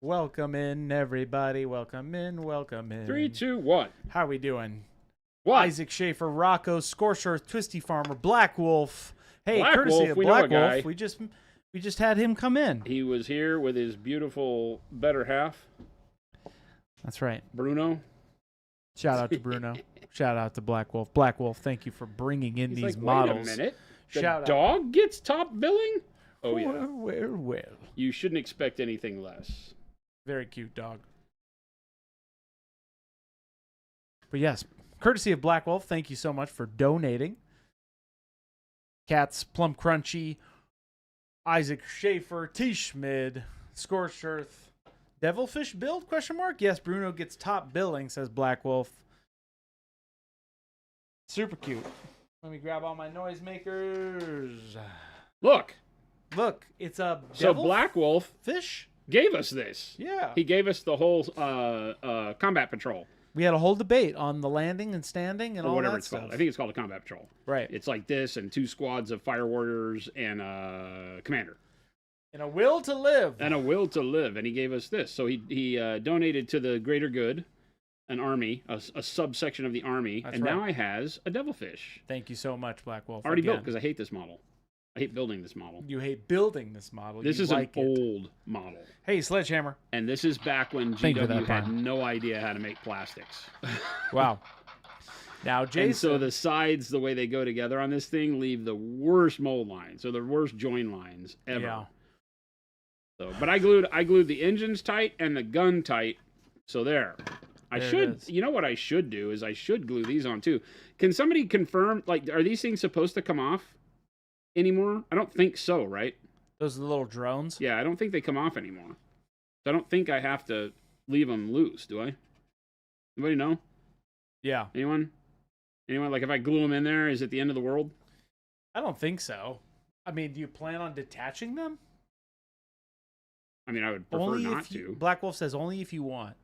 Welcome in, everybody. Welcome in. Welcome in. Three, two, one. How we doing? What? Isaac Schaefer, Rocco, Scorched Earth, Twisty Farmer, Black Wolf. Hey, Black courtesy Wolf, of we know Black a guy. Wolf, we just had him come in. He was here with his beautiful better half, That's right. Bruno. Shout out to Bruno. Shout out to Black Wolf. Black Wolf, thank you for bringing in He's these like, models. wait a minute. The Shout out. dog gets top billing? Oh, yeah. Well. You shouldn't expect anything less. Very cute dog. But yes, courtesy of Black Wolf, thank you so much for donating. Cats, Plum Crunchy, Isaac Schaefer, T. Schmid, Scorched Earth, Devilfish build? Question mark. Yes, Bruno gets top billing, says Black Wolf. Super cute. Let me grab all my noisemakers. Look. Look, it's a So Black Wolf fish. gave us this. Yeah. He gave us the whole combat patrol. We had a whole debate on the landing and standing and Or all whatever that it's stuff. called. I think it's called a combat patrol. Right. It's like this and 2 squads of fire warriors and a commander. And a will to live. And a will to live. And he gave us this. So he donated to the greater good, an army, a subsection of the army. That's and right. now he has a devilfish. Thank you so much, Black Wolf. Already built Again, because I hate this model. I hate building this model. you hate building this model. This You is like an it. old model. Hey, Sledgehammer. And this is back when Thank you for GW that, had Brian. no idea how to make plastics. Wow. Now, And Jason. so the sides, the way they go together on this thing, leave the worst mold lines. So the worst join lines ever. Yeah. So, but I glued the engines tight and the gun tight. So there. You know what I should do is I should glue these on too. Can somebody confirm, like, are these things supposed to come off anymore? I don't think so, right? Those are the little drones. Yeah, I don't think they come off anymore. So I don't think I have to leave them loose, do I? Anybody know? Yeah. Anyone? Anyone? Like, if I glue them in there, is it the end of the world? I don't think so. I mean, do you plan on detaching them? I mean, I would prefer Only not if you, to. Black Wolf says only if you want.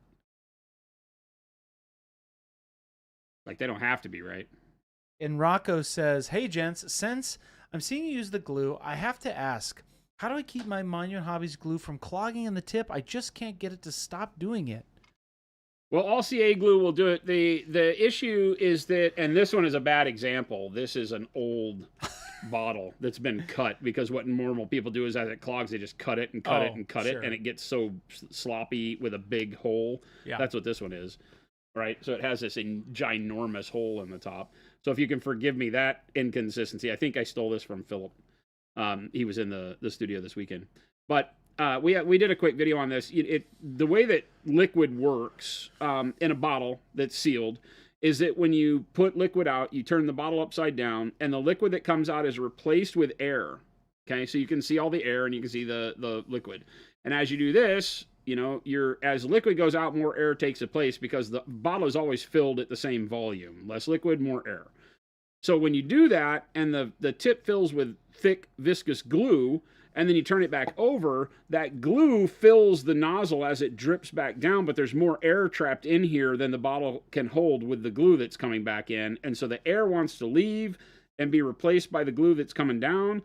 Like, they don't have to be, right? And Rocco says, hey, gents, since I'm seeing you use the glue, I have to ask, how do I keep my Monument Hobbies glue from clogging in the tip? I just can't get it to stop doing it. Well, all CA glue will do it. The issue is that, and this one is a bad example. This is an old bottle that's been cut because what normal people do is as it clogs, they just cut it and cut it and cut it, and it gets so sloppy with a big hole. Yeah. That's what this one is, right? So it has this ginormous hole in the top. So if you can forgive me that inconsistency, I think I stole this from Philip. He was in the studio this weekend, but we did a quick video on this. The way that liquid works in a bottle that's sealed is that when you put liquid out, you turn the bottle upside down, and the liquid that comes out is replaced with air. Okay, so you can see all the air and you can see the liquid. And as you do this, you know, as liquid goes out, more air takes its place because the bottle is always filled at the same volume. Less liquid, more air. So when you do that and the tip fills with thick viscous glue, and then you turn it back over, that glue fills the nozzle as it drips back down, but there's more air trapped in here than the bottle can hold with the glue that's coming back in. And so the air wants to leave and be replaced by the glue that's coming down.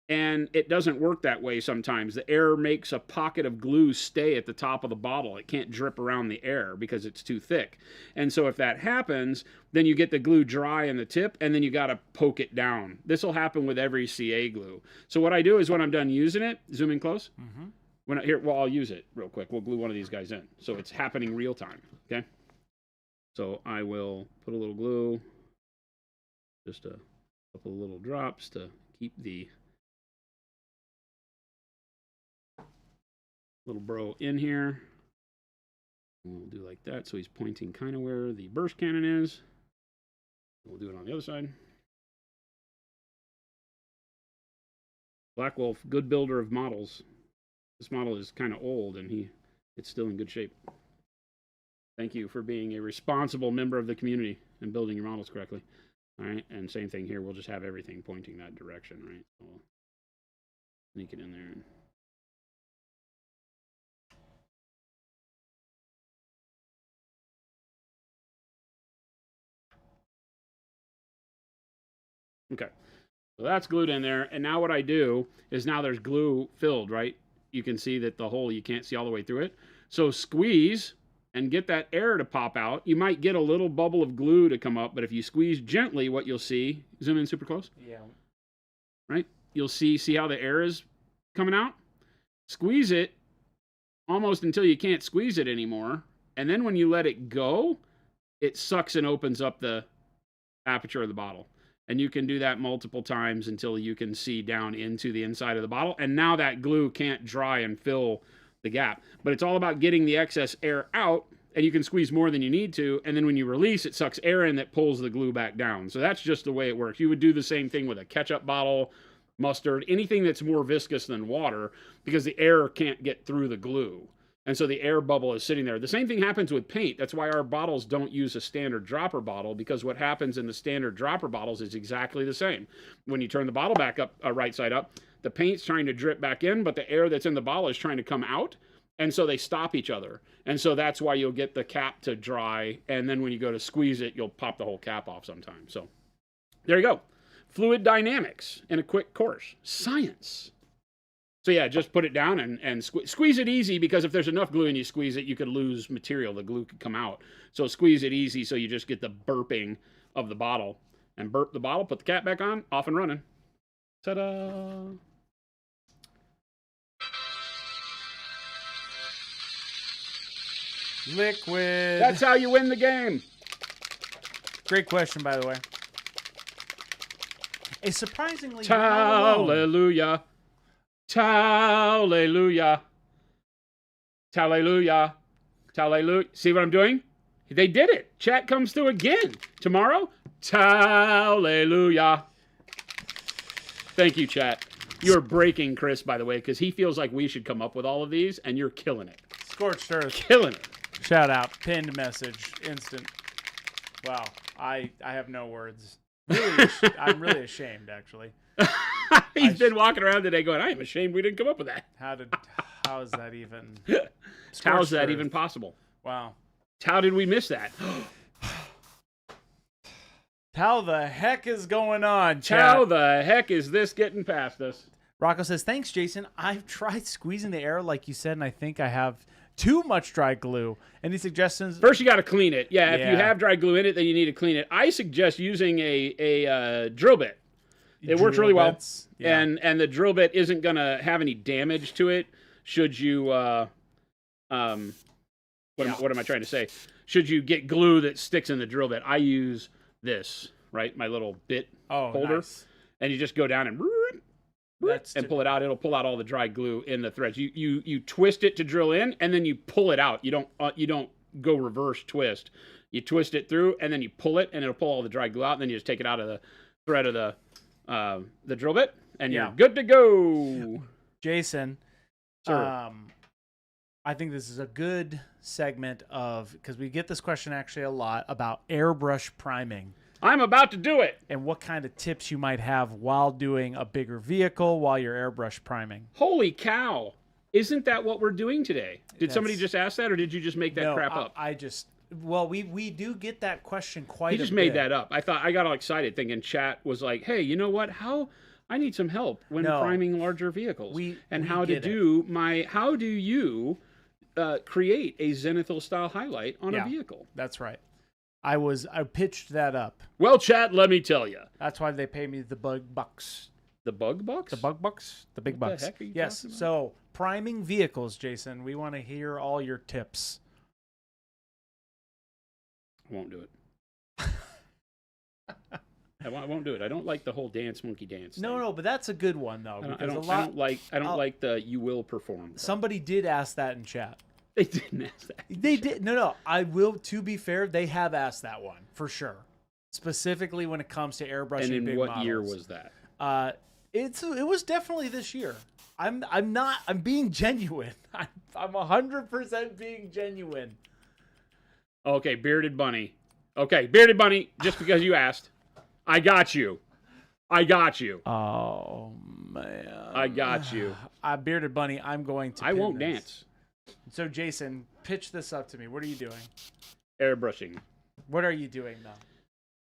And it doesn't work that way sometimes. The air makes a pocket of glue stay at the top of the bottle. It can't drip around the air because it's too thick. And so if that happens, then you get the glue dry in the tip, and then you got to poke it down. This will happen with every CA glue. So what I do is when I'm done using it, zoom in close. Mm-hmm. I'll use it real quick. We'll glue one of these guys in. So it's happening real time, okay? So I will put a little glue, just a couple of little drops to keep the little bro in here. We'll do like that, so he's pointing kind of where the burst cannon is. We'll do it on the other side. Black Wolf, good builder of models. This model is kind of old, and it's still in good shape. Thank you for being a responsible member of the community and building your models correctly. All right, and same thing here. We'll just have everything pointing that direction, right? So we'll sneak it in there. Okay, so that's glued in there, and now what I do is now there's glue filled, right? You can see that the hole, you can't see all the way through it. So squeeze and get that air to pop out. You might get a little bubble of glue to come up, but if you squeeze gently, what you'll see, zoom in super close. Yeah. Right? You'll see how the air is coming out? Squeeze it almost until you can't squeeze it anymore. And then when you let it go, it sucks and opens up the aperture of the bottle. And you can do that multiple times until you can see down into the inside of the bottle. And now that glue can't dry and fill the gap. But it's all about getting the excess air out, and you can squeeze more than you need to. And then when you release, it sucks air in that pulls the glue back down. So that's just the way it works. You would do the same thing with a ketchup bottle, mustard, anything that's more viscous than water, because the air can't get through the glue. And so the air bubble is sitting there. The same thing happens with paint. That's why our bottles don't use a standard dropper bottle, because what happens in the standard dropper bottles is exactly the same. When you turn the bottle back up, right side up, the paint's trying to drip back in, but the air that's in the bottle is trying to come out. And so they stop each other. And so that's why you'll get the cap to dry. And then when you go to squeeze it, you'll pop the whole cap off sometimes. So there you go. Fluid dynamics in a quick course. Science. So yeah, just put it down and squeeze it easy, because if there's enough glue and you squeeze it, you could lose material. The glue could come out. So squeeze it easy so you just get the burping of the bottle. And burp the bottle, put the cap back on, off and running. Ta-da! Liquid. That's how you win the game. Great question, by the way. A surprisingly... Hallelujah. Hallelujah. Hallelujah. Hallelujah. See what I'm doing? They did it. Chat comes through again. Tomorrow, hallelujah. Thank you, chat. You're breaking Chris, by the way, because he feels like we should come up with all of these, and you're killing it. Scorched earth. Killing it. Shout out. Pinned message. Instant. Wow. I have no words. Really, I'm really ashamed, actually. He's been walking around today going, I am ashamed we didn't come up with that. How is that even? How is that even possible? Wow. How did we miss that? How the heck is going on, chat? How the heck is this getting past us? Rocco says, thanks, Jason. I've tried squeezing the air like you said, and I think I have too much dry glue. Any suggestions? First, you got to clean it. Yeah, if you have dry glue in it, then you need to clean it. I suggest using a drill bit. It works really well, and the drill bit isn't going to have any damage to it. Should you, what am I trying to say? Should you get glue that sticks in the drill bit? I use this, right? My little bit holder, nice. And you just go down and pull it out. It'll pull out all the dry glue in the threads. You twist it to drill in, and then you pull it out. You don't go reverse twist. You twist it through, and then you pull it, and it'll pull all the dry glue out. And then you just take it out of the thread of the drill bit, and you're good to go. Jason, sir. I think this is a good segment because we get this question actually a lot about airbrush priming. I'm about to do it. And what kind of tips you might have while doing a bigger vehicle while you're airbrush priming. Holy cow. Isn't that what we're doing today? Did somebody just ask that, or did you just make that crap up? We do get that question quite a bit. He just made that up. I got all excited thinking chat was like, hey, you know what? I need some help when priming larger vehicles. How do you create a zenithal style highlight on a vehicle? That's right. I pitched that up. Well, chat, let me tell you. That's why they pay me the bug bucks. The bug bucks? The bug bucks? The big bucks. What the heck are you talking about? So priming vehicles, Jason. We want to hear all your tips. I won't do it. I won't do it. I don't like the whole monkey dance. No, but that's a good one though. I don't like the you will perform. Somebody did ask that in chat. They didn't ask that. They did. No. I will. To be fair, they have asked that one for sure. Specifically when it comes to airbrushing. And in big what models. year was that? It was definitely this year. I'm being genuine. I'm 100% being genuine. Okay, bearded bunny. Okay, bearded bunny. Just because you asked, I got you. Oh man, I got you. Bearded bunny. I'm going to. I won't dance. So Jason, pitch this up to me. What are you doing? Airbrushing. What are you doing though?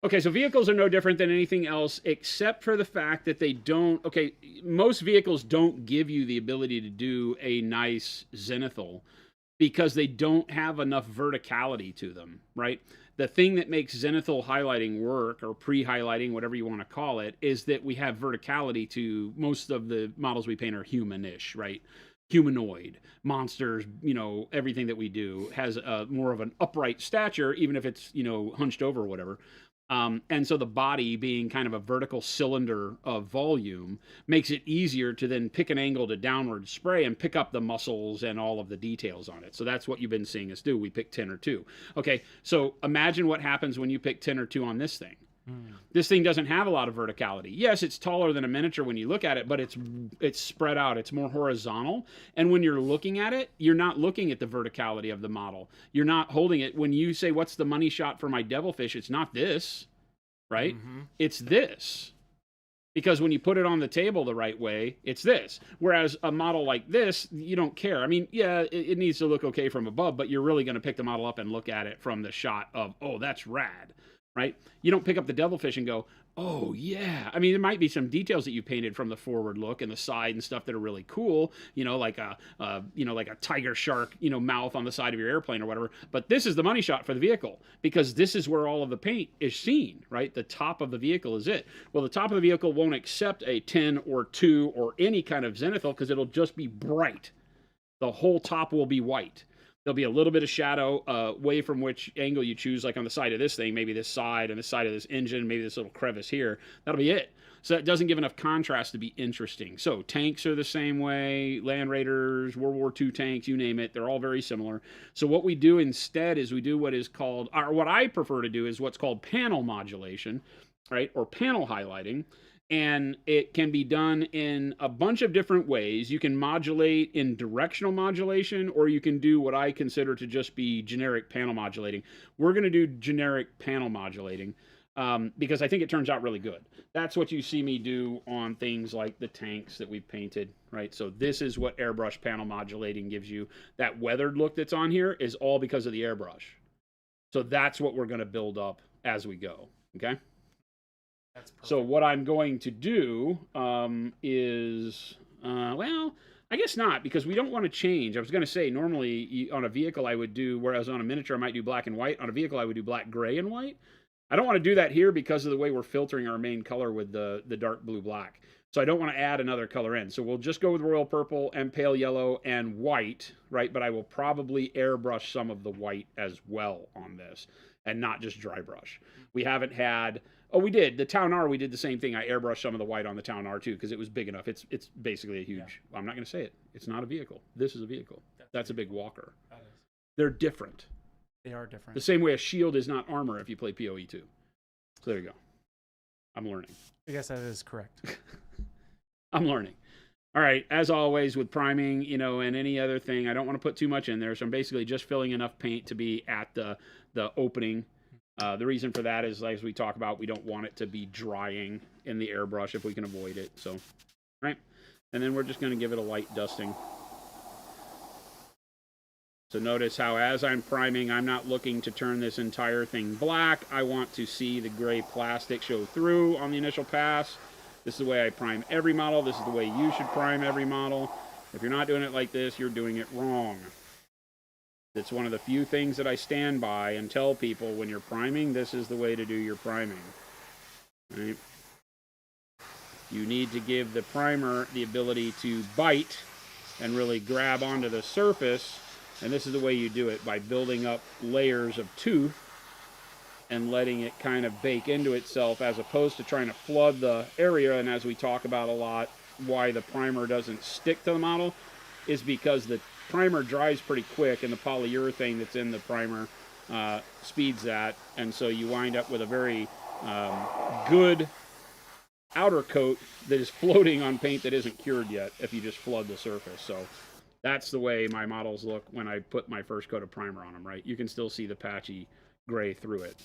Okay, so vehicles are no different than anything else except for the fact that they don't... Okay, most vehicles don't give you the ability to do a nice zenithal because they don't have enough verticality to them, right? The thing that makes zenithal highlighting work, or pre-highlighting, whatever you want to call it, is that we have verticality to most of the models we paint are humanish, right? Humanoid, monsters, you know, everything that we do has more of an upright stature, even if it's, you know, hunched over or whatever. And so the body being kind of a vertical cylinder of volume makes it easier to then pick an angle to downward spray and pick up the muscles and all of the details on it. So that's what you've been seeing us do. We pick 10 or 2. Okay, so imagine what happens when you pick 10 or 2 on this thing. This thing doesn't have a lot of verticality. Yes, it's taller than a miniature when you look at it, but it's spread out. It's more horizontal. And when you're looking at it, you're not looking at the verticality of the model. You're not holding it. When you say, what's the money shot for my devilfish? It's not this, right? It's this. Because when you put it on the table the right way, it's this. Whereas a model like this, you don't care. I mean, yeah, it needs to look okay from above, but you're really going to pick the model up and look at it from the shot of, oh, that's rad. Right? You don't pick up the devilfish and go, oh yeah. I mean, there might be some details that you painted from the forward look and the side and stuff that are really cool, you know, like a tiger shark, you know, mouth on the side of your airplane or whatever. But this is the money shot for the vehicle, because this is where all of the paint is seen, right? The top of the vehicle is it. Well, the top of the vehicle won't accept a 10 or 2 or any kind of zenithal, because it'll just be bright. The whole top will be white. There'll be a little bit of shadow away from which angle you choose, like on the side of this thing, maybe this side and this side of this engine, maybe this little crevice here. That'll be it. So that doesn't give enough contrast to be interesting. So tanks are the same way, Land Raiders, World War II tanks, you name it. They're all very similar. So what we do instead is we do what is called, or what I prefer to do is what's called panel modulation, right? Or panel highlighting. And it can be done in a bunch of different ways. You can modulate in directional modulation, or you can do what I consider to just be generic panel modulating. We're going to do generic panel modulating because I think it turns out really good. That's what you see me do on things like the tanks that we've painted, right? So this is what airbrush panel modulating gives you. That weathered look that's on here is all because of the airbrush. So that's what we're going to build up as we go, okay? So what I'm going to do is, well, I guess not, because we don't want to change. I was going to say, normally on a vehicle I would do, whereas on a miniature I might do black and white. On a vehicle I would do black, gray, and white. I don't want to do that here because of the way we're filtering our main color with the dark blue black. So I don't want to add another color in. So we'll just go with royal purple and pale yellow and white, right? But I will probably airbrush some of the white as well on this, and not just dry brush. We haven't had... Oh, we did. The Town R, we did the same thing. I airbrushed some of the white on the Town R, too, because it was big enough. It's basically a huge... Yeah. I'm not going to say it. It's not a vehicle. This is a vehicle. That's a big walker. That is. They're different. They are different. The same way a shield is not armor if you play PoE 2. So there you go. I'm learning. I guess that is correct. I'm learning. All right, as always with priming, you know, and any other thing, I don't want to put too much in there, so I'm basically just filling enough paint to be at the opening. The reason for that is, as we talk about, we don't want it to be drying in the airbrush if we can avoid it. So, right? And then we're just going to give it a light dusting. So notice how as I'm priming, I'm not looking to turn this entire thing black. I want to see the gray plastic show through on the initial pass. This is the way I prime every model. This is the way you should prime every model. If you're not doing it like this, you're doing it wrong. It's one of the few things that I stand by and tell people when you're priming, this is the way to do your priming. Right? You need to give the primer the ability to bite and really grab onto the surface. And this is the way you do it, by building up layers of tooth and letting it kind of bake into itself, as opposed to trying to flood the area. And as we talk about a lot, why the primer doesn't stick to the model is because the primer dries pretty quick, and the polyurethane that's in the primer speeds that, and so you wind up with a very good outer coat that is floating on paint that isn't cured yet if you just flood the surface. So that's the way my models look when I put my first coat of primer on them, right? You can still see the patchy gray through it.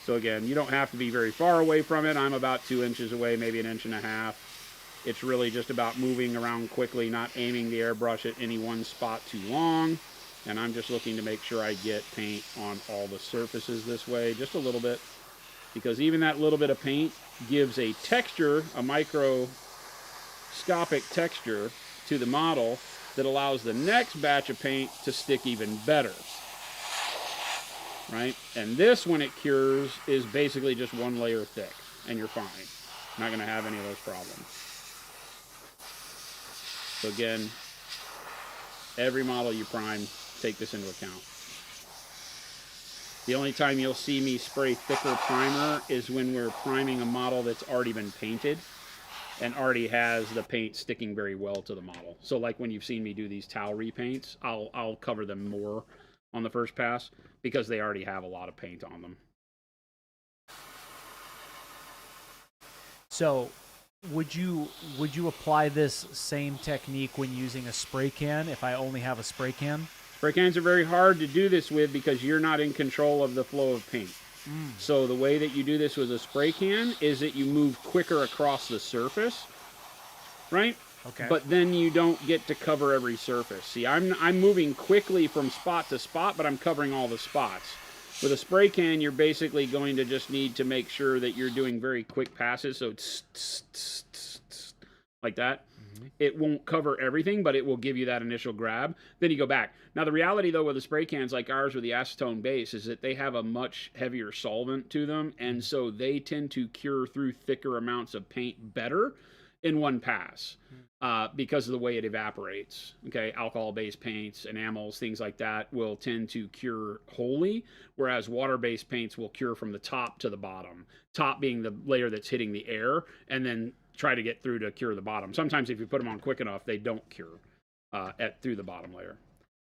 So again, you don't have to be very far away from it. I'm about 2 inches away, maybe 1.5 inches. It's really just about moving around quickly, not aiming the airbrush at any one spot too long. And I'm just looking to make sure I get paint on all the surfaces this way, just a little bit. Because even that little bit of paint gives a texture, a microscopic texture to the model that allows the next batch of paint to stick even better. Right? And this, when it cures, is basically just one layer thick, and you're fine. Not going to have any of those problems. So again, every model you prime, take this into account. The only time you'll see me spray thicker primer is when we're priming a model that's already been painted and already has the paint sticking very well to the model. So like when you've seen me do these towel repaints, I'll cover them more on the first pass because they already have a lot of paint on them. So would you apply this same technique when using a spray can if I only have a spray can? Spray cans are very hard to do this with because you're not in control of the flow of paint. So the way that you do this with a spray can is that you move quicker across the surface, right? Okay. But then you don't get to cover every surface. See, I'm moving quickly from spot to spot, but I'm covering all the spots. With a spray can, you're basically going to just need to make sure that you're doing very quick passes, so it's like that. It won't cover everything, but it will give you that initial grab. Then you go back. Now, the reality, though, with the spray cans like ours with the acetone base is that they have a much heavier solvent to them, and so they tend to cure through thicker amounts of paint better in one pass because of the way it evaporates. Okay, alcohol-based paints, enamels, things like that will tend to cure wholly, whereas water-based paints will cure from the top to the bottom. Top being the layer that's hitting the air, and then try to get through to cure the bottom. Sometimes if you put them on quick enough, they don't cure through the bottom layer.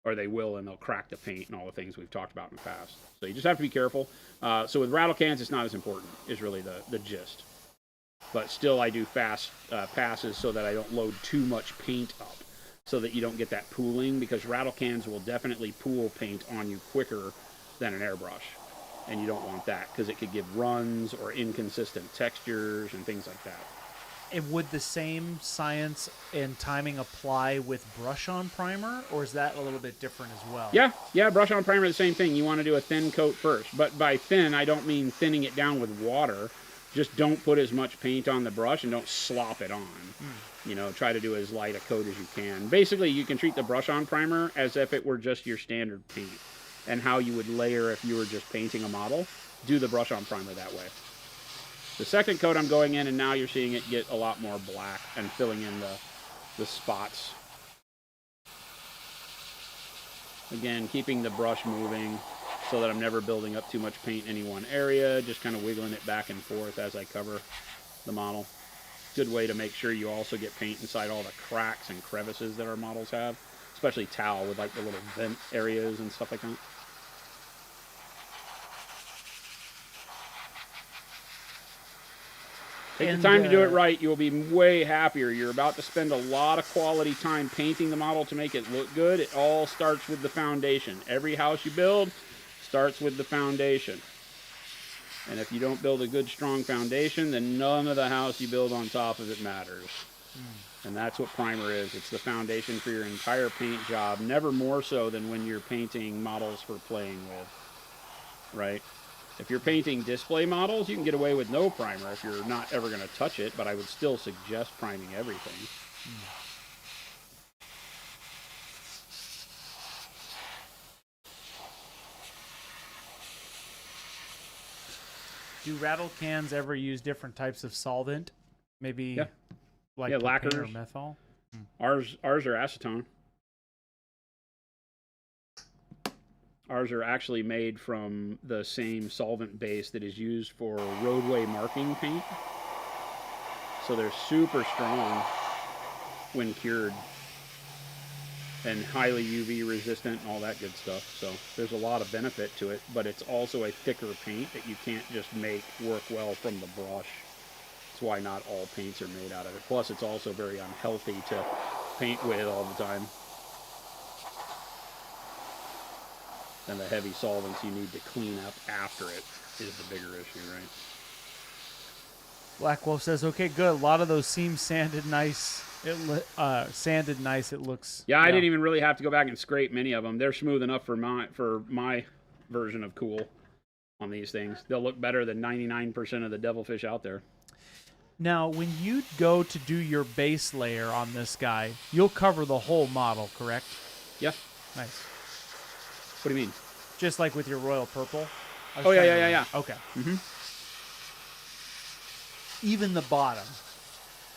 Or they will, and they'll crack the paint and all the things we've talked about in the past. So you just have to be careful. So with rattle cans, it's not as important, is really the gist. But still, I do fast passes so that I don't load too much paint up, so that you don't get that pooling, because rattle cans will definitely pool paint on you quicker than an airbrush. And you don't want that, because it could give runs or inconsistent textures and things like that. And would the same science and timing apply with brush-on primer, or is that a little bit different as well? Yeah, brush-on primer, the same thing. You want to do a thin coat first. But by thin, I don't mean thinning it down with water. Just don't put as much paint on the brush and don't slop it on. You know, try to do as light a coat as you can. Basically, you can treat the brush-on primer as if it were just your standard paint. And how you would layer if you were just painting a model. Do the brush-on primer that way. The second coat I'm going in, and now you're seeing it get a lot more black and filling in the spots. Again, keeping the brush moving so that I'm never building up too much paint in any one area, just kind of wiggling it back and forth as I cover the model. Good way to make sure you also get paint inside all the cracks and crevices that our models have, especially towel with like the little vent areas and stuff like that. Take the time to do it right. You'll be way happier. You're about to spend a lot of quality time painting the model to make it look good. It all starts with the foundation. Every house you build starts with the foundation. And if you don't build a good, strong foundation, then none of the house you build on top of it matters. And that's what primer is. It's the foundation for your entire paint job, never more so than when you're painting models for playing with, right? If you're painting display models, you can get away with no primer if you're not ever going to touch it, but I would still suggest priming everything. Do rattle cans ever use different types of solvent? Maybe like lacquers or methyl? Ours are acetone. Ours are actually made from the same solvent base that is used for roadway marking paint. So they're super strong when cured and highly UV resistant and all that good stuff. So there's a lot of benefit to it, but it's also a thicker paint that you can't just make work well from the brush. That's why not all paints are made out of it. Plus, it's also very unhealthy to paint with all the time. And the heavy solvents you need to clean up after it is the bigger issue, right? Black Wolf says, "Okay, good. A lot of those seams sanded nice. Sanded nice. It looks." Yeah, I didn't even really have to go back and scrape many of them. They're smooth enough for my version of cool on these things. They'll look better than 99% of the devilfish out there. Now, when you go to do your base layer on this guy, you'll cover the whole model, correct? Yeah. Nice. What do you mean? Just like with your royal purple? Oh, yeah. Okay. Mm-hmm. Even the bottom.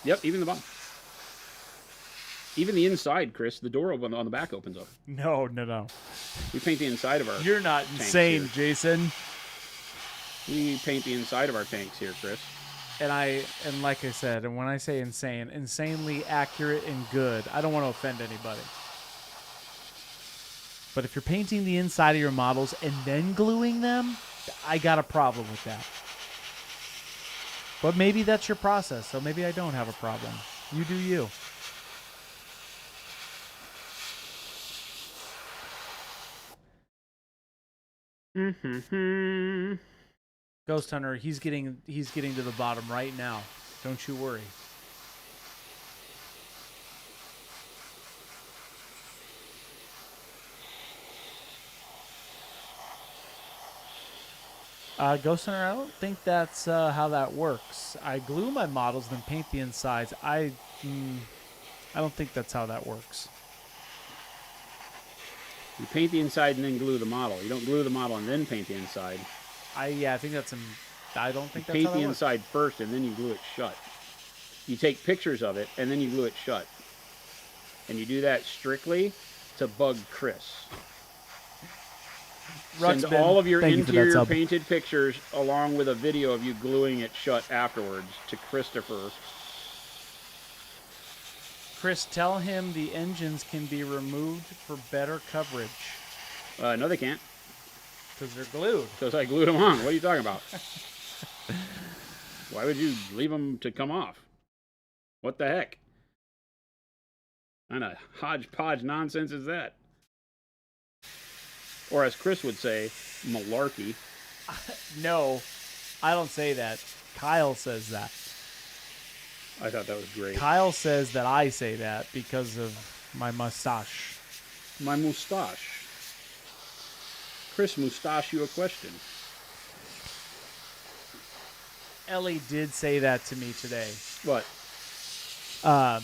Yep, even the bottom. Even the inside, Chris. The door on the back opens up. No. We paint the inside of our You're not insane, here. Jason. We paint the inside of our tanks here, Chris. And like I said, and when I say insane, insanely accurate and good. I don't want to offend anybody. But if you're painting the inside of your models and then gluing them, I got a problem with that. But maybe that's your process, so maybe I don't have a problem. You do you. Mm-hmm. Ghost Hunter, he's getting to the bottom right now. Don't you worry. Ghost Hunter, I don't think that's how that works. I glue my models, then paint the insides. I don't think that's how that works. You paint the inside and then glue the model. You don't glue the model and then paint the inside. I think that's I don't think You that's paint how the that inside first and then you glue it shut. You take pictures of it and then you glue it shut. And you do that strictly to bug Chris. Send all of your interior painted pictures along with a video of you gluing it shut afterwards to Christopher. Chris, tell him the engines can be removed for better coverage. No, they can't. Because they're glued. Because I glued them on. What are you talking about? Why would you leave them to come off? What the heck? What kind of hodgepodge nonsense is that? Or as Chris would say, malarkey. No, I don't say that. Kyle says that. I thought that was great. Kyle says that I say that because of my mustache. My mustache. Chris, mustache you a question. Ellie did say that to me today. What?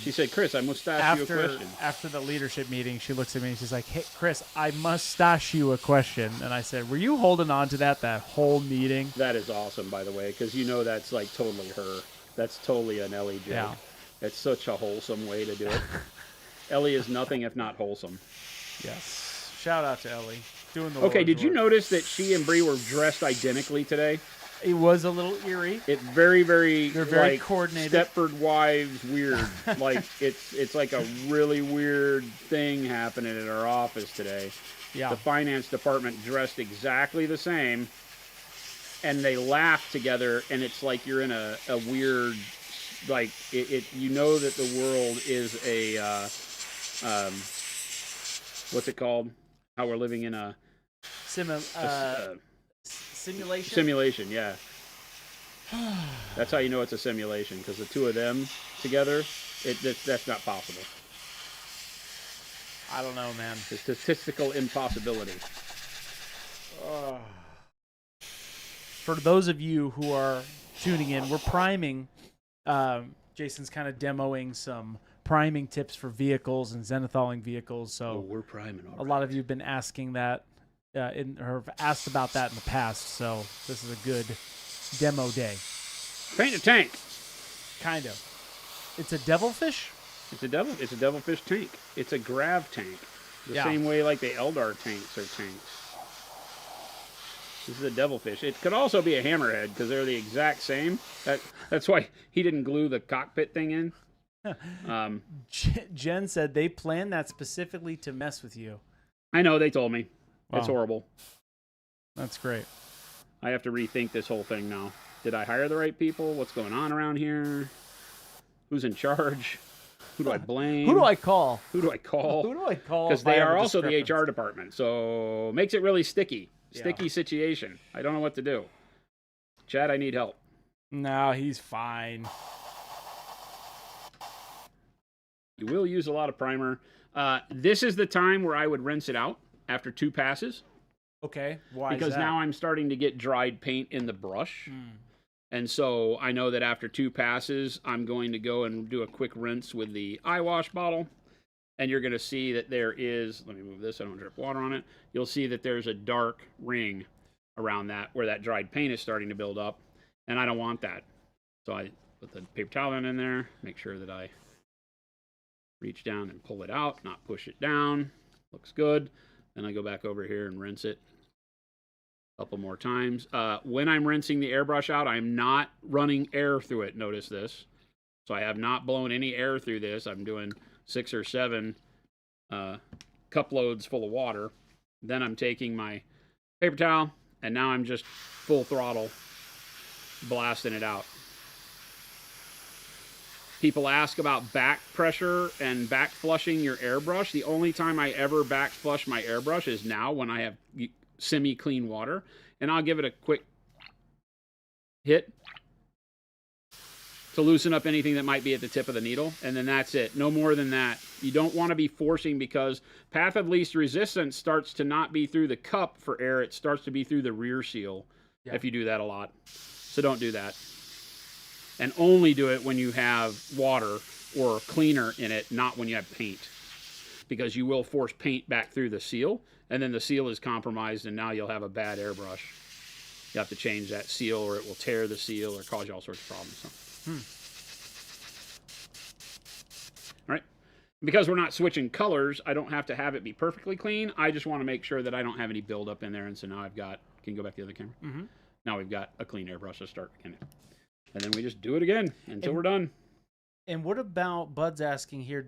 She said, Chris, I mustache you a question. After the leadership meeting, she looks at me and she's like, hey, Chris, I mustache you a question. And I said, were you holding on to that whole meeting? That is awesome, by the way, because you know that's like totally her. That's totally an Ellie joke. Yeah. It's such a wholesome way to do it. Ellie is nothing if not wholesome. Yes. Shout out to Ellie. Doing the Okay, Lord's did you work. notice that she and Bree were dressed identically today? It was a little eerie. It's very, very, they're very like, coordinated. Stepford Wives weird. Like it's like a really weird thing happening in our office today. Yeah. The finance department dressed exactly the same, and they laugh together, and it's like you're in a weird, like you know that the world is a what's it called? How we're living in a simulation. Simulation, yeah. That's how you know it's a simulation, because the two of them together, that's not possible. I don't know, man. It's statistical impossibility. For those of you who are tuning in, we're priming. Jason's kind of demoing some priming tips for vehicles and zenithaling vehicles. So we're priming. A lot of you have been asking that. Or have asked about that in the past, so this is a good demo day. Paint a tank. Kind of. It's a devilfish? It's a devilfish tank. It's a grav tank. The same way like the Eldar tanks are tanks. This is a devilfish. It could also be a hammerhead because they're the exact same. That's why he didn't glue the cockpit thing in. Jen said they planned that specifically to mess with you. I know, they told me. Wow. It's horrible. That's great. I have to rethink this whole thing now. Did I hire the right people? What's going on around here? Who's in charge? Who do I blame? Who do I call? Who do I call? Who do I call? Because they are also the HR department, so makes it really sticky. Sticky situation. I don't know what to do. Chad, I need help. No, he's fine. You will use a lot of primer. This is the time where I would rinse it out after 2 passes. Okay, why Because is that? now I'm starting to get dried paint in the brush. And so I know that after 2 passes, I'm going to go and do a quick rinse with the eye wash bottle. And you're going to see that there is, let me move this, I don't drip water on it. You'll see that there's a dark ring around that where that dried paint is starting to build up. And I don't want that. So I put the paper towel in there, make sure that I reach down and pull it out, not push it down. Looks good. Then I go back over here and rinse it a couple more times. When I'm rinsing the airbrush out, I'm not running air through it. Notice this. So I have not blown any air through this. I'm doing 6 or 7 cup loads full of water. Then I'm taking my paper towel, and now I'm just full throttle blasting it out. People ask about back pressure and back flushing your airbrush. The only time I ever back flush my airbrush is now when I have semi-clean water. And I'll give it a quick hit to loosen up anything that might be at the tip of the needle. And then that's it. No more than that. You don't want to be forcing, because path of least resistance starts to not be through the cup for air. It starts to be through the rear seal if you do that a lot. So don't do that. And only do it when you have water or cleaner in it, not when you have paint. Because you will force paint back through the seal, and then the seal is compromised, and now you'll have a bad airbrush. You have to change that seal, or it will tear the seal or cause you all sorts of problems. So. All right. Because we're not switching colors, I don't have to have it be perfectly clean. I just want to make sure that I don't have any buildup in there, and so now I've got, can you go back to the other camera? Now we've got a clean airbrush to start again. And then we just do it again until we're done. And what about Bud's asking here?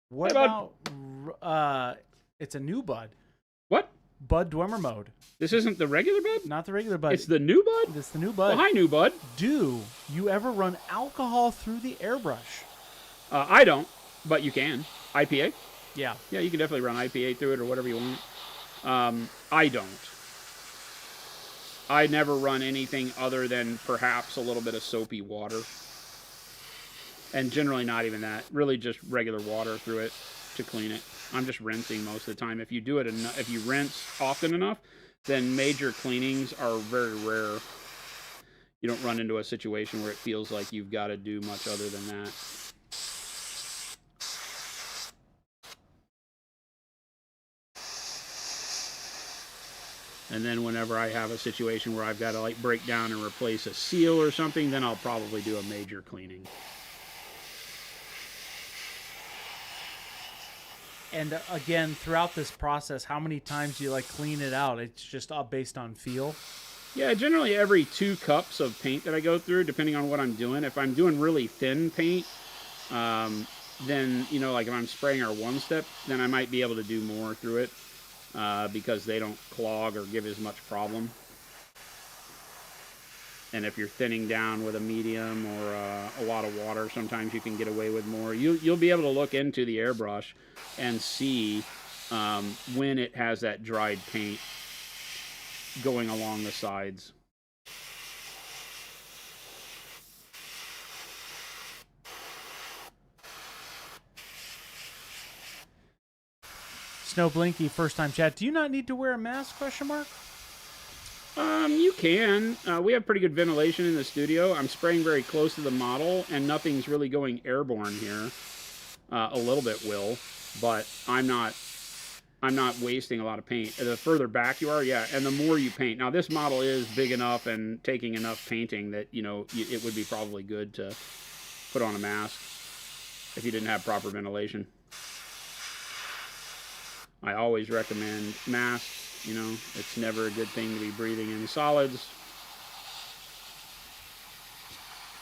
What hey, about it's a new Bud. What? Bud Dwemer mode. This isn't the regular Bud? Not the regular Bud. It's the new Bud? It's the new Bud. Well, hi, new Bud. Do you ever run alcohol through the airbrush? I don't, but you can. IPA? Yeah. Yeah, you can definitely run IPA through it or whatever you want. I don't. I never run anything other than perhaps a little bit of soapy water. And generally not even that. Really just regular water through it to clean it. I'm just rinsing most of the time. If you do it enough, if you rinse often enough, then major cleanings are very rare. You don't run into a situation where it feels like you've got to do much other than that. And then whenever I have a situation where I've got to like break down and replace a seal or something, then I'll probably do a major cleaning. And again, throughout this process, how many times do you like clean it out? It's just all based on feel? Yeah, generally every 2 cups of paint that I go through, depending on what I'm doing. If I'm doing really thin paint, then, you know, like if I'm spraying our 1-step, then I might be able to do more through it. Because they don't clog or give as much problem. And if you're thinning down with a medium or a lot of water, sometimes you can get away with more. You'll be able to look into the airbrush and see when it has that dried paint going along the sides. Snow Blinky, first time chat. Do you not need to wear a mask? ? You can. We have pretty good ventilation in the studio. I'm spraying very close to the model, and nothing's really going airborne here. A little bit will, but I'm not wasting a lot of paint. The further back you are, yeah, and the more you paint. Now, this model is big enough and taking enough painting that, you know, it would be probably good to put on a mask if you didn't have proper ventilation. I always recommend masks. You know, it's never a good thing to be breathing in solids.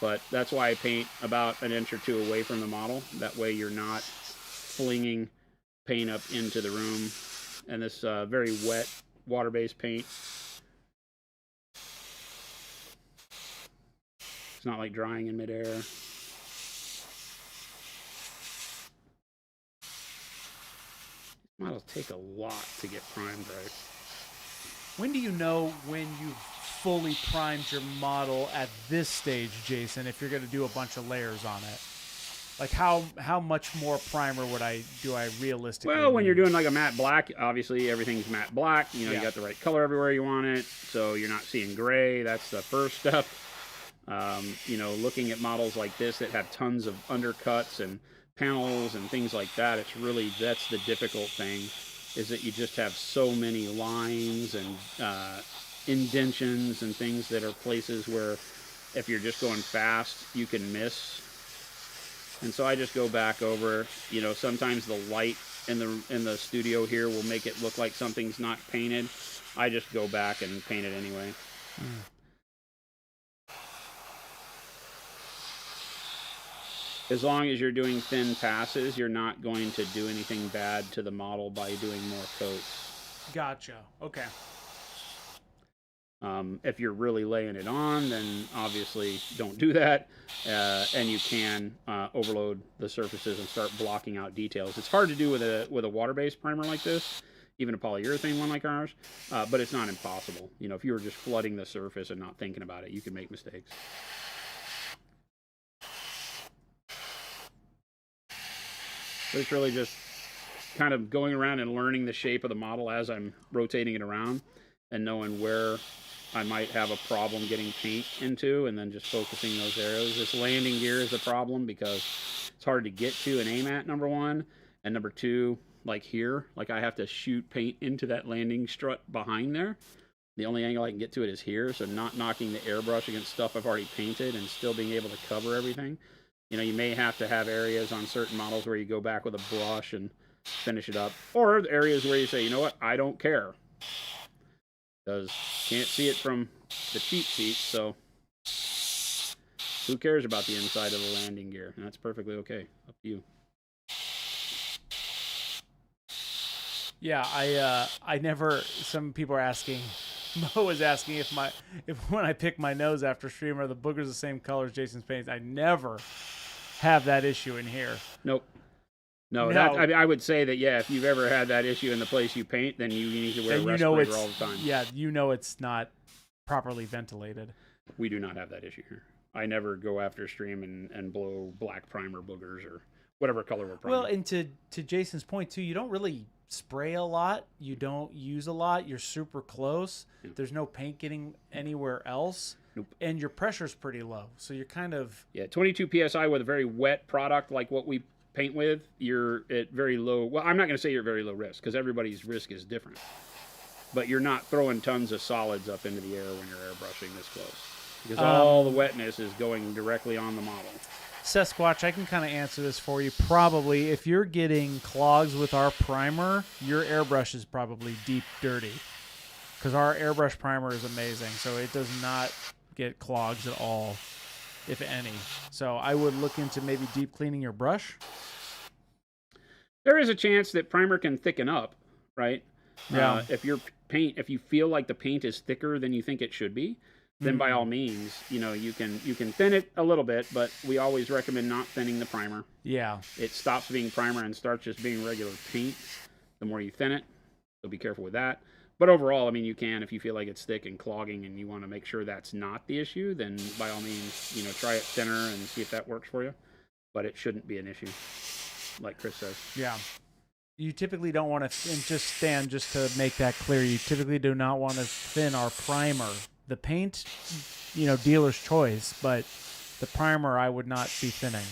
But that's why I paint about an inch or 2 away from the model. That way you're not flinging paint up into the room. And this very wet water-based paint, it's not like drying in midair. Models take a lot to get primed right. When do you know when you've fully primed your model at this stage, Jason, if you're going to do a bunch of layers on it? Like how much more primer do I realistically Well, when need? you're doing like a matte black, obviously everything's matte black. You know, Yeah. You got the right color everywhere you want it, so you're not seeing gray. That's the first step. You know, looking at models like this that have tons of undercuts and panels and things like that, that's the difficult thing, is that you just have so many lines and indentions and things that are places where if you're just going fast, you can miss. And so I just go back over, you know, sometimes the light in the studio here will make it look like something's not painted. I just go back and paint it anyway. As long as you're doing thin passes, you're not going to do anything bad to the model by doing more coats. Gotcha. Okay. If you're really laying it on, then obviously don't do that, and you can overload the surfaces and start blocking out details. It's hard to do with a water-based primer like this, even a polyurethane one like ours, but it's not impossible. You know, if you were just flooding the surface and not thinking about it, you can make mistakes. But it's really just kind of going around and learning the shape of the model as I'm rotating it around and knowing where I might have a problem getting paint into, and then just focusing those areas. This landing gear is a problem because it's hard to get to and aim at, number one. And number two, like here, like I have to shoot paint into that landing strut behind there. The only angle I can get to it is here, so not knocking the airbrush against stuff I've already painted and still being able to cover everything. You know, you may have to have areas on certain models where you go back with a brush and finish it up. Or areas where you say, you know what, I don't care. Because can't see it from the cheap seat, so who cares about the inside of the landing gear? And that's perfectly okay. Up to you. Yeah, I never. Some people are asking. Mo was asking if when I pick my nose after stream, are the boogers the same color as Jason's paints? I never have that issue in here. Nope. No. I would say that, yeah, if you've ever had that issue in the place you paint, then you need to wear a respirator all the time. Yeah, you know it's not properly ventilated. We do not have that issue here. I never go after stream and blow black primer boogers or whatever color we're priming. Well, and to Jason's point, too, you don't really spray a lot. You don't use a lot. You're super close. Yeah. There's no paint getting anywhere else. Nope. And your pressure's pretty low. So you're kind of... Yeah, 22 PSI with a very wet product like what we paint with, you're at very low. Well, I'm not going to say you're at very low risk because everybody's risk is different. But you're not throwing tons of solids up into the air when you're airbrushing this close. Because all the wetness is going directly on the model. Sasquatch, I can kind of answer this for you. Probably, if you're getting clogs with our primer, your airbrush is probably deep dirty. Because our airbrush primer is amazing, so it does not get clogs at all, if any. So I would look into maybe deep cleaning your brush. There is a chance that primer can thicken up, right? Yeah. If you feel like the paint is thicker than you think it should be, then by all means, you know, you can thin it a little bit, but we always recommend not thinning the primer. Yeah. It stops being primer and starts just being regular paint the more you thin it. So be careful with that. But overall, I mean, you can, if you feel like it's thick and clogging and you want to make sure that's not the issue, then by all means, you know, try it thinner and see if that works for you. But it shouldn't be an issue, like Chris says. Yeah. You typically don't want to, and just to make that clear, you typically do not want to thin our primer. The paint, you know, dealer's choice, but the primer I would not be thinning.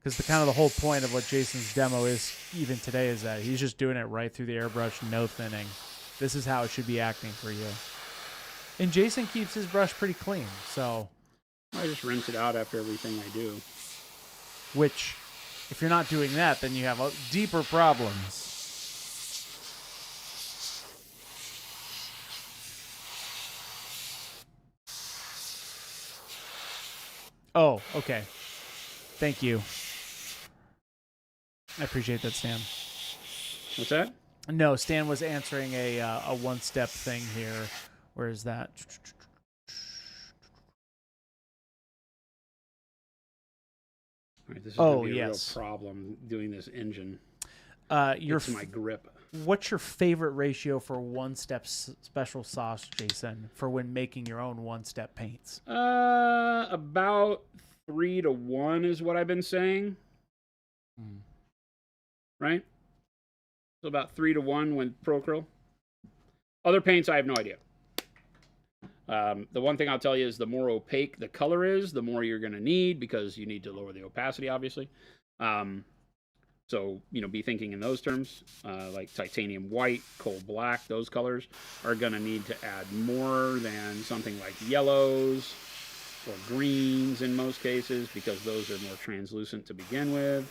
Because the whole point of what Jason's demo is, even today, is that he's just doing it right through the airbrush, no thinning. This is how it should be acting for you. And Jason keeps his brush pretty clean, so... I just rinse it out after everything I do. Which, if you're not doing that, then you have deeper problems. Oh, okay. Thank you. I appreciate that, Stan. What's that? No, Stan was answering a one-step thing here. Where is that? All right, this is going to be a real problem doing this engine. It's my grip. What's your favorite ratio for one-step special sauce, Jason, for when making your own one-step paints? About 3 to 1 is what I've been saying. Right? So about 3 to 1 with Procryl. Other paints, I have no idea. The one thing I'll tell you is the more opaque the color is, the more you're going to need, because you need to lower the opacity, obviously. So, be thinking in those terms, like titanium white, coal black, those colors are going to need to add more than something like yellows or greens in most cases, because those are more translucent to begin with.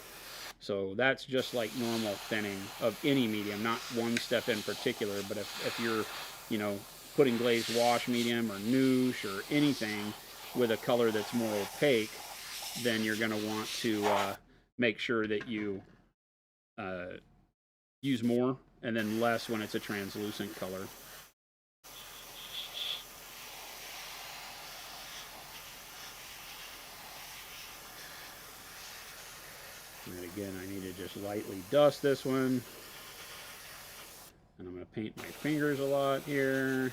So that's just like normal thinning of any medium, not one step in particular, but if you're, putting glazed wash medium or nouche or anything with a color that's more opaque, then you're going to want to make sure that you use more, and then less when it's a translucent color. And then again, I need to just lightly dust this one. And I'm going to paint my fingers a lot here.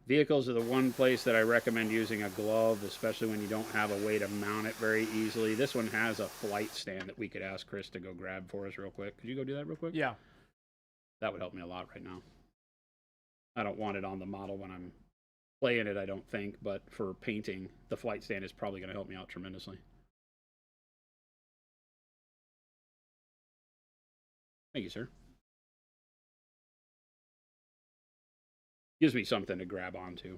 Vehicles are the one place that I recommend using a glove, especially when you don't have a way to mount it very easily. This one has a flight stand that we could ask Chris to go grab for us real quick. Could you go do that real quick? Yeah. That would help me a lot right now. I don't want it on the model when I'm playing it, I don't think, but for painting, the flight stand is probably going to help me out tremendously. Thank you, sir. Gives me something to grab onto.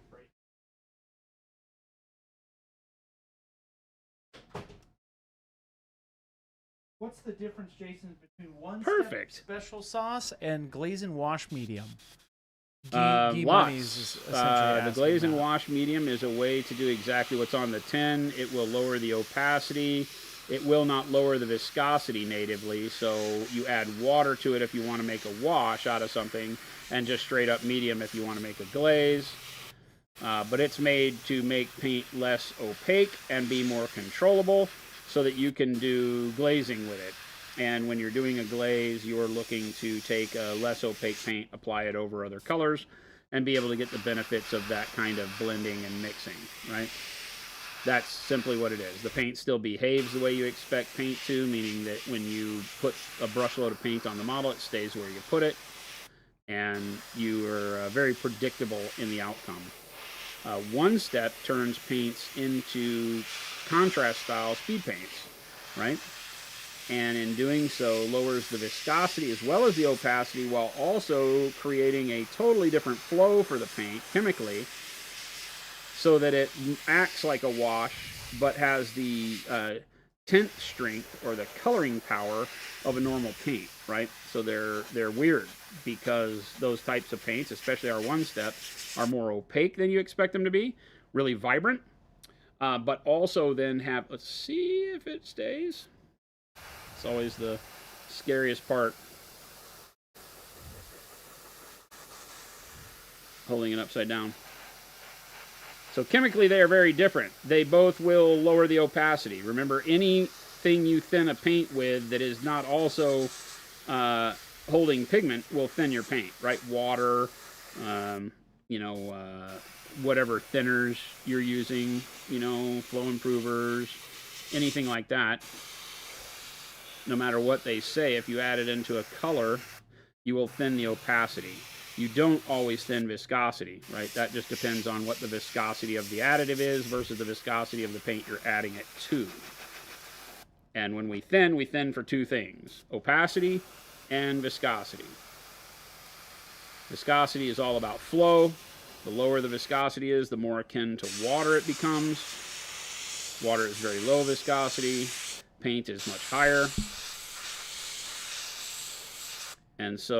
What's the difference, Jason, between one Perfect special sauce and glaze and wash medium? Lots. The glaze and wash medium is a way to do exactly what's on the tin. It will lower the opacity. It will not lower the viscosity natively, so you add water to it if you want to make a wash out of something, and just straight up medium if you want to make a glaze. But it's made to make paint less opaque and be more controllable, so that you can do glazing with it. And when you're doing a glaze, you're looking to take a less opaque paint, apply it over other colors, and be able to get the benefits of that kind of blending and mixing, right? That's simply what it is. The paint still behaves the way you expect paint to, meaning that when you put a brush load of paint on the model, it stays where you put it, and you are very predictable in the outcome. One step turns paints into contrast style speed paints, right? And in doing so lowers the viscosity as well as the opacity, while also creating a totally different flow for the paint chemically, so that it acts like a wash but has the tint strength or the coloring power of a normal paint, right? So they're weird, because those types of paints, especially our one step, are more opaque than you expect them to be, really vibrant, but also then have, let's see if it stays. It's always the scariest part, holding it upside down. So chemically they are very different. They both will lower the opacity. Remember, anything you thin a paint with that is not also holding pigment will thin your paint, right? Water, whatever thinners you're using, flow improvers, anything like that. No matter what they say, if you add it into a color, you will thin the opacity. You don't always thin viscosity, right? That just depends on what the viscosity of the additive is versus the viscosity of the paint you're adding it to. And when we thin for two things: opacity and viscosity. Viscosity is all about flow. The lower the viscosity is, the more akin to water it becomes. Water is very low viscosity. Paint is much higher. And so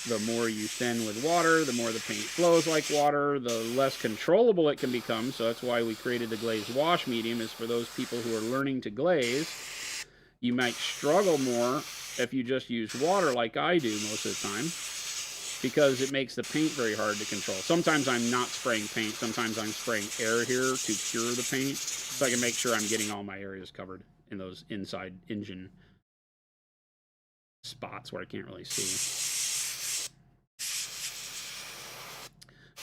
the more you thin with water, the more the paint flows like water, the less controllable it can become. So that's why we created the glazed wash medium, is for those people who are learning to glaze. You might struggle more if you just use water like I do most of the time, because it makes the paint very hard to control. Sometimes I'm not spraying paint. Sometimes I'm spraying air here to cure the paint, so I can make sure I'm getting all my areas covered in those inside engine spots where I can't really see.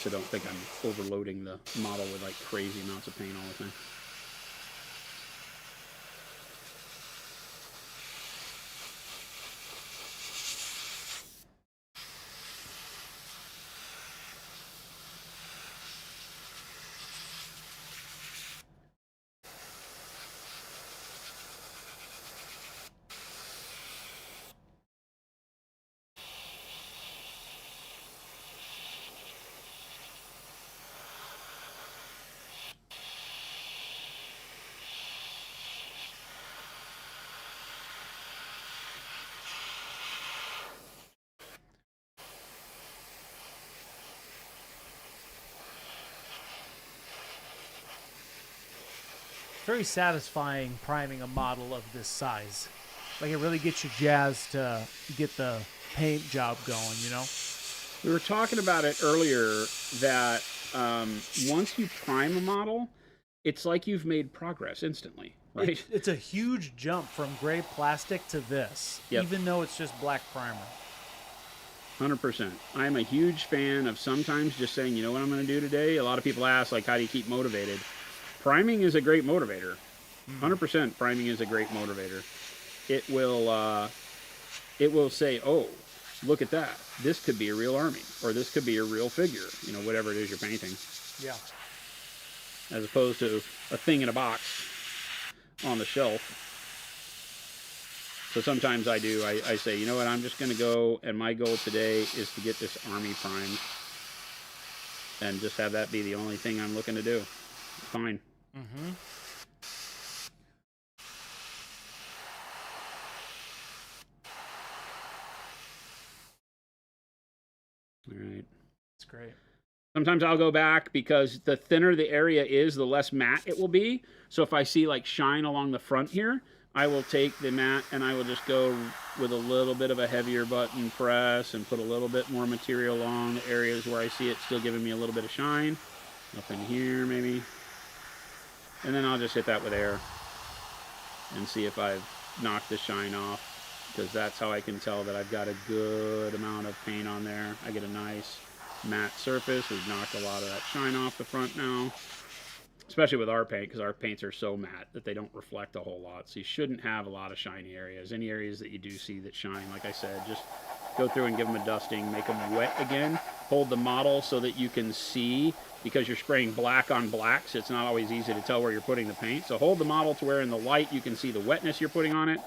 so don't think I'm overloading the model with like crazy amounts of paint all the time. Very satisfying priming a model of this size. Like it really gets you jazzed to get the paint job going, you know? We were talking about it earlier that once you prime a model, it's like you've made progress instantly, right? It's a huge jump from gray plastic to this, even though it's just black primer. 100%. I'm a huge fan of sometimes just saying, you know what I'm going to do today? A lot of people ask, like, how do you keep motivated? Priming is a great motivator. 100% priming is a great motivator. It will say, oh, look at that. This could be a real army, or this could be a real figure, you know, whatever it is you're painting. Yeah. As opposed to a thing in a box on the shelf. So sometimes I do, I say, you know what, I'm just going to go, and my goal today is to get this army primed. And just have that be the only thing I'm looking to do. Fine. Mm-hmm. All right. That's great. Sometimes I'll go back because the thinner the area is, the less matte it will be. So if I see like shine along the front here, I will take the matte and I will just go with a little bit of a heavier button press and put a little bit more material along the areas where I see it still giving me a little bit of shine. Up in here maybe. And then I'll just hit that with air and see if I've knocked the shine off, because that's how I can tell that I've got a good amount of paint on there. I get a nice matte surface. We've knocked a lot of that shine off the front now, especially with our paint, because our paints are so matte that they don't reflect a whole lot. So you shouldn't have a lot of shiny areas. Any areas that you do see that shine, like I said, just go through and give them a dusting, make them wet again, hold the model so that you can see, because you're spraying black on black, so it's not always easy to tell where you're putting the paint. So hold the model to where in the light you can see the wetness you're putting on it,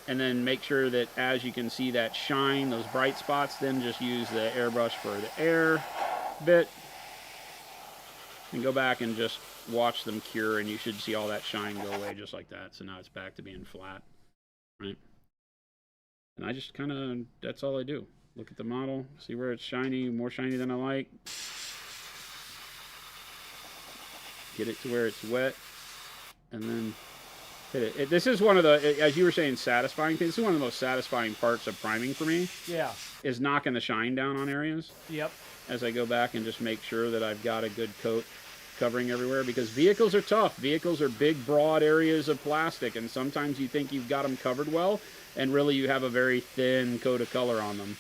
and then make sure that as you can see that shine, those bright spots, then just use the airbrush for the air bit, and go back and just watch them cure, and you should see all that shine go away just like that. So now it's back to being flat, right? And I just kind of, that's all I do. Look at the model, see where it's shiny, more shiny than I like. Get it to where it's wet, and then hit it. This is one of the, as you were saying, satisfying things. This is one of the most satisfying parts of priming for me. Yeah. Is knocking the shine down on areas. Yep. As I go back and just make sure that I've got a good coat covering everywhere, because vehicles are tough. Vehicles are big, broad areas of plastic, and sometimes you think you've got them covered well, and really you have a very thin coat of color on them.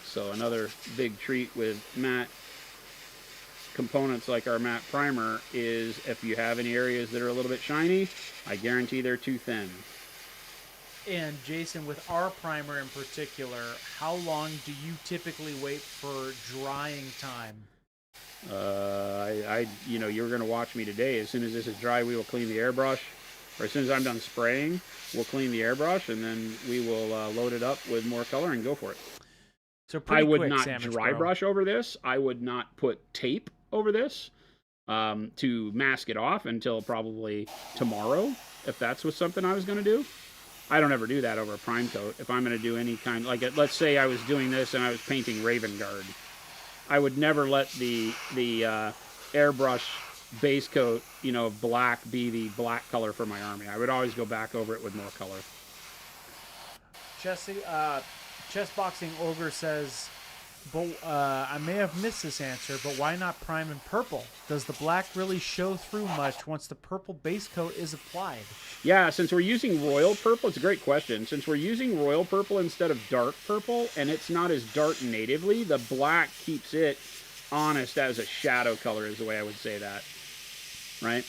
So another big treat with matte components like our matte primer is if you have any areas that are a little bit shiny, I guarantee they're too thin. And Jason, with our primer in particular, how long do you typically wait for drying time? You know, you're going to watch me today. As soon as this is dry, we will clean the airbrush. Or as soon as I'm done spraying, we'll clean the airbrush, and then we will load it up with more color and go for it. So I would quick, not Sandwich dry Bro. brush over this. I would not put tape over this to mask it off until probably tomorrow, if that's what something I was going to do. I don't ever do that over a prime coat. If I'm going to do any kind, like let's say I was doing this and I was painting Raven Guard, I would never let the airbrush base coat, you know, black be the black color for my army. I would always go back over it with more color. Chess Boxing Ogre says, I may have missed this answer, but why not prime in purple? Does the black really show through much once the purple base coat is applied? Yeah, since we're using royal purple, it's a great question. Since we're using royal purple instead of dark purple, and it's not as dark natively, the black keeps it honest as a shadow color is the way I would say that, right?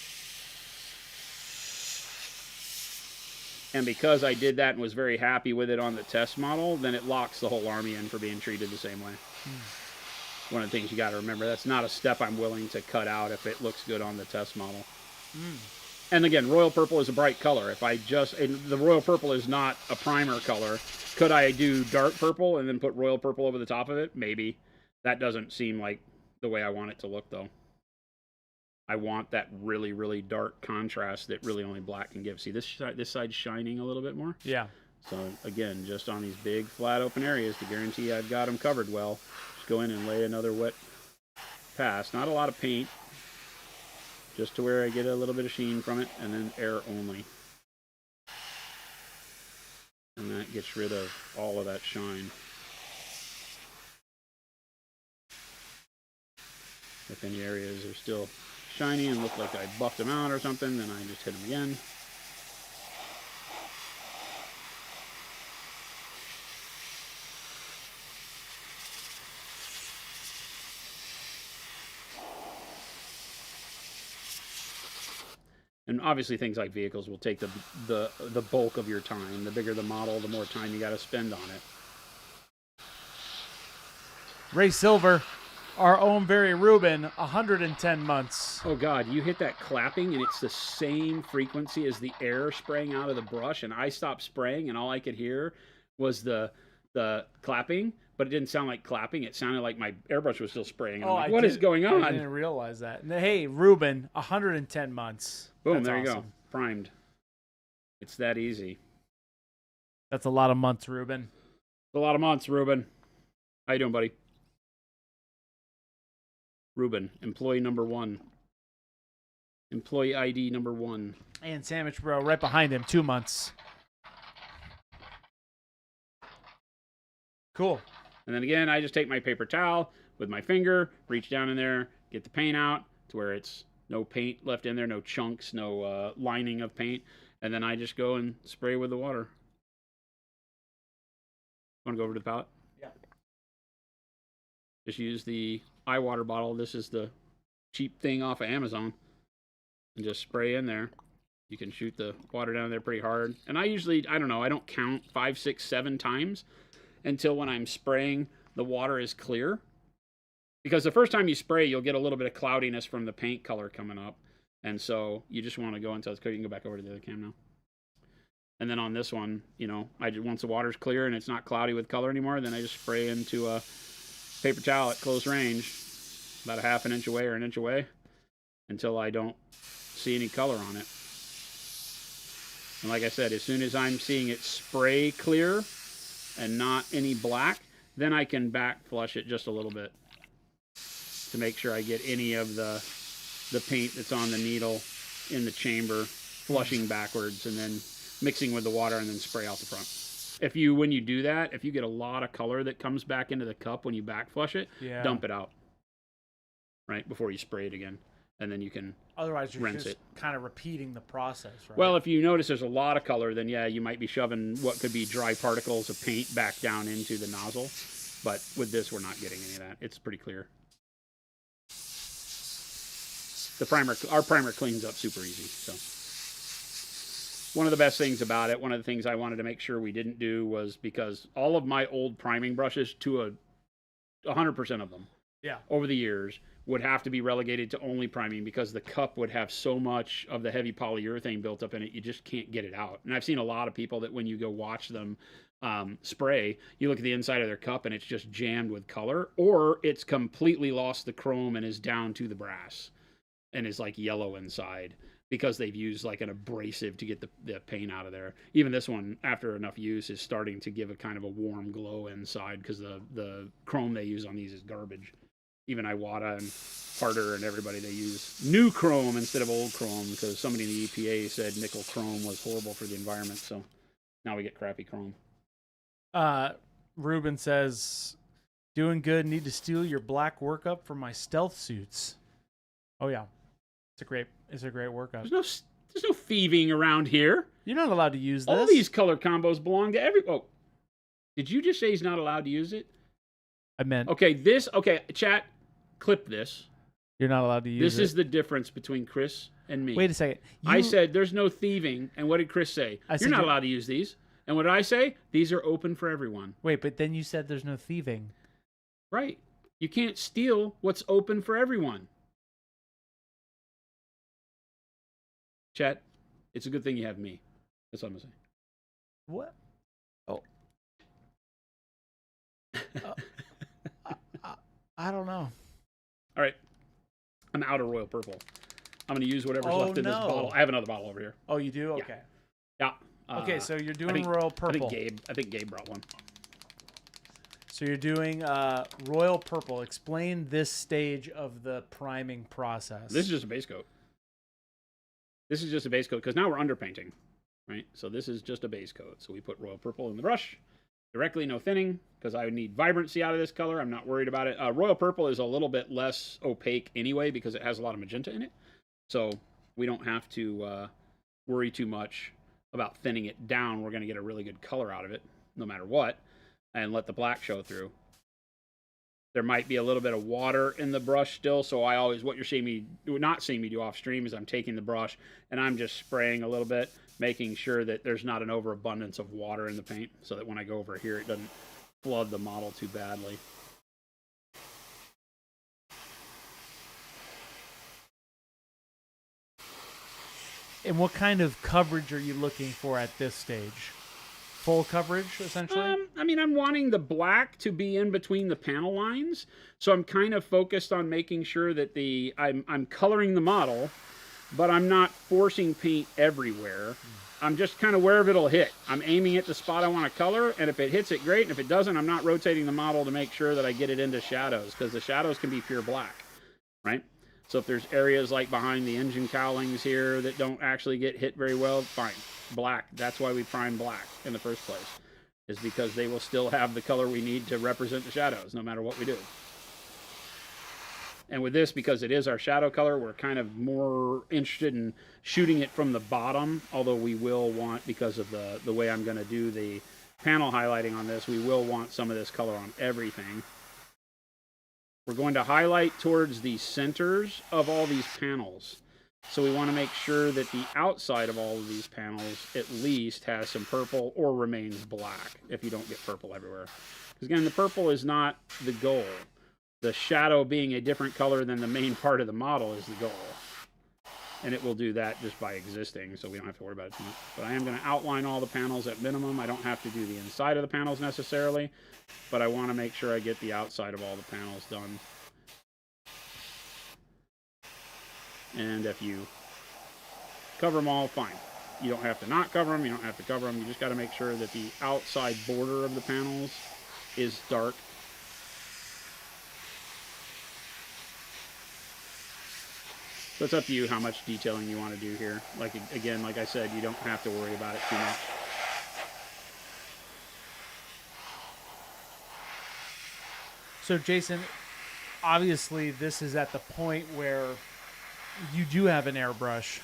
And because I did that and was very happy with it on the test model, then it locks the whole army in for being treated the same way. One of the things you got to remember, that's not a step I'm willing to cut out if it looks good on the test model. And again, royal purple is a bright color. If I just, the royal purple is not a primer color. Could I do dark purple and then put royal purple over the top of it? Maybe. That doesn't seem like the way I want it to look, though. I want that really, really dark contrast that really only black can give. See, this side's shining a little bit more? Yeah. So, again, just on these big, flat, open areas to guarantee I've got them covered well, just go in and lay another wet pass. Not a lot of paint, just to where I get a little bit of sheen from it, and then air only. And that gets rid of all of that shine. If any areas are still shiny and look like I buffed them out or something, then I just hit them again. And obviously things like vehicles will take the bulk of your time. The bigger the model, the more time you got to spend on it. Ray Silver, our own Barry Rubin, 110 months. Oh God, you hit that clapping and it's the same frequency as the air spraying out of the brush, and I stopped spraying and all I could hear was the clapping, but it didn't sound like clapping. It sounded like my airbrush was still spraying. I'm like, what is going on? I didn't realize that. Hey, Rubin, 110 months. Boom, That's there you awesome. go. Primed. It's that easy. That's a lot of months, Rubin. It's a lot of months, Ruben. How you doing, buddy? Ruben, employee number 1. Employee ID number 1. And Sandwich Bro right behind him, 2 months. Cool. And then again, I just take my paper towel with my finger, reach down in there, get the paint out to where it's no paint left in there, no chunks, no lining of paint. And then I just go and spray with the water. Want to go over to the palette? Yeah. Just use the eye water bottle. This is the cheap thing off of Amazon. And just spray in there. You can shoot the water down there pretty hard. And I usually, I don't know, I don't count 5, 6, 7 times until when I'm spraying, the water is clear. Because the first time you spray, you'll get a little bit of cloudiness from the paint color coming up. And so you just want to go until it's clear. You can go back over to the other cam now. And then on this one, you know, once the water's clear and it's not cloudy with color anymore, then I just spray into a paper towel at close range, about a half an inch away or an inch away, until I don't see any color on it. And like I said, as soon as I'm seeing it spray clear and not any black, then I can back flush it just a little bit to make sure I get any of the paint that's on the needle in the chamber flushing backwards and then mixing with the water and then spray out the front. When you do that, if you get a lot of color that comes back into the cup when you back flush it, dump it out, right, before you spray it again. And then you can otherwise you're rinse just kind of repeating the process, right? Well, if you notice there's a lot of color, then yeah, you might be shoving what could be dry particles of paint back down into the nozzle. But with this, we're not getting any of that. It's pretty clear. Our primer cleans up super easy. So one of the best things about it, one of the things I wanted to make sure we didn't do was because all of my old priming brushes, to 100% of them, over the years, would have to be relegated to only priming because the cup would have so much of the heavy polyurethane built up in it, you just can't get it out. And I've seen a lot of people that when you go watch them spray, you look at the inside of their cup and it's just jammed with color, or it's completely lost the chrome and is down to the brass and is like yellow inside because they've used like an abrasive to get the paint out of there. Even this one, after enough use, is starting to give a kind of a warm glow inside because the chrome they use on these is garbage. Even Iwata and Harder and everybody, they use new chrome instead of old chrome because somebody in the EPA said nickel chrome was horrible for the environment. So now we get crappy chrome. Ruben says, Doing good. Need to steal your black workup for my stealth suits. Oh yeah, it's a great workup. There's no thieving around here. You're not allowed to use this. All these color combos belong to every. Oh, did you just say he's not allowed to use it? I meant. Okay, chat, clip this. You're not allowed to use it. This is the difference between Chris and me. Wait a second. I said there's no thieving, and what did Chris say? You're not allowed to use these. And what did I say? These are open for everyone. Wait, but then you said there's no thieving. Right. You can't steal what's open for everyone. Chat, it's a good thing you have me. That's what I'm going to say. What? Oh. I don't know. All right. I'm out of royal purple. I'm going to use whatever's left in this bottle. I have another bottle over here. Oh, you do? Okay. Yeah. Okay, so you're doing royal purple. I think Gabe brought one. So you're doing royal purple. Explain this stage of the priming process. This is just a base coat. This is just a base coat because now we're underpainting, right? So this is just a base coat. So we put royal purple in the brush directly, no thinning, because I would need vibrancy out of this color. I'm not worried about it. Royal purple is a little bit less opaque anyway because it has a lot of magenta in it. So we don't have to worry too much about thinning it down. We're going to get a really good color out of it no matter what, and let the black show through. There might be a little bit of water in the brush still, so what you're not seeing me do off stream is I'm taking the brush and I'm just spraying a little bit, making sure that there's not an overabundance of water in the paint so that when I go over here it doesn't flood the model too badly. And what kind of coverage are you looking for at this stage? Full coverage, essentially? I mean, I'm wanting the black to be in between the panel lines, so I'm kind of focused on making sure that I'm coloring the model, but I'm not forcing paint everywhere. I'm just kind of wherever it'll hit. I'm aiming at the spot I want to color, and if it hits it, great, and if it doesn't, I'm not rotating the model to make sure that I get it into shadows, because the shadows can be pure black, right? So if there's areas like behind the engine cowlings here that don't actually get hit very well, fine. Black. That's why we prime black in the first place, is because they will still have the color we need to represent the shadows no matter what we do. And with this, because it is our shadow color, we're kind of more interested in shooting it from the bottom, although we will want, because of the way I'm going to do the panel highlighting on this, we will want some of this color on everything. We're going to highlight towards the centers of all these panels. So we want to make sure that the outside of all of these panels at least has some purple or remains black if you don't get purple everywhere. Because again, the purple is not the goal. The shadow being a different color than the main part of the model is the goal. And it will do that just by existing, so we don't have to worry about it too much. But I am going to outline all the panels at minimum. I don't have to do the inside of the panels necessarily, but I want to make sure I get the outside of all the panels done. And if you cover them all, fine. You don't have to not cover them. You don't have to cover them. You just got to make sure that the outside border of the panels is dark. So it's up to you how much detailing you want to do here. Like, again, like I said, you don't have to worry about it too much. So, Jason, obviously this is at the point where you do have an airbrush.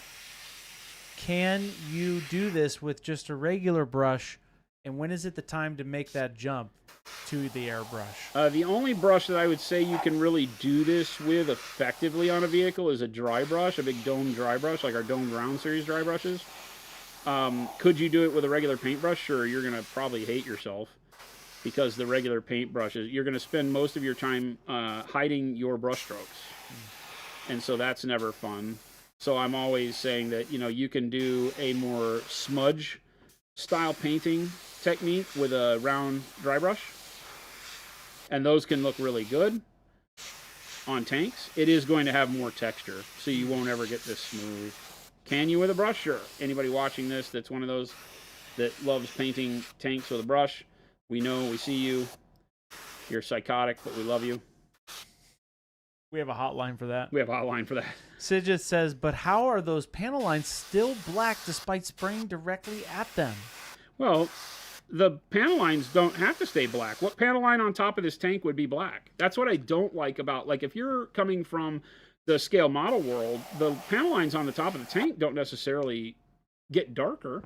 Can you do this with just a regular brush? And when is it the time to make that jump to the airbrush? The only brush that I would say you can really do this with effectively on a vehicle is a dry brush, a big dome dry brush, like our Dome Round Series dry brushes. Could you do it with a regular paintbrush? Sure, you're going to probably hate yourself because the regular paintbrushes, you're going to spend most of your time hiding your brush strokes. And so that's never fun. So I'm always saying that, you know, you can do a more smudge style painting technique with a round dry brush. And those can look really good on tanks. It is going to have more texture, so you won't ever get this smooth. Can you with a brush? Sure. Anybody watching this that's one of those that loves painting tanks with a brush, we know, we see you. You're psychotic, but we love you. We have a hotline for that. We have a hotline for that. Sid just says, but how are those panel lines still black despite spraying directly at them? Well, the panel lines don't have to stay black. What panel line on top of this tank would be black? That's what I don't like about, like, if you're coming from the scale model world, the panel lines on the top of the tank don't necessarily get darker.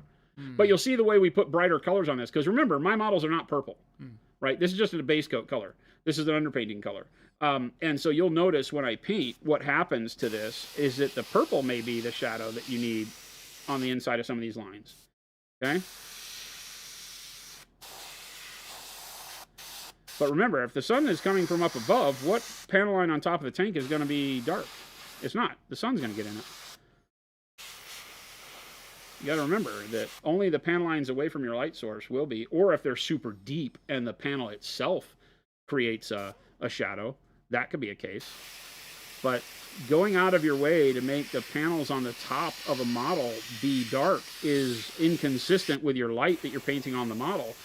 But you'll see the way we put brighter colors on this. Because remember, my models are not purple, right? This is just a base coat color. This is an underpainting color. And so you'll notice when I paint, what happens to this is that the purple may be the shadow that you need on the inside of some of these lines. Okay? But remember, if the sun is coming from up above, what panel line on top of the tank is going to be dark? It's not. The sun's going to get in it. You got to remember that only the panel lines away from your light source will be, or if they're super deep and the panel itself creates a shadow, that could be a case. But going out of your way to make the panels on the top of a model be dark is inconsistent with your light that you're painting on the model,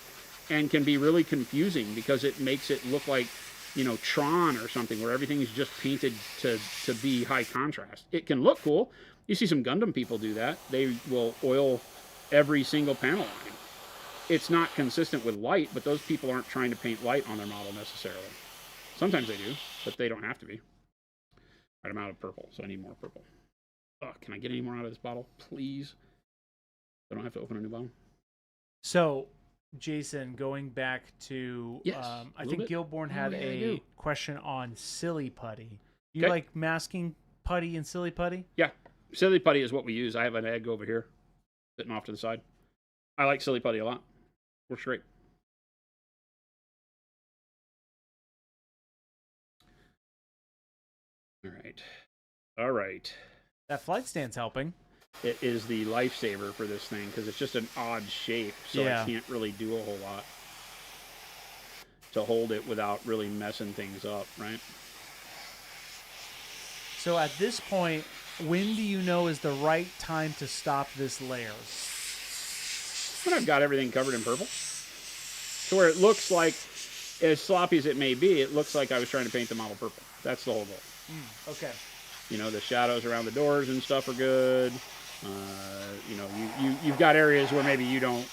and can be really confusing because it makes it look like, you know, Tron or something where everything is just painted to be high contrast. It can look cool. You see some Gundam people do that. They will oil every single panel line. It's not consistent with light, but those people aren't trying to paint light on their model necessarily. Sometimes they do, but they don't have to be. All right, I'm out of purple, so I need more purple. Oh, can I get any more out of this bottle, please? I don't have to open a new bottle. So, Jason, going back to, Yes, I think Gilborn had a question on silly putty. You like masking putty and silly putty? Yeah. Silly putty is what we use. I have an egg over here sitting off to the side. I like silly putty a lot. Works great. All right. All right. That flight stand's helping. It is the lifesaver for this thing because it's just an odd shape, so I can't really do a whole lot to hold it without really messing things up, right? So at this point, when do you know is the right time to stop this layer? When I've got everything covered in purple. So where it looks like, as sloppy as it may be, it looks like I was trying to paint the model purple. That's the whole goal. Okay. You know, the shadows around the doors and stuff are good. You know, you've got areas where maybe you don't,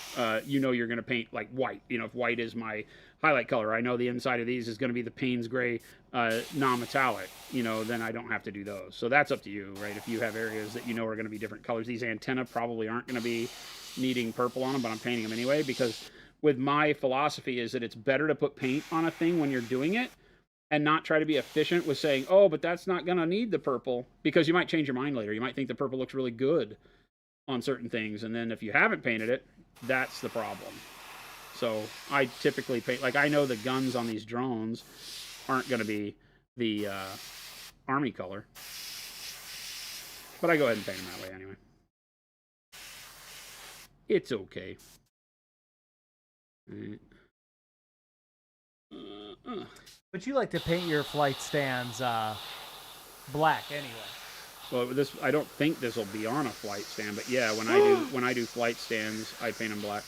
you know, you're going to paint like white. You know, if white is my highlight color, I know the inside of these is going to be the Payne's Gray non-metallic, you know, then I don't have to do those. So that's up to you, right? If you have areas that you know are going to be different colors, these antenna probably aren't going to be needing purple on them, but I'm painting them anyway, because with my philosophy is that it's better to put paint on a thing when you're doing it and not try to be efficient with saying, oh, but that's not going to need the purple, because you might change your mind later. You might think the purple looks really good on certain things, and then if you haven't painted it, that's the problem. So I typically paint, like I know the guns on these drones aren't going to be the Army color, but I go ahead and paint them that way anyway. It's okay. But you like to paint your flight stands black anyway. Well, this, I don't think this will be on a flight stand, but yeah, when I do flight stands, I paint them black.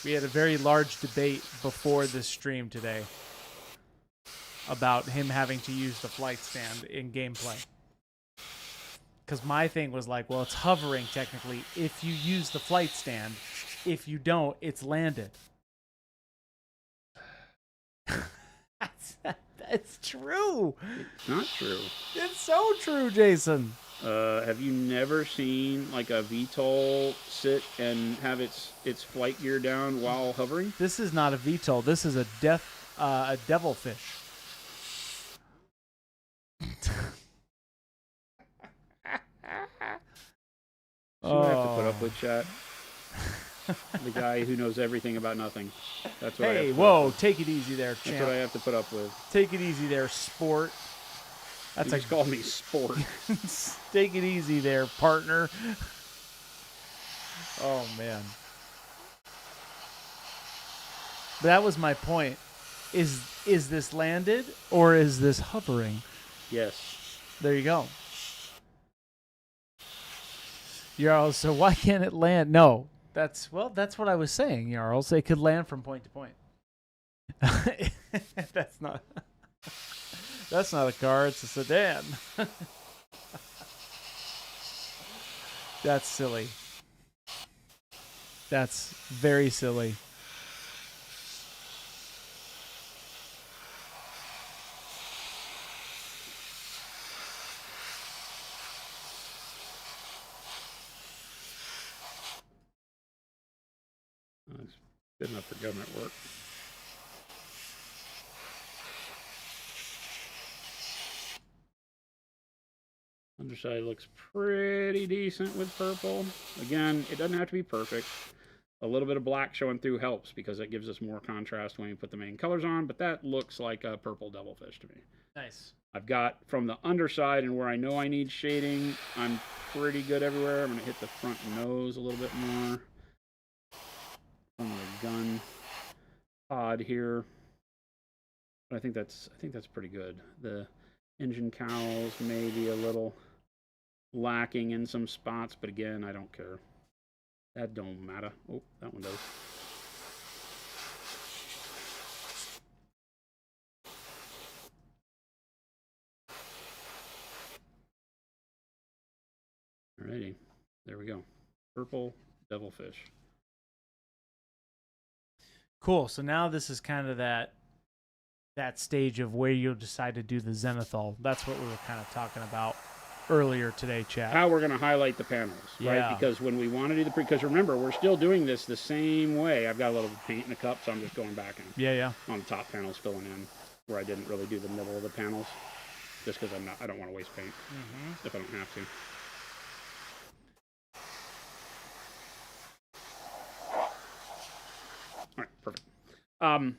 We had a very large debate before this stream today about him having to use the flight stand in gameplay. Because my thing was like, well, it's hovering technically if you use the flight stand. If you don't, it's landed. That's true. It's not true. It's so true, Jason. Have you never seen like a VTOL sit and have its flight gear down while hovering? This is not a VTOL. This is a devilfish. So I have to put up with chat. The guy who knows everything about nothing. That's what I have to put up with. Take it easy there, champ. That's what I have to put up with. Take it easy there, sport. That's like called me sport. Take it easy there, partner. Oh man. But that was my point. Is this landed or is this hovering? Yes. There you go. Jarls, so why can't it land? No. That's what I was saying, Jarls. It could land from point to point. That's not a car, it's a sedan. That's silly. That's very silly. That's good enough for government work. Underside looks pretty decent with purple. Again, it doesn't have to be perfect. A little bit of black showing through helps because it gives us more contrast when you put the main colors on, but that looks like a purple devilfish to me. Nice. I've got from the underside and where I know I need shading, I'm pretty good everywhere. I'm going to hit the front nose a little bit more. From the gun pod here. But I think that's pretty good. The engine cowls may be a little lacking in some spots, but again, I don't care. That don't matter. Oh, that one does. Alrighty, there we go. Purple devilfish. Cool. So now this is kind of that stage of where you'll decide to do the zenithal. That's what we were kind of talking about earlier today, chat. How we're going to highlight the panels, right? Because when we want to do the because remember, we're still doing this the same way. I've got a little paint in the cup, so I'm just going back and on the top panels, filling in where I didn't really do the middle of the panels, just because I don't want to waste paint if I don't have to. All right, perfect.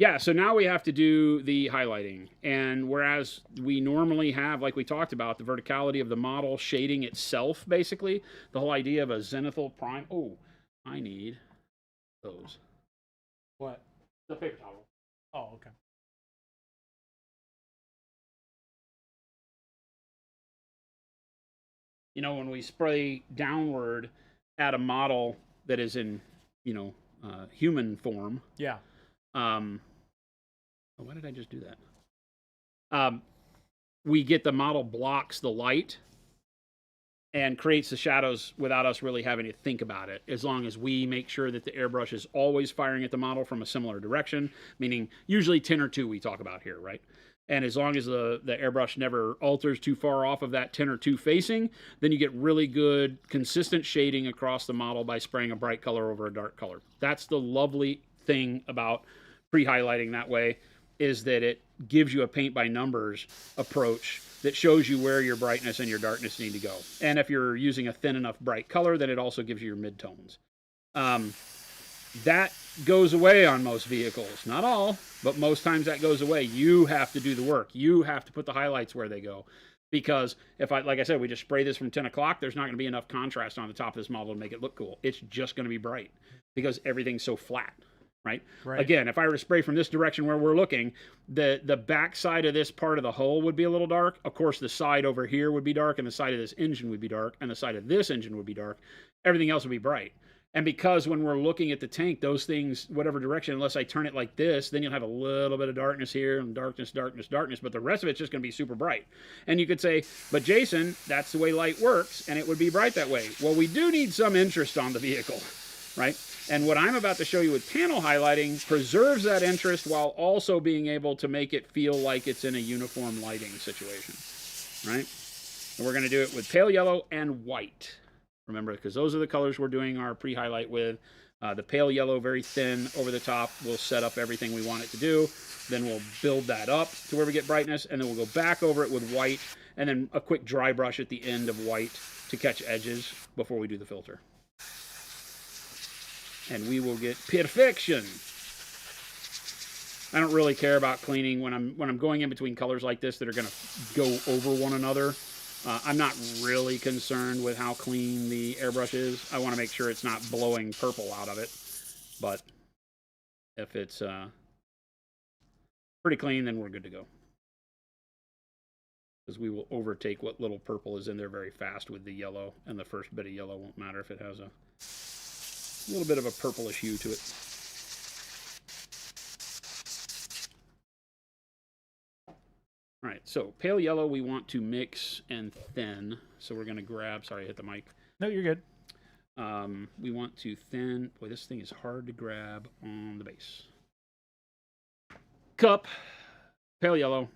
Yeah, so now we have to do the highlighting. And whereas we normally have, like we talked about, the verticality of the model shading itself, basically, the whole idea of a zenithal prime. Oh, I need those. What? The paper towel. Oh, okay. You know, when we spray downward at a model that is in, human form. Yeah. Why did I just do that? We get the model blocks the light and creates the shadows without us really having to think about it, as long as we make sure that the airbrush is always firing at the model from a similar direction, meaning usually 10 or 2 we talk about here, right? And as long as the airbrush never alters too far off of that 10 or 2 facing, then you get really good, consistent shading across the model by spraying a bright color over a dark color. That's the lovely thing about pre-highlighting that way, is that it gives you a paint by numbers approach that shows you where your brightness and your darkness need to go. And if you're using a thin enough bright color, then it also gives you your midtones. That goes away on most vehicles. Not all, but most times that goes away. You have to do the work. You have to put the highlights where they go. Because if like I said, we just spray this from 10 o'clock, there's not going to be enough contrast on the top of this model to make it look cool. It's just going to be bright because everything's so flat. Right? Again, if I were to spray from this direction where we're looking, the back side of this part of the hull would be a little dark. Of course, the side over here would be dark, and the side of this engine would be dark, and the side of this engine would be dark. Everything else would be bright. And because when we're looking at the tank, those things, whatever direction, unless I turn it like this, then you'll have a little bit of darkness here, and darkness, darkness, darkness, but the rest of it's just going to be super bright. And you could say, but Jason, that's the way light works, and it would be bright that way. Well, we do need some interest on the vehicle, right? And what I'm about to show you with panel highlighting preserves that interest while also being able to make it feel like it's in a uniform lighting situation, right? And we're going to do it with pale yellow and white. Remember, because those are the colors we're doing our pre-highlight with. The pale yellow, very thin over the top, will set up everything we want it to do. Then we'll build that up to where we get brightness, and then we'll go back over it with white, and then a quick dry brush at the end of white to catch edges before we do the filter. And we will get perfection. I don't really care about cleaning when I'm going in between colors like this that are going to go over one another. I'm not really concerned with how clean the airbrush is. I want to make sure it's not blowing purple out of it. But if it's pretty clean, then we're good to go. Because we will overtake what little purple is in there very fast with the yellow, and the first bit of yellow won't matter if it has a little bit of a purplish hue to it. All right, so pale yellow we want to mix and thin. So we're going to grab, sorry, I hit the mic. No, you're good. We want to thin. Boy, this thing is hard to grab on the base. Cup, pale yellow.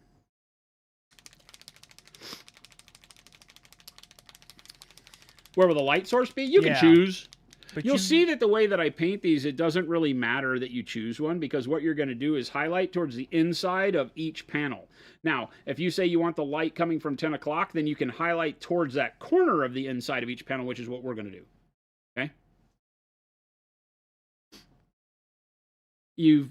Where will the light source be? You can choose. But you'll see that the way that I paint these, it doesn't really matter that you choose one, because what you're going to do is highlight towards the inside of each panel. Now, if you say you want the light coming from 10 o'clock, then you can highlight towards that corner of the inside of each panel, which is what we're going to do. Okay? You've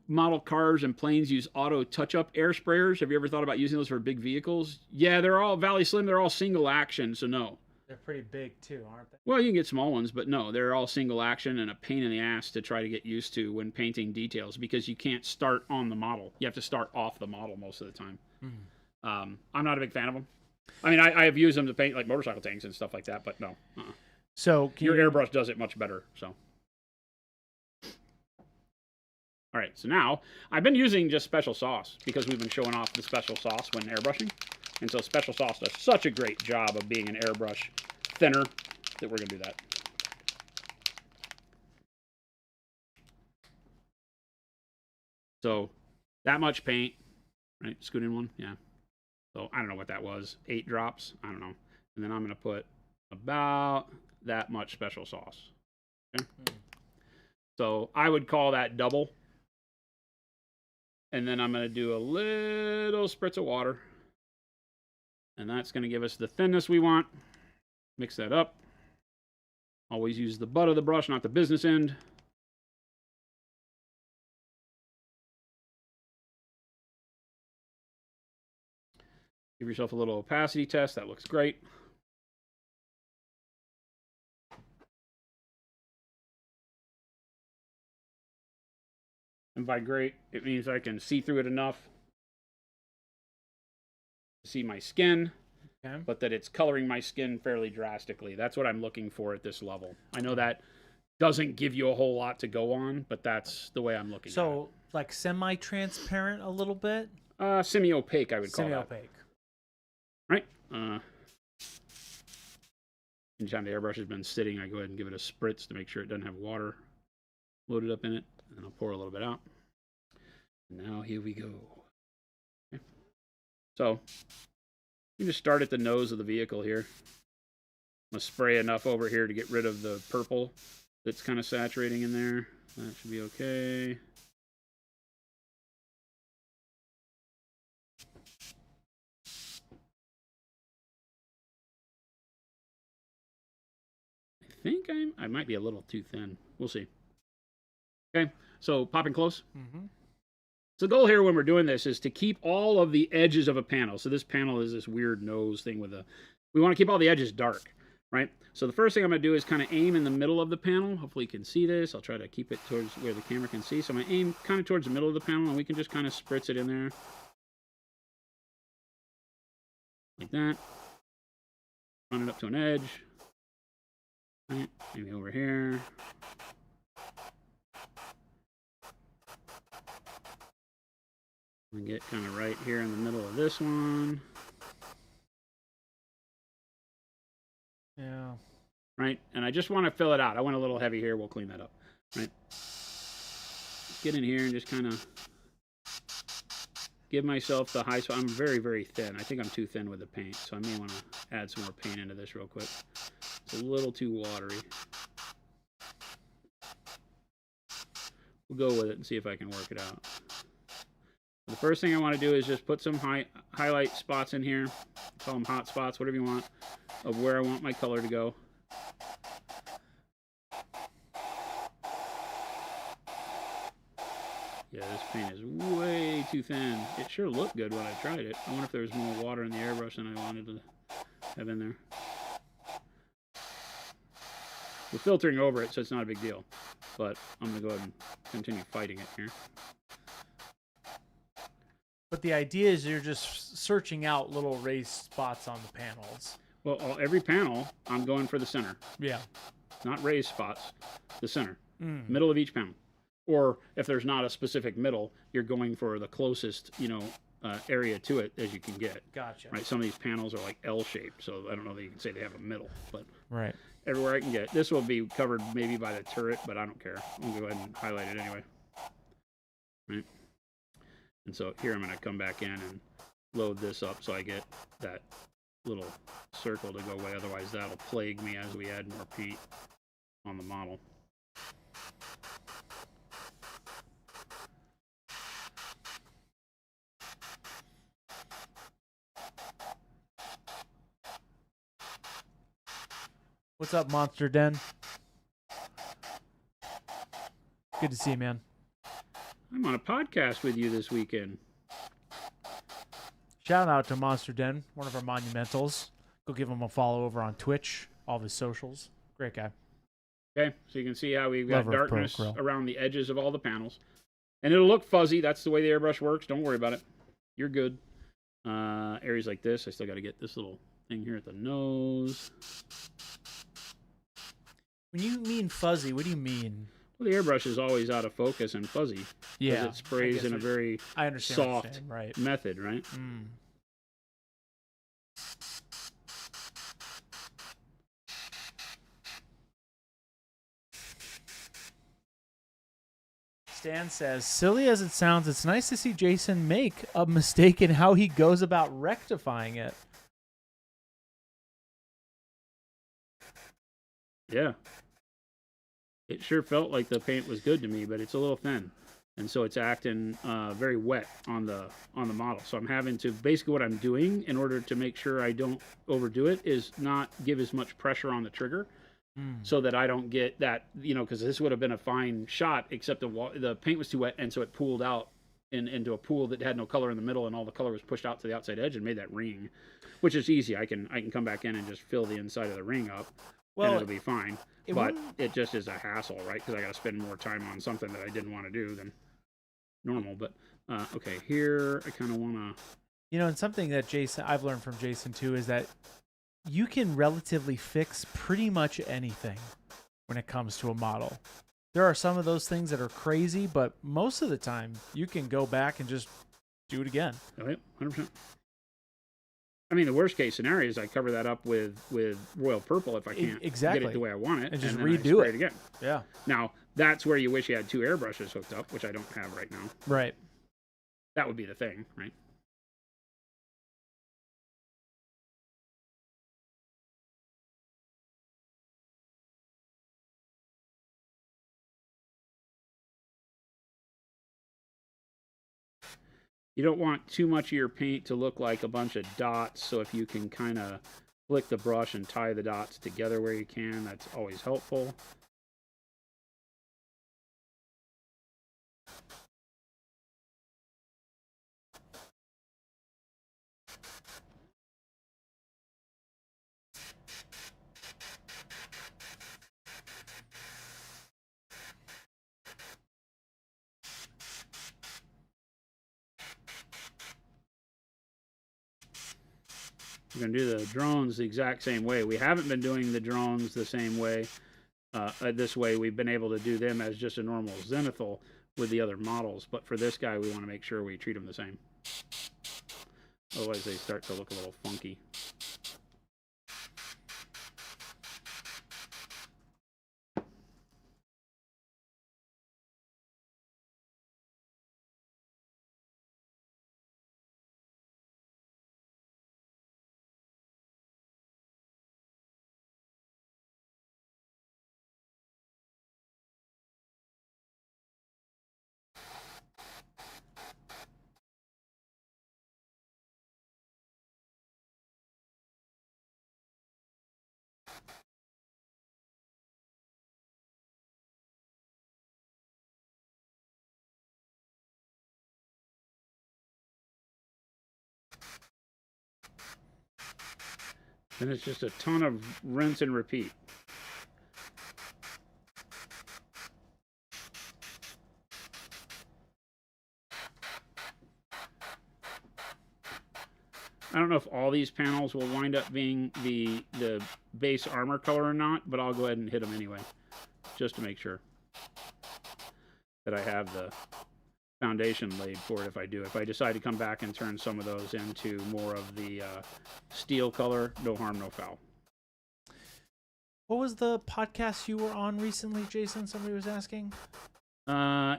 model cars and planes use auto touch-up air sprayers. Have you ever thought about using those for big vehicles? Yeah, they're all Valley Slim. They're all single action, so no. They're pretty big too, aren't they? Well, you can get small ones, but no, they're all single action and a pain in the ass to try to get used to when painting details, because you can't start on the model. You have to start off the model most of the time. I'm not a big fan of them. I mean, I have used them to paint like motorcycle tanks and stuff like that, but no. So your airbrush does it much better. So, all right. So now I've been using just special sauce because we've been showing off the special sauce when airbrushing. And so special sauce does such a great job of being an airbrush thinner that we're going to do that. So that much paint, right? Scoot in one, yeah. So I don't know what that was, 8 drops, I don't know. And then I'm going to put about that much special sauce. Okay? So I would call that double. And then I'm going to do a little spritz of water. And that's going to give us the thinness we want. Mix that up. Always use the butt of the brush, not the business end. Give yourself a little opacity test. That looks great. And by great, it means I can see through it enough to see my skin, but that it's coloring my skin fairly drastically. That's what I'm looking for at this level. I know that doesn't give you a whole lot to go on, but that's the way I'm looking at it. So, like semi-transparent a little bit? Semi-opaque, I would call that. Semi-opaque. Right? Anytime the airbrush has been sitting, I go ahead and give it a spritz to make sure it doesn't have water loaded up in it. And I'll pour a little bit out. Now here we go. Okay. So you just start at the nose of the vehicle here. I'm going to spray enough over here to get rid of the purple that's kind of saturating in there. That should be okay. I think I might be a little too thin. We'll see. Okay, so popping close. So the goal here when we're doing this is to keep all of the edges of a panel. So this panel is this weird nose thing with a... We want to keep all the edges dark, right? So the first thing I'm going to do is kind of aim in the middle of the panel. Hopefully you can see this. I'll try to keep it towards where the camera can see. So I'm going to aim kind of towards the middle of the panel, and we can just kind of spritz it in there. Like that. Run it up to an edge. Right, maybe over here. We get kind of right here in the middle of this one. Yeah. Right, and I just want to fill it out. I went a little heavy here. We'll clean that up. Right. Get in here and just kind of give myself the high spot. I'm very, very thin. I think I'm too thin with the paint, so I may want to add some more paint into this real quick. It's a little too watery. We'll go with it and see if I can work it out. The first thing I want to do is just put some highlight spots in here. Call them hot spots, whatever you want, of where I want my color to go. Yeah, this paint is way too thin. It sure looked good when I tried it. I wonder if there was more water in the airbrush than I wanted to have in there. We're filtering over it, so it's not a big deal. But I'm going to go ahead and continue fighting it here. But the idea is you're just searching out little raised spots on the panels. Well, every panel, I'm going for the center. Yeah. Not raised spots, the center. Middle of each panel. Or if there's not a specific middle, you're going for the closest, area to it as you can get. Gotcha. Right, some of these panels are like L-shaped, so I don't know that you can say they have a middle, but Right. everywhere I can get. This will be covered maybe by the turret, but I don't care. I'm gonna go ahead and highlight it anyway. Right, and so here I'm gonna come back in and load this up so I get that little circle to go away. Otherwise, that'll plague me as we add more paint on the model. What's up, Monster Den? Good to see you, man. I'm on a podcast with you this weekend. Shout out to Monster Den, one of our monumentals. Go give him a follow over on Twitch, all of his socials. Great guy. Okay, so you can see how we've got Lover of Pro darkness Grill. around the edges of all the panels. And it'll look fuzzy. That's the way the airbrush works. Don't worry about it. You're good. Areas like this, I still got to get this little thing here at the nose. When you mean fuzzy, what do you mean? Well, the airbrush is always out of focus and fuzzy. Yeah. Because it sprays in a very I understand what you're soft saying, right. method, right? Mm. Stan says, silly as it sounds, it's nice to see Jason make a mistake in how he goes about rectifying it. Yeah. It sure felt like the paint was good to me, but it's a little thin. And so it's acting very wet on the model. So I'm having to, basically what I'm doing in order to make sure I don't overdo it is not give as much pressure on the trigger so that I don't get that, because this would have been a fine shot, except the paint was too wet, and so it pooled out into a pool that had no color in the middle, and all the color was pushed out to the outside edge and made that ring, which is easy. I can come back in and just fill the inside of the ring up, and it'll be fine. But it just is a hassle, right? Because I got to spend more time on something that I didn't want to do than normal. But okay, here I kind of want to. And something that I've learned from Jason too is that you can relatively fix pretty much anything when it comes to a model. There are some of those things that are crazy, but most of the time you can go back and just do it again. Oh, yeah, 100%. I mean, the worst case scenario is I cover that up with royal purple if I can't get it the way I want it, and just then redo I spray it again. Yeah. Now that's where you wish you had two airbrushes hooked up, which I don't have right now. Right. That would be the thing, right? You don't want too much of your paint to look like a bunch of dots, so if you can kind of flick the brush and tie the dots together where you can, that's always helpful. We're going to do the drones the exact same way. We haven't been doing the drones the same way. This way, we've been able to do them as just a normal zenithal with the other models. But for this guy, we want to make sure we treat them the same. Otherwise, they start to look a little funky. Then it's just a ton of rinse and repeat. I don't know if all these panels will wind up being the base armor color or not, but I'll go ahead and hit them anyway, just to make sure that I have foundation laid for it if I do. If I decide to come back and turn some of those into more of the steel color, no harm, no foul. What was the podcast you were on recently, Jason? Somebody was asking.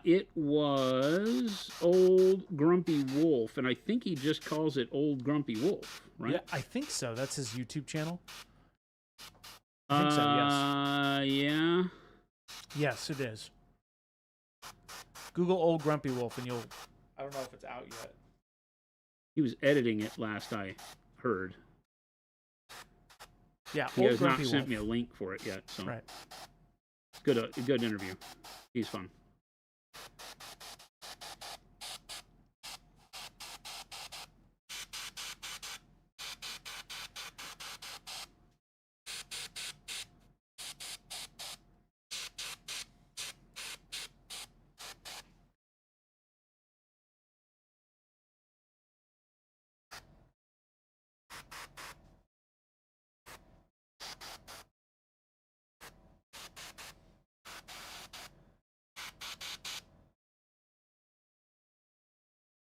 It was Old Grumpy Wolf, and I think he just calls it Old Grumpy Wolf, right? Yeah, I think so. That's his YouTube channel. I think so, yes. Yeah. Yes, it is. Google Old Grumpy Wolf and you'll... I don't know if it's out yet. He was editing it last I heard. Yeah, he Old has Grumpy not sent Wolf. me a link for it yet, so right. Good interview. He's fun.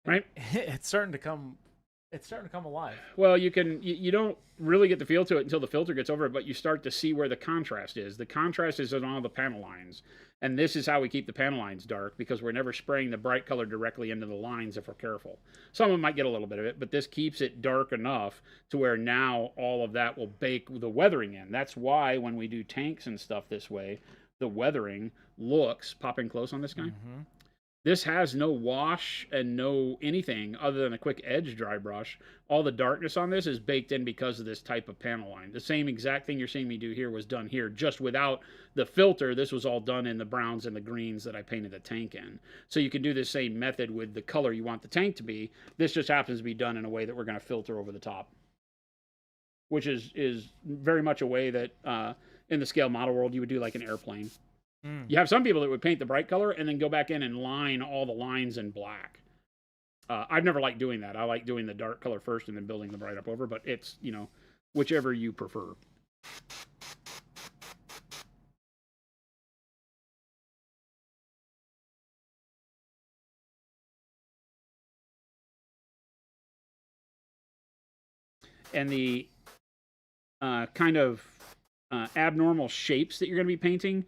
Right? It's starting to come alive. Well, you don't really get the feel to it until the filter gets over it, but you start to see where the contrast is. The contrast is on all the panel lines. And this is how we keep the panel lines dark, because we're never spraying the bright color directly into the lines if we're careful. Some of them might get a little bit of it, but this keeps it dark enough to where now all of that will bake the weathering in. That's why when we do tanks and stuff this way, the weathering looks, pop in close on this guy. Mm-hmm. This has no wash and no anything other than a quick edge dry brush. All the darkness on this is baked in because of this type of panel line. The same exact thing you're seeing me do here was done here, just without the filter. This was all done in the browns and the greens that I painted the tank in. So you can do the same method with the color you want the tank to be. This just happens to be done in a way that we're going to filter over the top, which is very much a way that in the scale model world you would do like an airplane. You have some people that would paint the bright color and then go back in and line all the lines in black. I've never liked doing that. I like doing the dark color first and then building the bright up over, but it's, whichever you prefer. And the kind of abnormal shapes that you're going to be painting,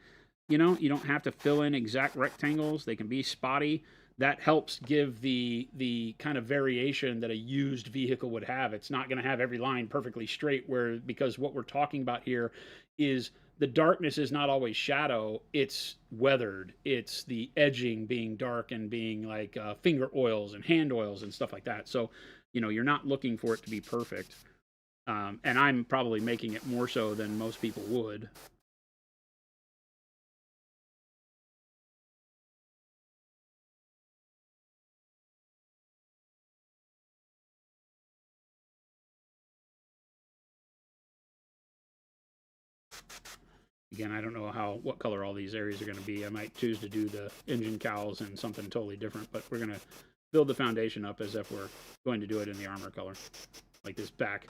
you don't have to fill in exact rectangles. They can be spotty. That helps give the kind of variation that a used vehicle would have. It's not going to have every line perfectly straight, because what we're talking about here is the darkness is not always shadow. It's weathered. It's the edging being dark and being like finger oils and hand oils and stuff like that. So, you're not looking for it to be perfect. And I'm probably making it more so than most people would. Again, I don't know what color all these areas are going to be. I might choose to do the engine cowls in something totally different, but we're going to build the foundation up as if we're going to do it in the armor color. Like this back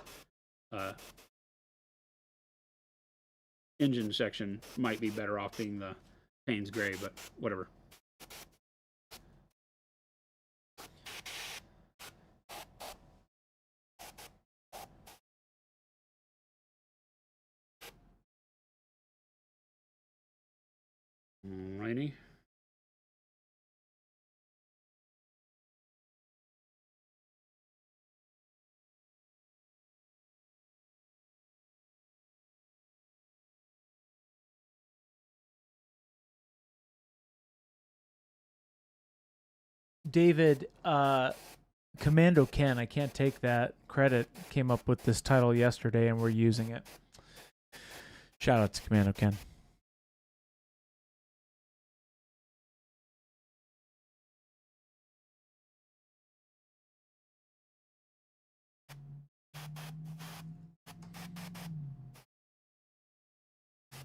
engine section might be better off being the Payne's Gray, but whatever. Alrighty. David, Commando Ken, I can't take that credit, came up with this title yesterday and we're using it. Shout out to Commando Ken.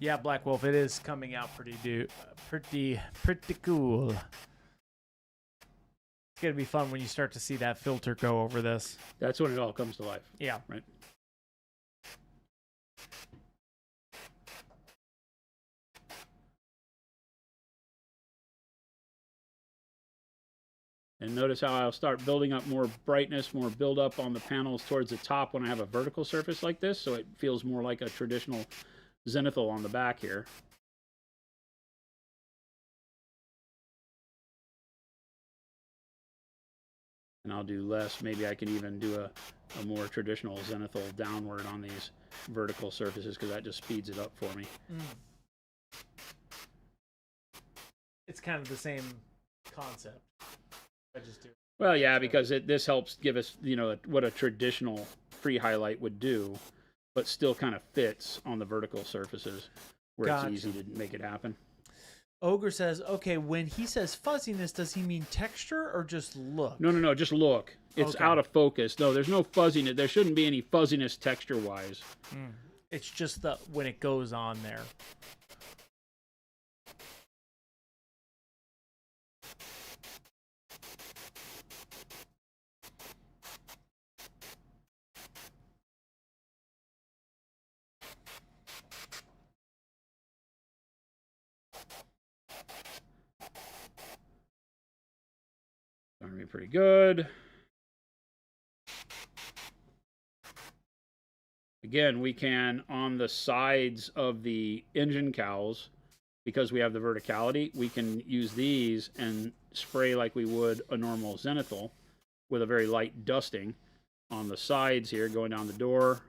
Yeah, Black Wolf, it is coming out pretty cool. It's going to be fun when you start to see that filter go over this. That's when it all comes to life. Yeah. Right. And notice how I'll start building up more brightness, more build up on the panels towards the top when I have a vertical surface like this, so it feels more like a traditional zenithal on the back here. And I'll do less. Maybe I can even do a more traditional zenithal downward on these vertical surfaces, because that just speeds it up for me. It's kind of the same concept. I just do. Well, yeah, because this helps give us, what a traditional pre-highlight would do, but still kind of fits on the vertical surfaces where it's easy to make it happen. Ogre says, okay, when he says fuzziness, does he mean texture or just look? No, just look. It's out of focus. No, there's no fuzziness. There shouldn't be any fuzziness texture-wise. It's just when it goes on there. Going to be pretty good. Again, we can, on the sides of the engine cowls, because we have the verticality, we can use these and spray like we would a normal zenithal with a very light dusting on the sides here, going down the door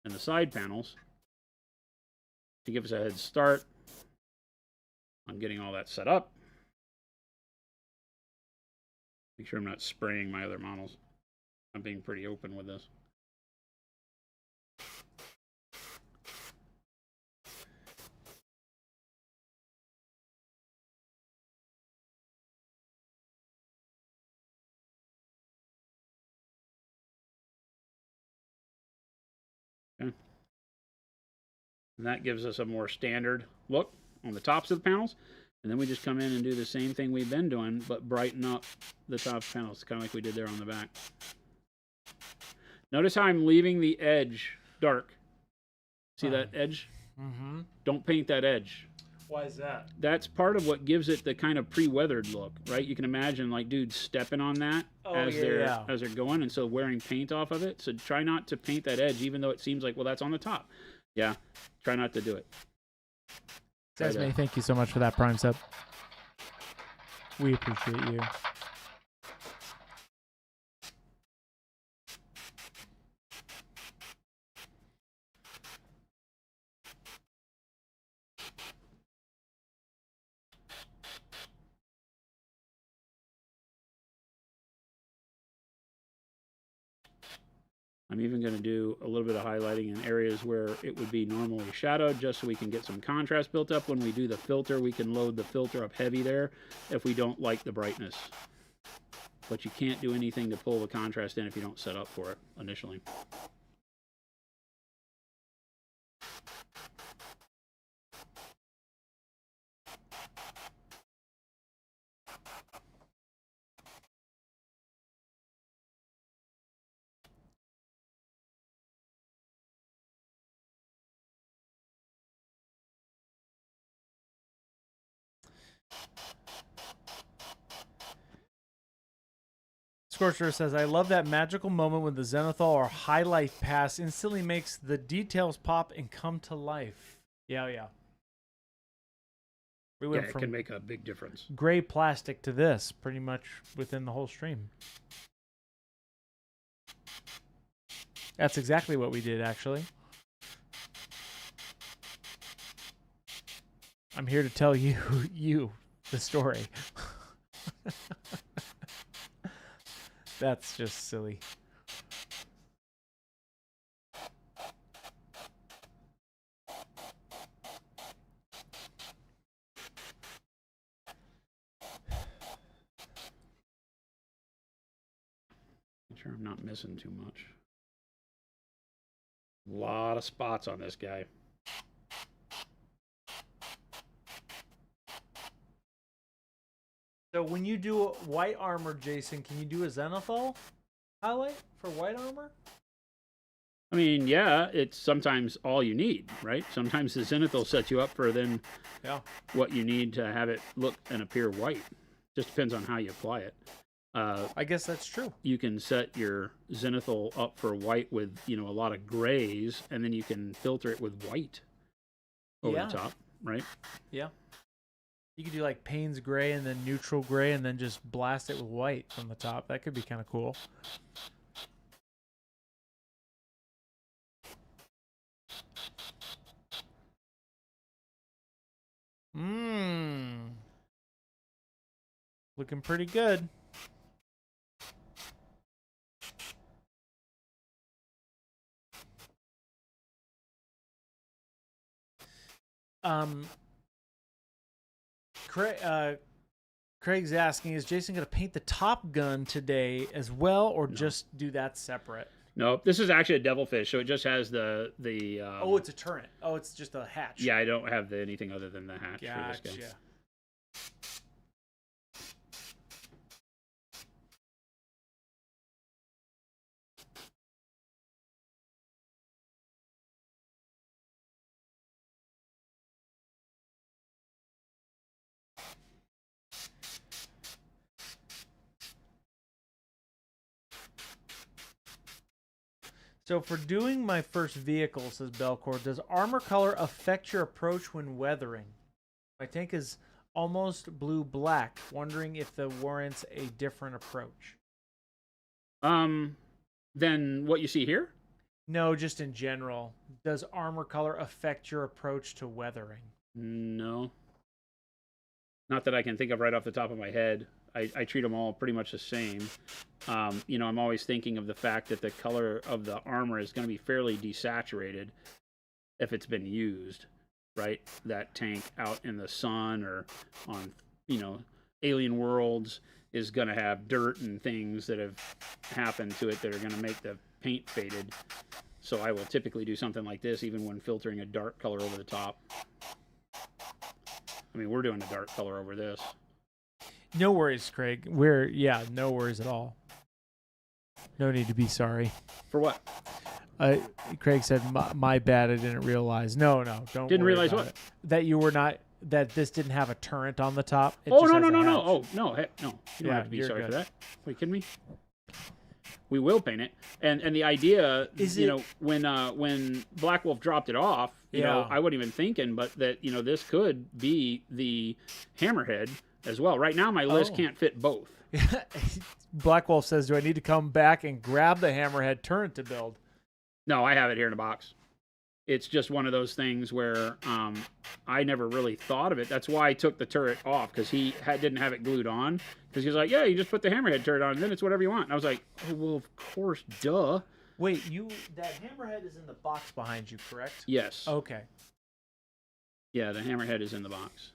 and the side panels to give us a head start on getting all that set up. Make sure I'm not spraying my other models. I'm being pretty open with this. Okay. And that gives us a more standard look on the tops of the panels. And then we just come in and do the same thing we've been doing, but brighten up the top panels, kind of like we did there on the back. Notice how I'm leaving the edge dark. See that edge? Mm-hmm. Don't paint that edge. Why is that? That's part of what gives it the kind of pre-weathered look, right? You can imagine like dudes stepping on that as they're going, and so wearing paint off of it. So try not to paint that edge, even though it seems like, well, that's on the top. Yeah, try not to do it. Desmond, thank you so much for that Prime sub. We appreciate you. I'm even going to do a little bit of highlighting in areas where it would be normally shadowed, just so we can get some contrast built up. When we do the filter, we can load the filter up heavy there if we don't like the brightness. But you can't do anything to pull the contrast in if you don't set up for it initially. Scorcher says, I love that magical moment when the Zenithal or highlight pass instantly makes the details pop and come to life. Yeah. We went it from can make a big difference. Gray plastic to this pretty much within the whole stream. That's exactly what we did, actually. I'm here to tell you the story. That's just silly. Make sure I'm not missing too much. A lot of spots on this guy. So when you do white armor, Jason, can you do a Zenithal highlight for white armor? I mean, yeah, it's sometimes all you need, right? Sometimes the Zenithal sets you up for then what you need to have it look and appear white. Just depends on how you apply it. I guess that's true. You can set your zenithal up for white with, a lot of grays, and then you can filter it with white over the top, right? Yeah. You could do like Payne's gray and then neutral gray and then just blast it with white from the top. That could be kind of cool. Looking pretty good. Craig's asking, is Jason going to paint the Top Gun today as well, or just do that separate? No, this is actually a devilfish, so it just has the oh, it's a turret. Oh, it's just a hatch. Yeah, I don't have anything other than the hatch for this guy. So for doing my first vehicle, says Belcourt, does armor color affect your approach when weathering? My tank is almost blue-black, wondering if that warrants a different approach. Than what you see here? No, just in general. Does armor color affect your approach to weathering? No. Not that I can think of right off the top of my head. I treat them all pretty much the same. I'm always thinking of the fact that the color of the armor is going to be fairly desaturated if it's been used, right? That tank out in the sun or on, alien worlds is going to have dirt and things that have happened to it that are going to make the paint faded. So I will typically do something like this even when filtering a dark color over the top. I mean, we're doing a dark color over this. No worries, Craig. No worries at all. No need to be sorry. For what? Craig said, my bad, I didn't realize. No, don't Didn't worry realize about what? it. That you were not, that this didn't have a turret on the top. It Oh, just no. has a hatch. Oh, no. Heck, no. You don't have to be sorry for that. Are you kidding me? We will paint it. And the idea is, when Black Wolf dropped it off, I wasn't even thinking, but that, this could be the hammerhead as well. Right now, my list can't fit both. Black Wolf says, do I need to come back and grab the hammerhead turret to build? No, I have it here in a box. It's just one of those things where I never really thought of it. That's why I took the turret off, because he didn't have it glued on. Because he was like, yeah, you just put the hammerhead turret on, and then it's whatever you want. And I was like, oh, well, of course, duh. Wait, that hammerhead is in the box behind you, correct? Yes. Okay. Yeah, the hammerhead is in the box.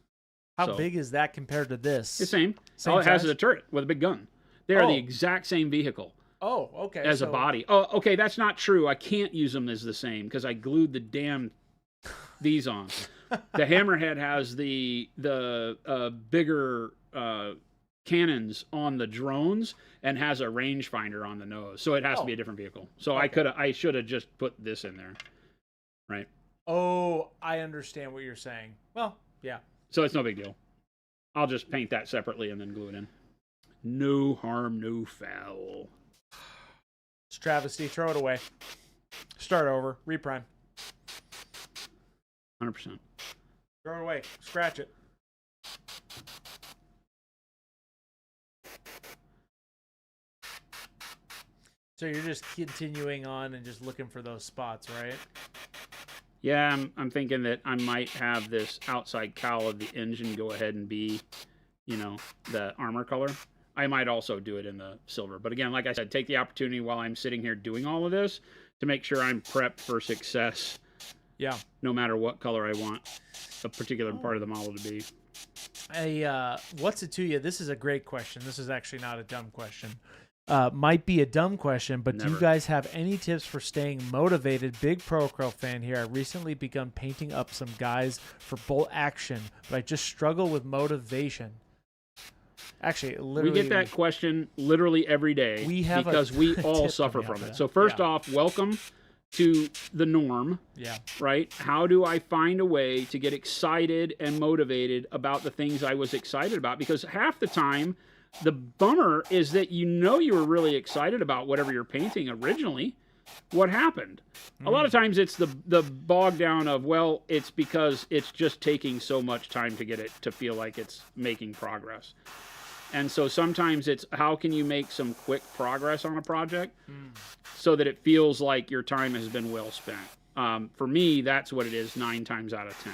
How big is that compared to this? The same. All it has is a turret with a big gun. They are the exact same vehicle. Oh, okay. As a body. Oh, okay, that's not true. I can't use them as the same because I glued the damn these on. The hammerhead has the bigger cannons on the drones and has a rangefinder on the nose, so it has to be a different vehicle. So I should have just put this in there, right? Oh, I understand what you're saying. Well, yeah. So it's no big deal. I'll just paint that separately and then glue it in. No harm, no foul. It's travesty. Throw it away. Start over. Reprime. 100%. Throw it away. Scratch it. So you're just continuing on and just looking for those spots, right? Yeah, I'm thinking that I might have this outside cowl of the engine go ahead and be, the armor color. I might also do it in the silver. But again, like I said, take the opportunity while I'm sitting here doing all of this to make sure I'm prepped for success. Yeah. No matter what color I want a particular part of the model to be. What's it to you? This is a great question. This is actually not a dumb question. Might be a dumb question, but do you guys have any tips for staying motivated? Big Procro fan here. I recently begun painting up some guys for bolt action, but I just struggle with motivation. Actually, literally, we get that question literally every day because we all suffer from it. So first off, welcome to the norm. Yeah. Right? How do I find a way to get excited and motivated about the things I was excited about? Because half the time, The bummer is that you were really excited about whatever you're painting originally. What happened? A lot of times it's the bog down of, well, it's because it's just taking so much time to get it to feel like it's making progress. And so sometimes it's, how can you make some quick progress on a project so that it feels like your time has been well spent? For me, that's what it is 9 times out of 10.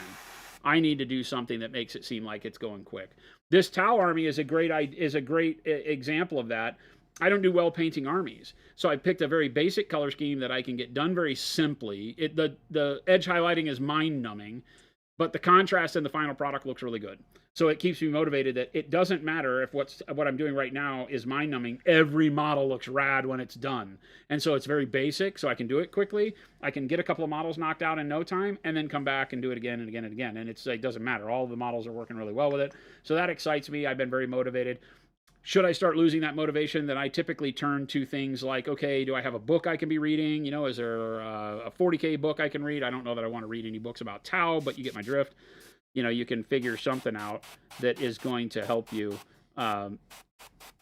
I need to do something that makes it seem like it's going quick. This Tau army is a great example of that. I don't do well painting armies, so I picked a very basic color scheme that I can get done very simply. The edge highlighting is mind-numbing, but the contrast in the final product looks really good. So it keeps me motivated that it doesn't matter if what I'm doing right now is mind-numbing. Every model looks rad when it's done. And so it's very basic, so I can do it quickly. I can get a couple of models knocked out in no time and then come back and do it again and again and again. And it doesn't matter. All of the models are working really well with it. So that excites me. I've been very motivated. Should I start losing that motivation, then I typically turn to things like, okay, do I have a book I can be reading? You know, is there a 40K book I can read? I don't know that I want to read any books about Tau, but you get my drift. You know, you can figure something out that is going to help you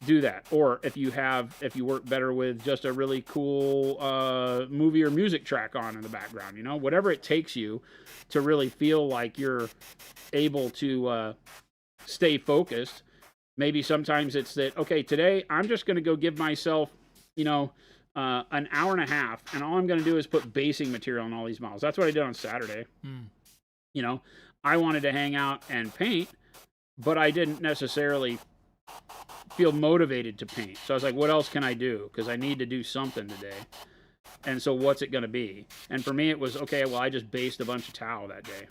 do that. Or if you work better with just a really cool movie or music track on in the background, you know, whatever it takes you to really feel like you're able to stay focused. Maybe sometimes it's that, okay, today I'm just going to go give myself, you know, an hour and a half, and all I'm going to do is put basing material on all these models. That's what I did on Saturday. You know, I wanted to hang out and paint, but I didn't necessarily feel motivated to paint. So I was like, what else can I do? Because I need to do something today. And so what's it going to be? And for me, it was, okay, well, I just based a bunch of Tau that day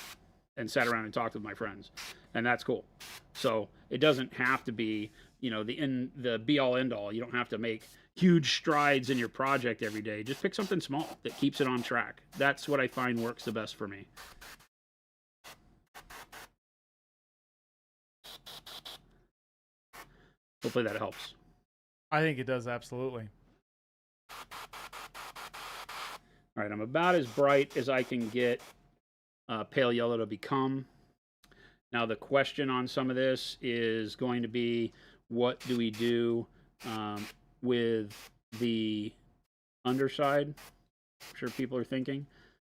and sat around and talked with my friends. And that's cool. So it doesn't have to be, you know, the be all end all. You don't have to make huge strides in your project every day. Just pick something small that keeps it on track. That's what I find works the best for me. Hopefully that helps. I think it does, absolutely. All right, I'm about as bright as I can get pale yellow to become. Now the question on some of this is going to be, what do we do with the underside? I'm sure people are thinking,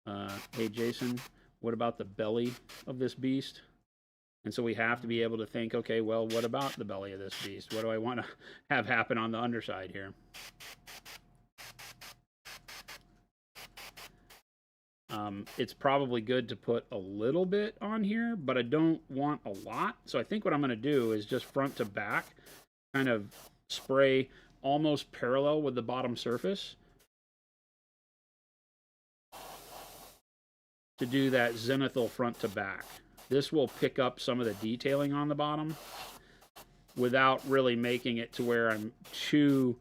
hey Jason, what about the belly of this beast? And so we have to be able to think, okay, well, what about the belly of this beast? What do I want to have happen on the underside here? It's probably good to put a little bit on here, but I don't want a lot. So I think what I'm going to do is just front to back, kind of spray almost parallel with the bottom surface to do that zenithal front to back. This will pick up some of the detailing on the bottom without really making it to where I'm too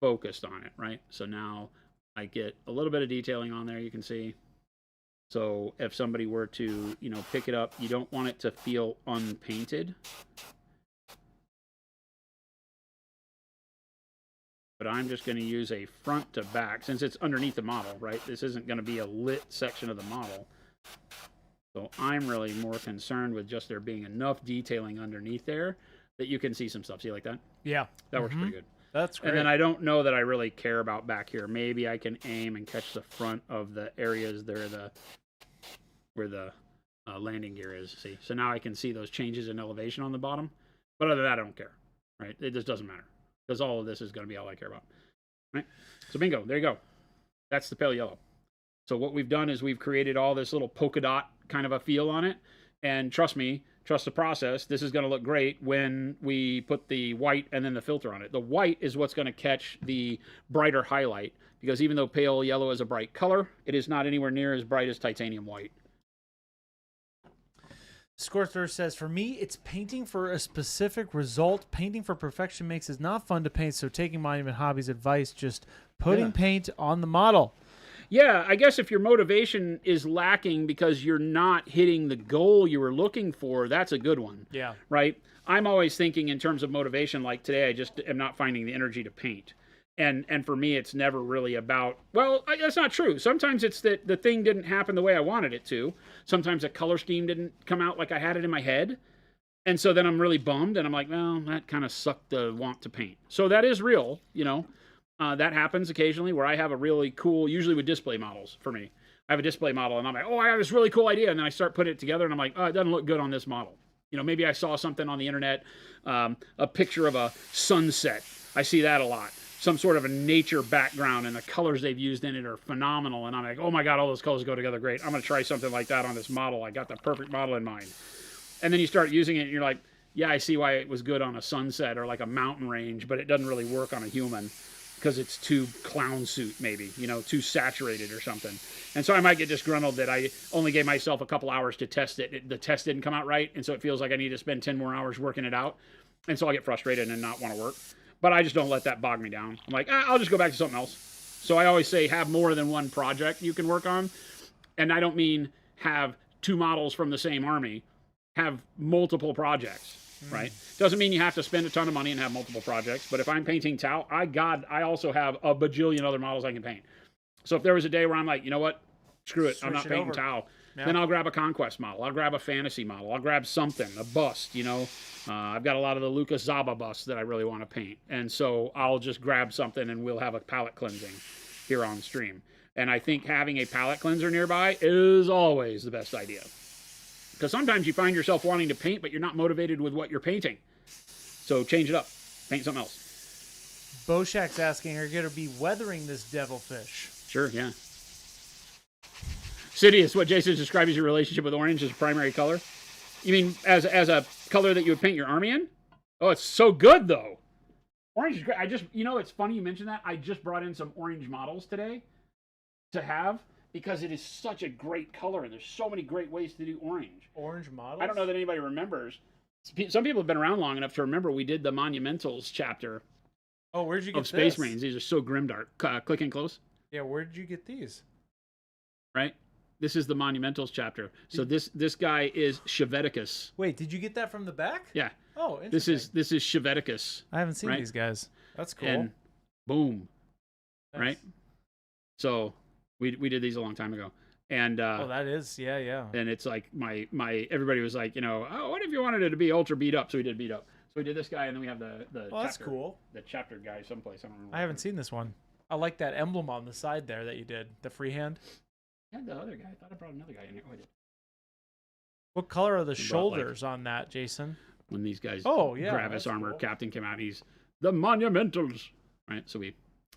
focused on it, right? So now I get a little bit of detailing on there, you can see. So if somebody were to, you know, pick it up, you don't want it to feel unpainted. But I'm just going to use a front to back, since it's underneath the model, right? This isn't going to be a lit section of the model. So I'm really more concerned with just there being enough detailing underneath there that you can see some stuff. See, like that? Yeah. That works pretty good. That's great. And then I don't know that I really care about back here. Maybe I can aim and catch the front of the areas there, where the landing gear is. See, so now I can see those changes in elevation on the bottom. But other than that, I don't care, right? It just doesn't matter, because all of this is going to be all I care about, right? So bingo, there you go. That's the pale yellow. So what we've done is we've created all this little polka dot kind of a feel on it. And trust me, trust the process. This is going to look great when we put the white and then the filter on it. The white is what's going to catch the brighter highlight, because even though pale yellow is a bright color, it is not anywhere near as bright as titanium white. Scorcher says, for me, it's painting for a specific result. Painting for perfection makes it not fun to paint, so taking Monument Hobbies advice, just putting paint on the model. Yeah, I guess if your motivation is lacking because you're not hitting the goal you were looking for, that's a good one. Yeah. Right? I'm always thinking in terms of motivation, like today I just am not finding the energy to paint. And for me, it's never really about, well, that's not true. Sometimes it's that the thing didn't happen the way I wanted it to. Sometimes the color scheme didn't come out like I had it in my head. And so then I'm really bummed, and I'm like, well, that kind of sucked the want to paint. So that is real, you know. That happens occasionally where I have a really cool, usually with display models for me. I have a display model, and I'm like, oh, I have this really cool idea, and then I start putting it together, and I'm like, oh, it doesn't look good on this model. You know, maybe I saw something on the internet, a picture of a sunset. I see that a lot. Some sort of a nature background, and the colors they've used in it are phenomenal. And I'm like, oh my God, all those colors go together great. I'm going to try something like that on this model. I got the perfect model in mind. And then you start using it, and you're like, yeah, I see why it was good on a sunset or like a mountain range, but it doesn't really work on a human because it's too clown suit, maybe, you know, too saturated or something. And so I might get disgruntled that I only gave myself a couple hours to test it. The test didn't come out right, and so it feels like I need to spend 10 more hours working it out. And so I'll get frustrated and not want to work. But I just don't let that bog me down. I'm like, I'll just go back to something else. So I always say have more than one project you can work on. And I don't mean have 2 models from the same army. Have multiple projects, right? Doesn't mean you have to spend a ton of money and have multiple projects. But if I'm painting Tau, I also have a bajillion other models I can paint. So if there was a day where I'm like, you know what? Screw it. I'm not painting Tau. Yeah. Then I'll grab a Conquest model. I'll grab a Fantasy model. I'll grab something, a bust, you know. I've got a lot of the Lucas Zaba busts that I really want to paint. And so I'll just grab something and we'll have a palette cleansing here on stream. And I think having a palette cleanser nearby is always the best idea. Because sometimes you find yourself wanting to paint, but you're not motivated with what you're painting. So change it up. Paint something else. Boshak's asking, are you going to be weathering this devilfish? Sure, yeah. Sidious, what Jason described as your relationship with orange as a primary color. You mean as a color that you would paint your army in? Oh, it's so good, though. Orange is great. You know, it's funny you mentioned that. I just brought in some orange models today to have. Because it is such a great color, and there's so many great ways to do orange. Orange models? I don't know that anybody remembers. Some people have been around long enough to remember we did the Monumentals chapter. Oh, where'd you get of Space Marines? These are so grimdark. Click in close. Yeah, where did you get these? Right? This is the Monumentals chapter. So this guy is Cheveticus. Wait, did you get that from the back? Yeah. Oh, interesting. This is Cheveticus. I haven't seen these guys. That's cool. And boom. Nice. Right? So we did these a long time ago. And oh, that is, yeah. And it's like my everybody was like, you know, oh, what if you wanted it to be ultra beat up? So we did beat up. So we did this guy, and then we have the well, that's cool. The chapter guy someplace. I don't remember. I haven't seen this one. I like that emblem on the side there that you did. The freehand. Yeah, the other guy. I thought I brought another guy in here. Oh, I did. What color are the shoulders on that, Jason? When these guys, yeah, Gravis Armor cool. Captain came out, he's the Monumentals, right? So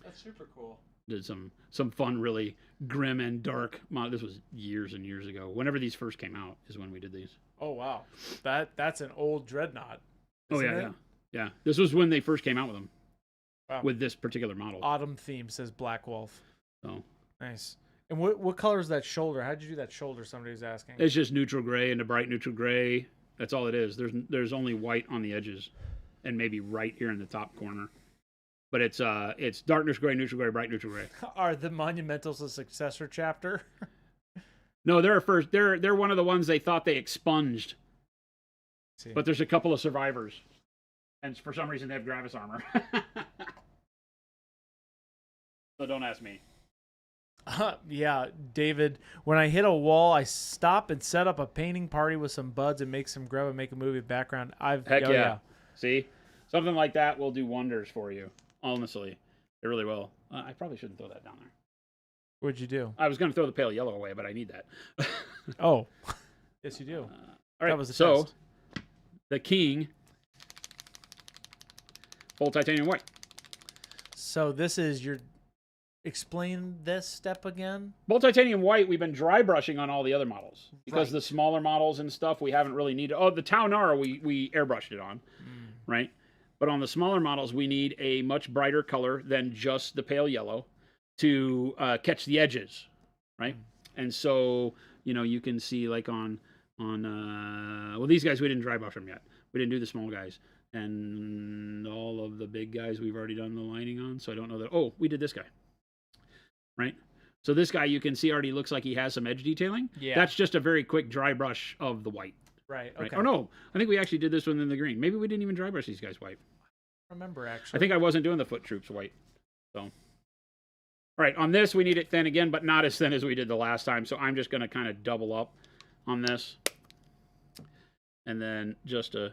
that's super cool. Did some fun, really grim and dark. This was years and years ago. Whenever these first came out is when we did these. Oh wow, that's an old dreadnought. Oh yeah, yeah. This was when they first came out with them. Wow. With this particular model. Autumn theme, says Black Wolf. Oh, nice. And what color is that shoulder? How'd you do that shoulder? Somebody was asking. It's just neutral gray and a bright neutral gray. That's all it is. There's only white on the edges, and maybe right here in the top corner. But it's darkness gray, neutral gray, bright neutral gray. Are the Monumentals a successor chapter? No, they're a first. They're one of the ones they thought they expunged. But there's a couple of survivors, and for some reason they have Gravis armor. So don't ask me. Yeah, David. When I hit a wall, I stop and set up a painting party with some buds and make some grub and make a movie background. Heck yeah. See, something like that will do wonders for you. Honestly, it really will. I probably shouldn't throw that down there. What'd you do? I was going to throw the pale yellow away, but I need that. Oh, yes, you do. All right. That was the test. The King, full titanium white. So this is your. Explain this step again. Bolt titanium white, we've been dry brushing on all the other models because the smaller models and stuff we haven't really needed. Oh, the Tau Nara we airbrushed it on, right? But on the smaller models, we need a much brighter color than just the pale yellow to catch the edges, right? And so you can see like on well, these guys we didn't dry brush them yet. We didn't do the small guys, and all of the big guys we've already done the lining on. So I don't know that. Oh, we did this guy. Right? So this guy, you can see already looks like he has some edge detailing. Yeah. That's just a very quick dry brush of the white. Right. Okay. Oh, no. I think we actually did this one in the green. Maybe we didn't even dry brush these guys white. I remember, actually. I think I wasn't doing the foot troops white. So. All right. On this, we need it thin again, but not as thin as we did the last time. So I'm just going to kind of double up on this. and then just a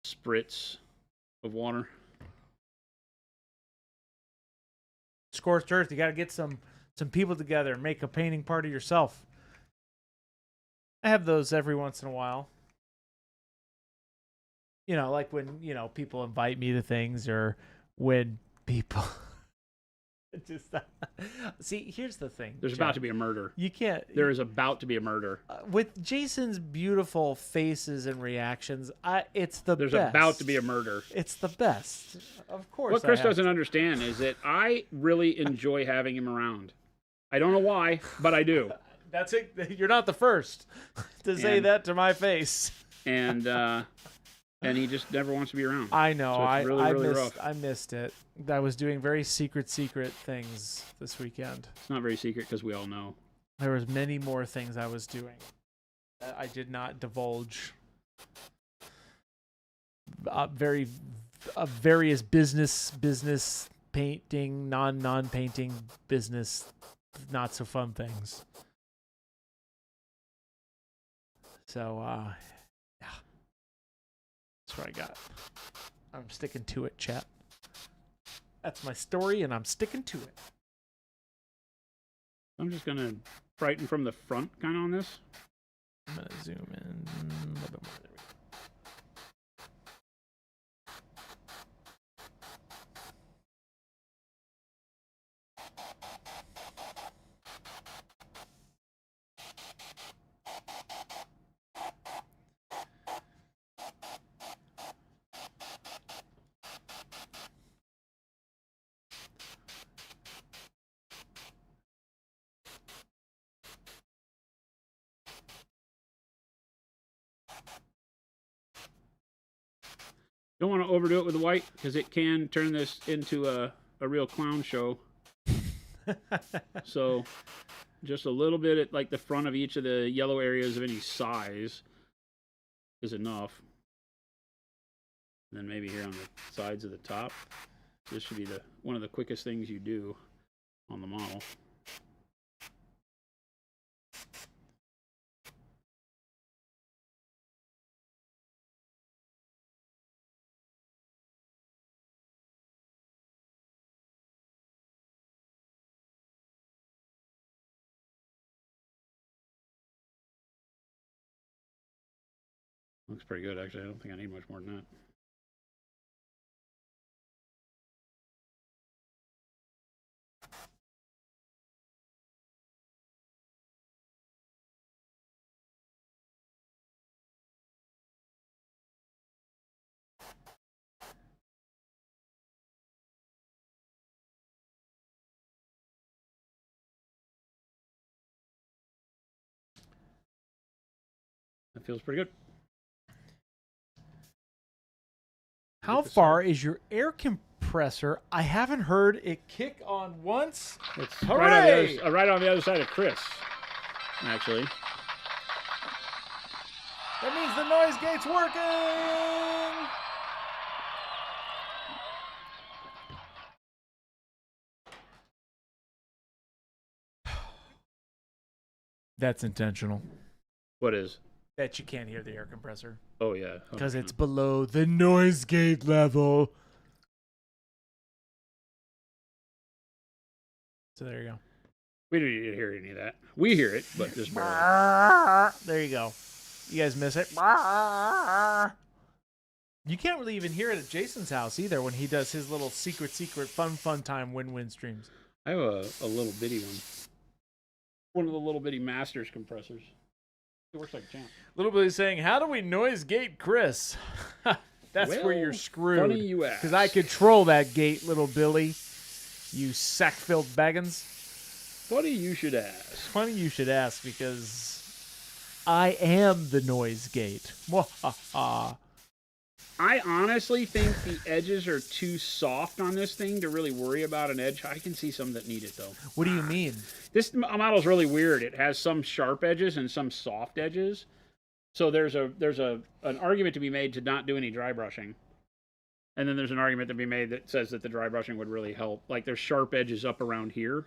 spritz of water. Scorched earth. You got to get some people together and make a painting party yourself. I have those every once in a while. You know, like when, you know, people invite me to things, or when people just see, here's the thing. There's Jeff. about to be a murder. You can't. There is about to be a murder. With Jason's beautiful faces and reactions, it's the There's best. about to be a murder. It's the best. Of course. What Chris doesn't understand is that I really enjoy having him around. I don't know why, but I do. That's it. You're not the first to say that to my face. And he just never wants to be around. I know. So it's really rough. I missed it. I was doing very secret things this weekend. It's not very secret because we all know. There was many more things I was doing that I did not divulge. Various business painting, non-painting business, not so fun things. So, yeah. That's what I got. I'm sticking to it, chat. That's my story, and I'm sticking to it. I'm just going to brighten from the front kind of on this. I'm going to zoom in a little bit more. There we go. Don't want to overdo it with the white because it can turn this into a real clown show. So just a little bit at like the front of each of the yellow areas of any size is enough. And then maybe here on the sides of the top. This should be one of the quickest things you do on the model. Looks pretty good, actually. I don't think I need much more than that. That feels pretty good. How far is your air compressor? I haven't heard it kick on once. It's Hooray! right on the other side of Chris, actually. That means the noise gate's working! That's intentional. What is? That you can't hear the air compressor. Oh, yeah. Because it's below the noise gate level. So there you go. We don't need to hear any of that. We hear it, but just barely. There you go. You guys miss it? You can't really even hear it at Jason's house either when he does his little secret, fun time win-win streams. I have a little bitty one. One of the little bitty Masters compressors. It works like a champ. Little Billy's saying, how do we noise gate Chris? That's where you're screwed. Funny you ask. Because I control that gate, Little Billy. You sack-filled baggins. Funny you should ask. Funny you should ask, because I am the noise gate. I honestly think the edges are too soft on this thing to really worry about an edge. I can see some that need it, though. What do you mean? This model's really weird. It has some sharp edges and some soft edges. So there's an argument to be made to not do any dry brushing. And then there's an argument to be made that says that the dry brushing would really help. Like there's sharp edges up around here.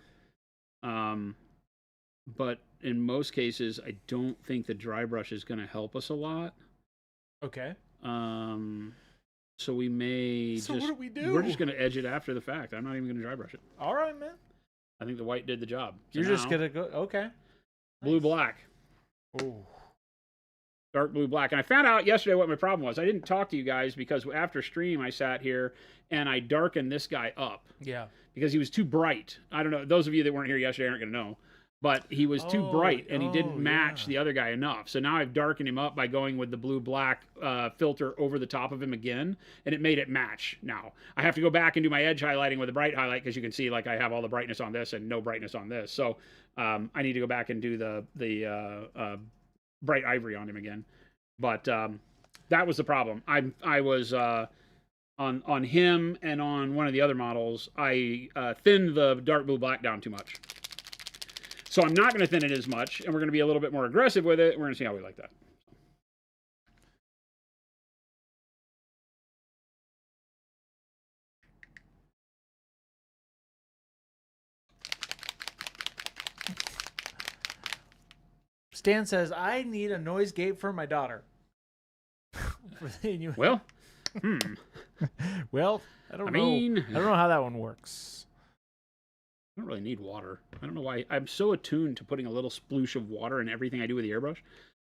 But in most cases, I don't think the dry brush is going to help us a lot. Okay. So we may So just... what do we do? We're just going to edge it after the fact. I'm not even going to dry brush it. All right, man. I think the white did the job. So You're just now, gonna go. Okay. blue black. Ooh. Dark blue black. And I found out yesterday what my problem was. I didn't talk to you guys because after stream I sat here and I darkened this guy up Yeah. because he was too bright. I don't know. Those of you that weren't here yesterday aren't going to know. But he was too bright and he didn't match the other guy enough. So now I've darkened him up by going with the blue black filter over the top of him again, and it made it match now. I have to go back and do my edge highlighting with a bright highlight because you can see like I have all the brightness on this and no brightness on this. So I need to go back and do the bright ivory on him again. But that was the problem. I was on him and on one of the other models, I thinned the dark blue black down too much. So I'm not going to thin it as much, and we're going to be a little bit more aggressive with it. We're going to see how we like that. Stan says, I need a noise gate for my daughter. Well, Well, I don't know. I don't know how that one works. I don't really need water. I don't know why. I'm so attuned to putting a little sploosh of water in everything I do with the airbrush.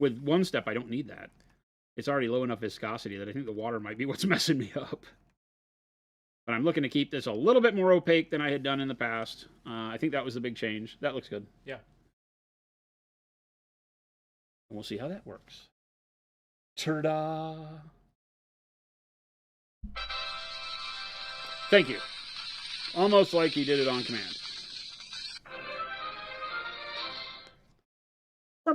With one step, I don't need that. It's already low enough viscosity that I think the water might be what's messing me up. But I'm looking to keep this a little bit more opaque than I had done in the past. I think that was the big change. That looks good. Yeah. And we'll see how that works. Ta-da! Thank you. Almost like he did it on command. All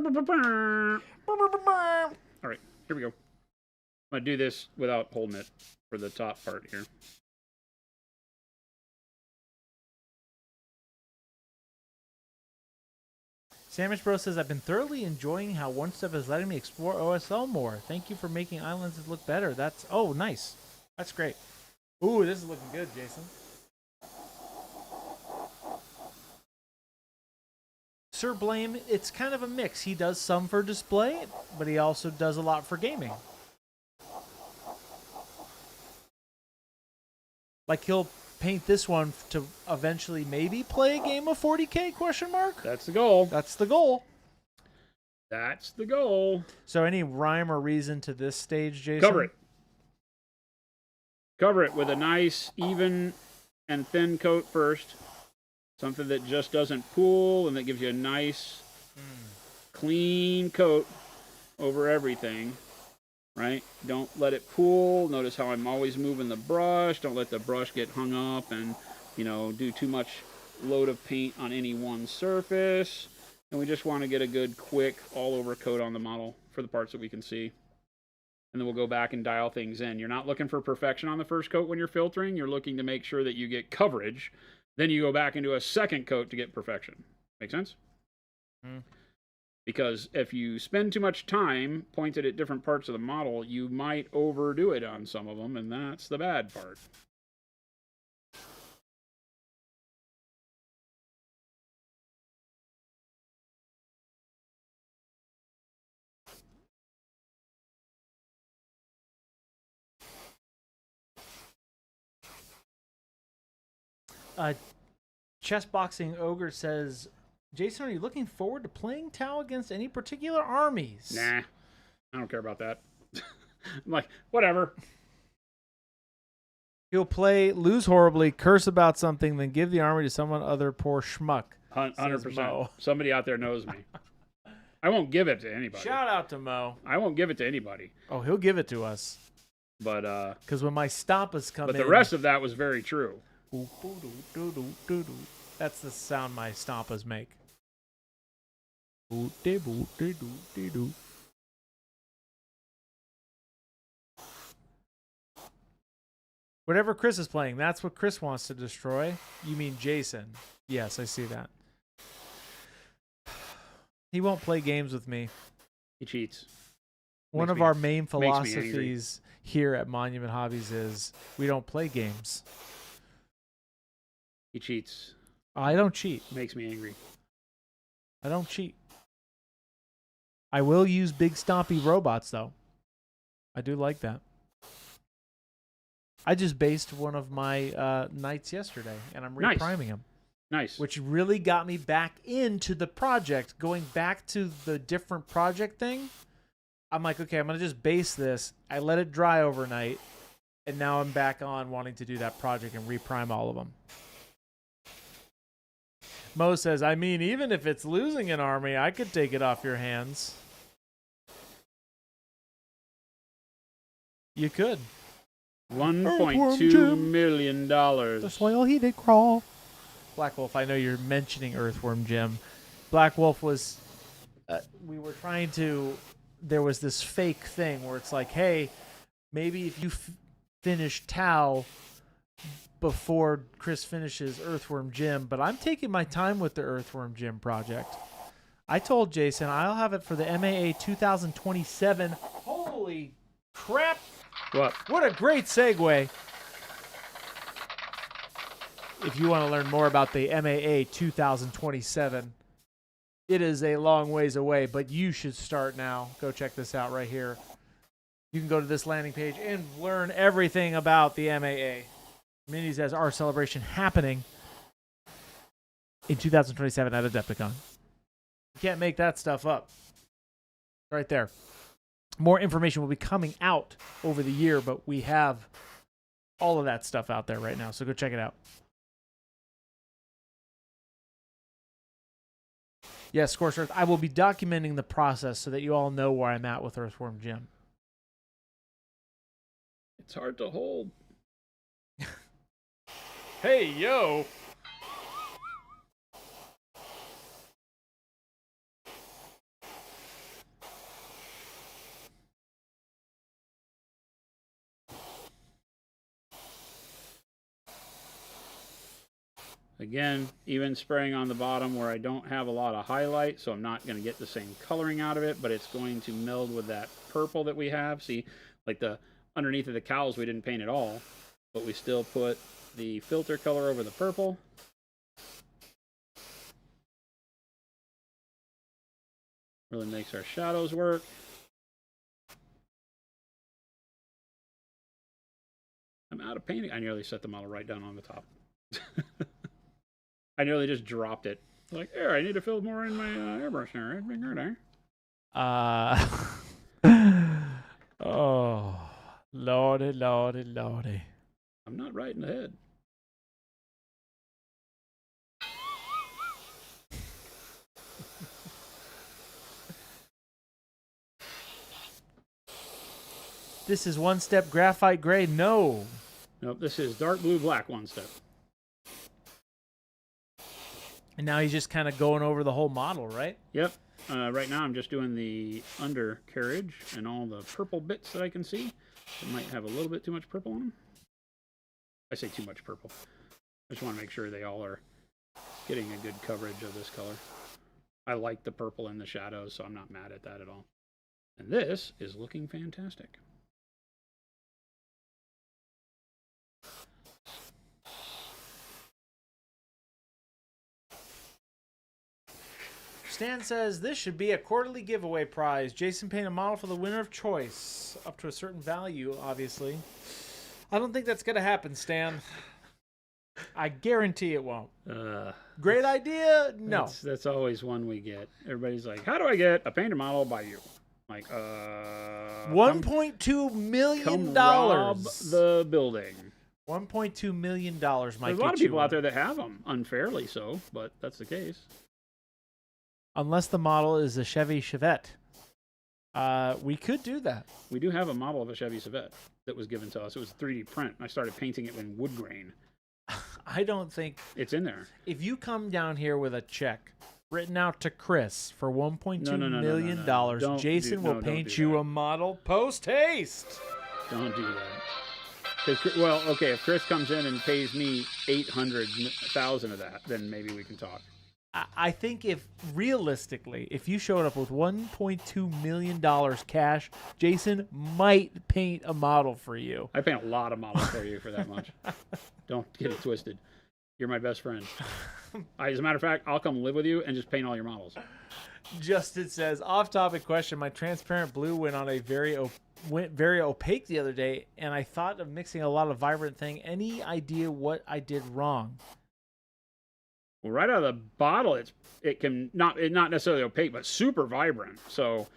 right, here we go. I'm going to do this without holding it for the top part here. Sandwich Bro says, I've been thoroughly enjoying how One Step is letting me explore OSL more. Thank you for making islands look better. That's, oh, nice. That's great. Ooh, this is looking good, Jason. Sir Blame, it's kind of a mix. He does some for display, but he also does a lot for gaming. Like he'll paint this one to eventually maybe play a game of 40K, question mark? That's the goal. That's the goal. That's the goal. So any rhyme or reason to this stage, Jason? Cover it. Cover it with a nice, even and thin coat first. Something that just doesn't pool and that gives you a nice, clean coat over everything. Right? Don't let it pool. Notice how I'm always moving the brush. Don't let the brush get hung up and, you know, do too much load of paint on any one surface. And we just want to get a good, quick, all-over coat on the model for the parts that we can see. And then we'll go back and dial things in. You're not looking for perfection on the first coat when you're filtering. You're looking to make sure that you get coverage. Then you go back and do a second coat to get perfection. Make sense? Because if you spend too much time pointed at different parts of the model, you might overdo it on some of them, and that's the bad part. Chess Boxing Ogre says, Jason, are you looking forward to playing Tau against any particular armies? Nah, I don't care about that. I'm like, whatever. He'll play, lose horribly, curse about something, then give the army to someone other poor schmuck. 100%. Somebody out there knows me. I won't give it to anybody. Shout out to Mo. I won't give it to anybody. Oh, he'll give it to us. But because when my stompas come in. But the rest of that was very true. That's the sound my stompas make. Whatever Chris is playing, that's what Chris wants to destroy. You mean Jason. Yes, I see that. He won't play games with me. He cheats. One of our main philosophies here at Monument Hobbies is we don't play games. He cheats. I don't cheat. Makes me angry. I don't cheat. I will use big stompy robots, though. I do like that. I just based one of my knights yesterday, and I'm Nice. repriming him. Nice. Which really got me back into the project. Going back to the different project thing, I'm like, okay, I'm going to just base this. I let it dry overnight, and now I'm back on wanting to do that project and reprime all of them. Mo says, I mean, even if it's losing an army, I could take it off your hands. You could. $1.2 million. The soil he did crawl. Black Wolf, I know you're mentioning Earthworm Jim. Black Wolf was, we were trying to, there was this fake thing where it's like, hey, maybe if you finish Tau before Chris finishes Earthworm Jim, but I'm taking my time with the Earthworm Jim project. I told Jason I'll have it for the MAA 2027. Holy crap. What a great segue. If you want to learn more about the MAA 2027, it is a long ways away, but you should start now. Go check this out right here. You can go to this landing page and learn everything about the MAA. Minis as our celebration happening in 2027 at Adepticon. You can't make that stuff up. Right there. More information will be coming out over the year, but we have all of that stuff out there right now, so go check it out. Yes, Scorched Earth, I will be documenting the process so that you all know where I'm at with Earthworm Jim. It's hard to hold. Hey, yo! Again, even spraying on the bottom where I don't have a lot of highlight, so I'm not going to get the same coloring out of it, but it's going to meld with that purple that we have. See, like the underneath of the cowls we didn't paint at all, but we still put the filter color over the purple. Really makes our shadows work. I'm out of painting. I nearly set the model right down on the top. I nearly just dropped it. Like, here, I need to fill more in my airbrush now. Oh, lordy, lordy, lordy. I'm not right in the head. This is one step graphite gray. No. Nope, this is dark blue black one step. And now he's just kind of going over the whole model, right? Yep. Right now I'm just doing the undercarriage and all the purple bits that I can see. It might have a little bit too much purple on them. I say too much purple. I just want to make sure they all are getting a good coverage of this color. I like the purple in the shadows, so I'm not mad at that at all. And this is looking fantastic. Stan says, this should be a quarterly giveaway prize. Jason paint a model for the winner of choice. Up to a certain value, obviously. I don't think that's going to happen, Stan. I guarantee it won't. Great idea? No. That's always one we get. Everybody's like, how do I get a painter model by you? Like, $1.2 million. Come rob the building. $1.2 million might There's a lot of people out there that have them, unfairly so, but that's the case. Unless the model is a Chevy Chevette. We could do that. We do have a model of a Chevy Chevette that was given to us. It was a 3D print. I started painting it in wood grain. I don't think... It's in there. If you come down here with a check written out to Chris for $1.2 million, Jason will paint you a model post-haste. Don't do that. Well, okay, if Chris comes in and pays me $800,000 of that, then maybe we can talk. I think if realistically, if you showed up with $1.2 million cash, Jason might paint a model for you. I paint a lot of models for you for that much. Don't get it twisted. You're my best friend. As a matter of fact, I'll come live with you and just paint all your models. Justin says, off-topic question. My transparent blue went very opaque the other day, and I thought of mixing a lot of vibrant thing. Any idea what I did wrong? Well, right out of the bottle, it can not necessarily opaque, but super vibrant. So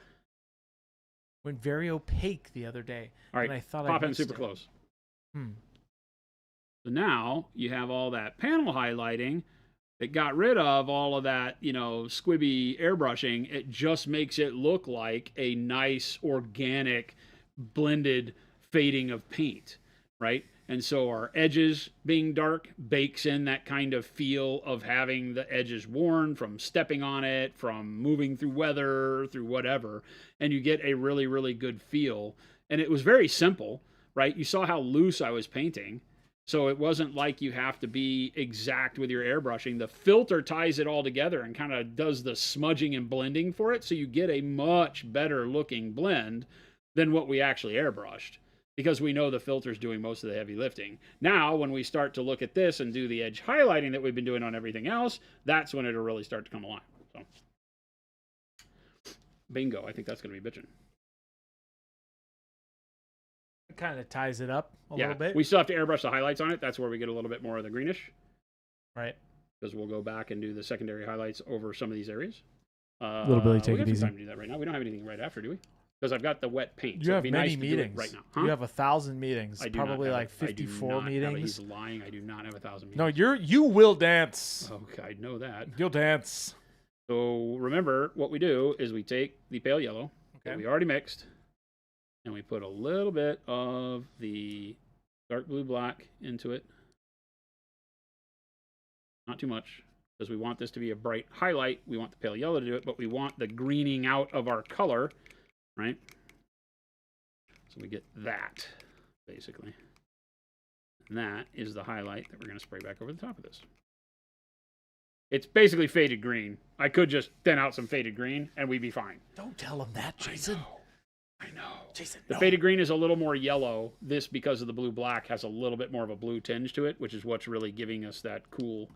Went very opaque the other day, all right, and I thought pop I in mixed super it. close. Hmm. So now you have all that panel highlighting that got rid of all of that, squibby airbrushing. It just makes it look like a nice organic blended fading of paint, right? And so our edges being dark bakes in that kind of feel of having the edges worn from stepping on it, from moving through weather, through whatever, and you get a really, really good feel. And it was very simple, right? You saw how loose I was painting. So it wasn't like you have to be exact with your airbrushing. The filter ties it all together and kind of does the smudging and blending for it. So you get a much better looking blend than what we actually airbrushed, because we know the filter's doing most of the heavy lifting. Now, when we start to look at this and do the edge highlighting that we've been doing on everything else, that's when it'll really start to come alive. So, bingo. I think that's going to be bitching. It kind of ties it up a little bit. We still have to airbrush the highlights on it. That's where we get a little bit more of the greenish. Right. Because we'll go back and do the secondary highlights over some of these areas. Little Billy, take it easy. We have some time to do that right now. We don't have anything right after, do we? Because I've got the wet paint. You have it'd be many nice meetings to do it right now. Huh? You have 1,000 meetings. I do Probably not like 54 meetings. He's lying. I do not have 1,000 meetings. No, you will dance. Okay, I know that. You'll dance. So remember, what we do is we take the pale yellow that we already mixed, and we put a little bit of the dark blue black into it. Not too much, because we want this to be a bright highlight. We want the pale yellow to do it, but we want the greening out of our color, right? So we get that, basically. And that is the highlight that we're going to spray back over the top of this. It's basically faded green. I could just thin out some faded green, and we'd be fine. Don't tell him that, Jason. I know. Jason, the faded green is a little more yellow. This, because of the blue black, has a little bit more of a blue tinge to it, which is what's really giving us that cool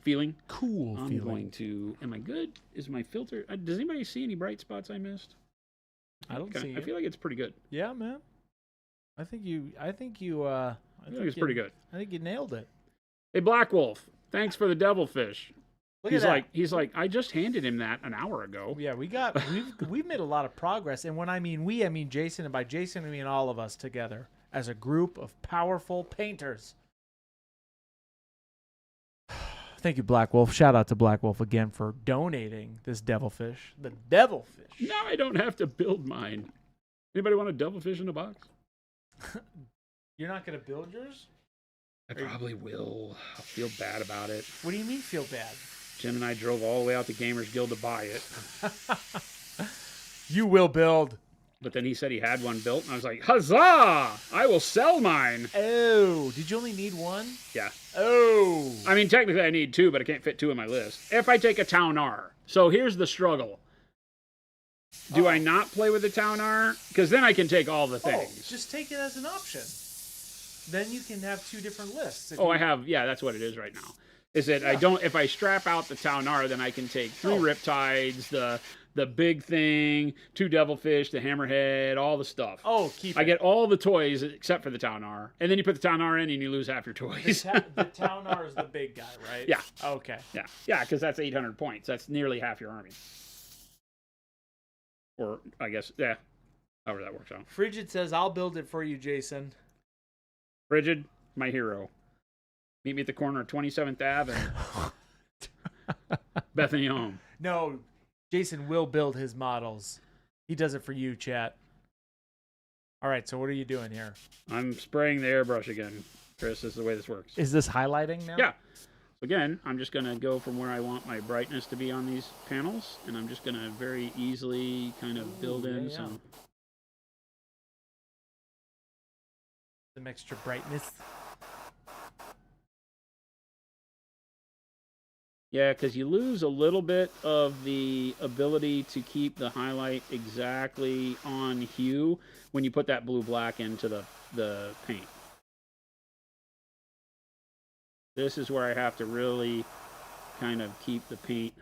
feeling. I'm going to. Am I good? Is my filter? Does anybody see any bright spots I missed? I don't see. I feel like it's pretty good. Yeah, man. I think you. I think it's pretty good. I think you nailed it. Hey, Black Wolf. Thanks for the devilfish. Look at that. He's like, I just handed him that an hour ago. Yeah, we've made a lot of progress, and when I mean we, I mean Jason, and by Jason I mean all of us together as a group of powerful painters. Thank you, Black Wolf. Shout out to Black Wolf again for donating this devilfish. The devilfish. Now I don't have to build mine. Anybody want a devilfish in a box? You're not going to build yours? I probably will. I'll feel bad about it. What do you mean feel bad? Jim and I drove all the way out to Gamers Guild to buy it. You will build. But then he said he had one built, and I was like, huzzah! I will sell mine. Oh, did you only need one? Yeah. Oh. I mean, technically I need two, but I can't fit two in my list. If I take a Town R. So here's the struggle. Do I not play with the Town R? Because then I can take all the things. Just take it as an option. Then you can have two different lists. I have. Yeah, that's what it is right now. Is that I don't. If I strap out the Town R, then I can take 3 Riptides, the big thing, 2 Devilfish, the Hammerhead, all the stuff. Oh, keep it. I get all the toys except for the Town R, and then you put the Town R in, and you lose half your toys. The Town R is the big guy, right? Yeah. Okay. Yeah, because that's 800 points. That's nearly half your army. Or I guess, yeah, however that works out. Frigid says, "I'll build it for you, Jason." Frigid, my hero. Meet me at the corner of 27th Ave and Bethany Home. No, Jason will build his models. He does it for you, chat. All right, so what are you doing here? I'm spraying the airbrush again, Chris. This is the way this works. Is this highlighting now? Yeah. Again, I'm just going to go from where I want my brightness to be on these panels, and I'm just going to very easily kind of build in some... Some extra brightness. Yeah, because you lose a little bit of the ability to keep the highlight exactly on hue when you put that blue-black into the paint. This is where I have to really kind of keep the paint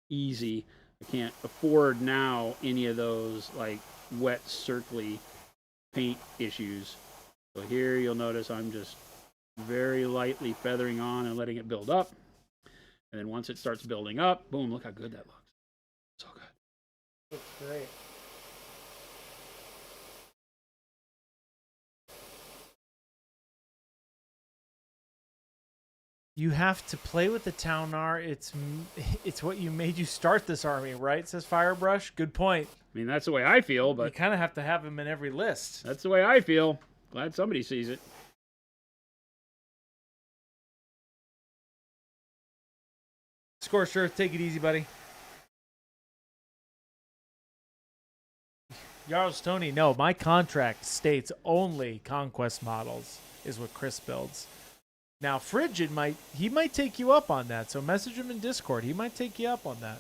easy I can't afford now any of those like wet circly paint issues. So here you'll notice I'm just very lightly feathering on and letting it build up. And then once it starts building up, boom, look how good that looks. So good. Looks great. You have to play with the Taunar. It's what made you start this army, right? Says Firebrush. Good point. I mean, that's the way I feel, You but kind of have to have him in every list. that's the way I feel. Glad somebody sees it. Scorched Earth, take it easy, buddy. Jarls Tony, no, my contract states only Conquest models is what Chris builds. Now, Frigid might take you up on that, so message him in Discord. He might take you up on that.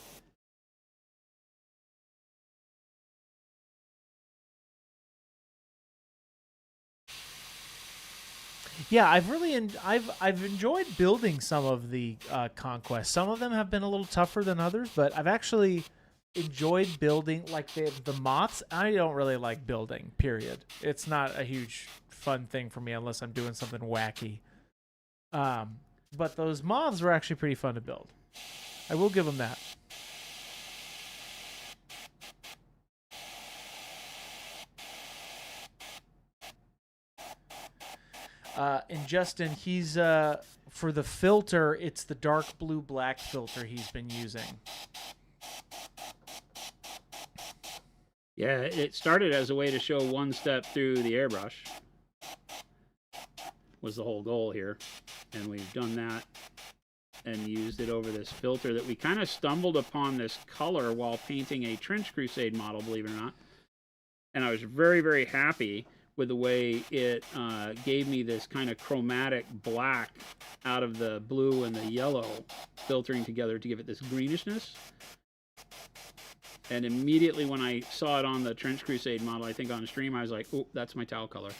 Yeah, I've enjoyed building some of the Conquest. Some of them have been a little tougher than others, but I've actually enjoyed building like the moths. I don't really like building, period. It's not a huge fun thing for me unless I'm doing something wacky. But those moths were actually pretty fun to build. I will give them that. And Justin, he's for the filter, it's the dark blue black filter he's been using. Yeah, it started as a way to show one step through the airbrush. Was the whole goal here. And we've done that and used it over this filter that we kind of stumbled upon this color while painting a Trench Crusade model, believe it or not. And I was very, very happy with the way it gave me this kind of chromatic black out of the blue and the yellow filtering together to give it this greenishness. And immediately when I saw it on the Trench Crusade model, I think on stream, I was like, oh, that's my towel color.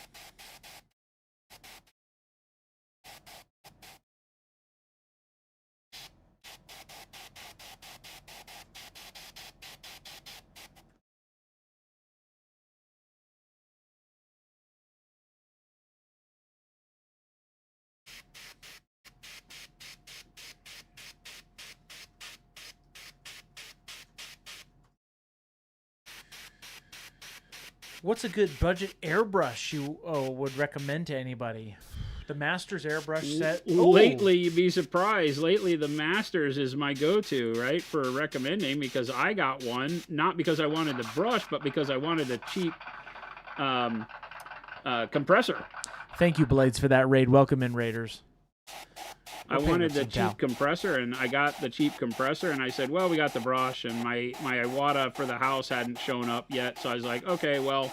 What's a good budget airbrush you would recommend to anybody? The Masters airbrush set. Lately, you'd be surprised. Lately, the Masters is my go-to, right, for recommending, because I got one, not because I wanted the brush, but because I wanted a cheap compressor. Thank you, Blades, for that raid. Welcome in, Raiders. I wanted the cheap compressor, and I got the cheap compressor, and I said, well, we got the brush, and my Iwata for the house hadn't shown up yet, so I was like, okay, well,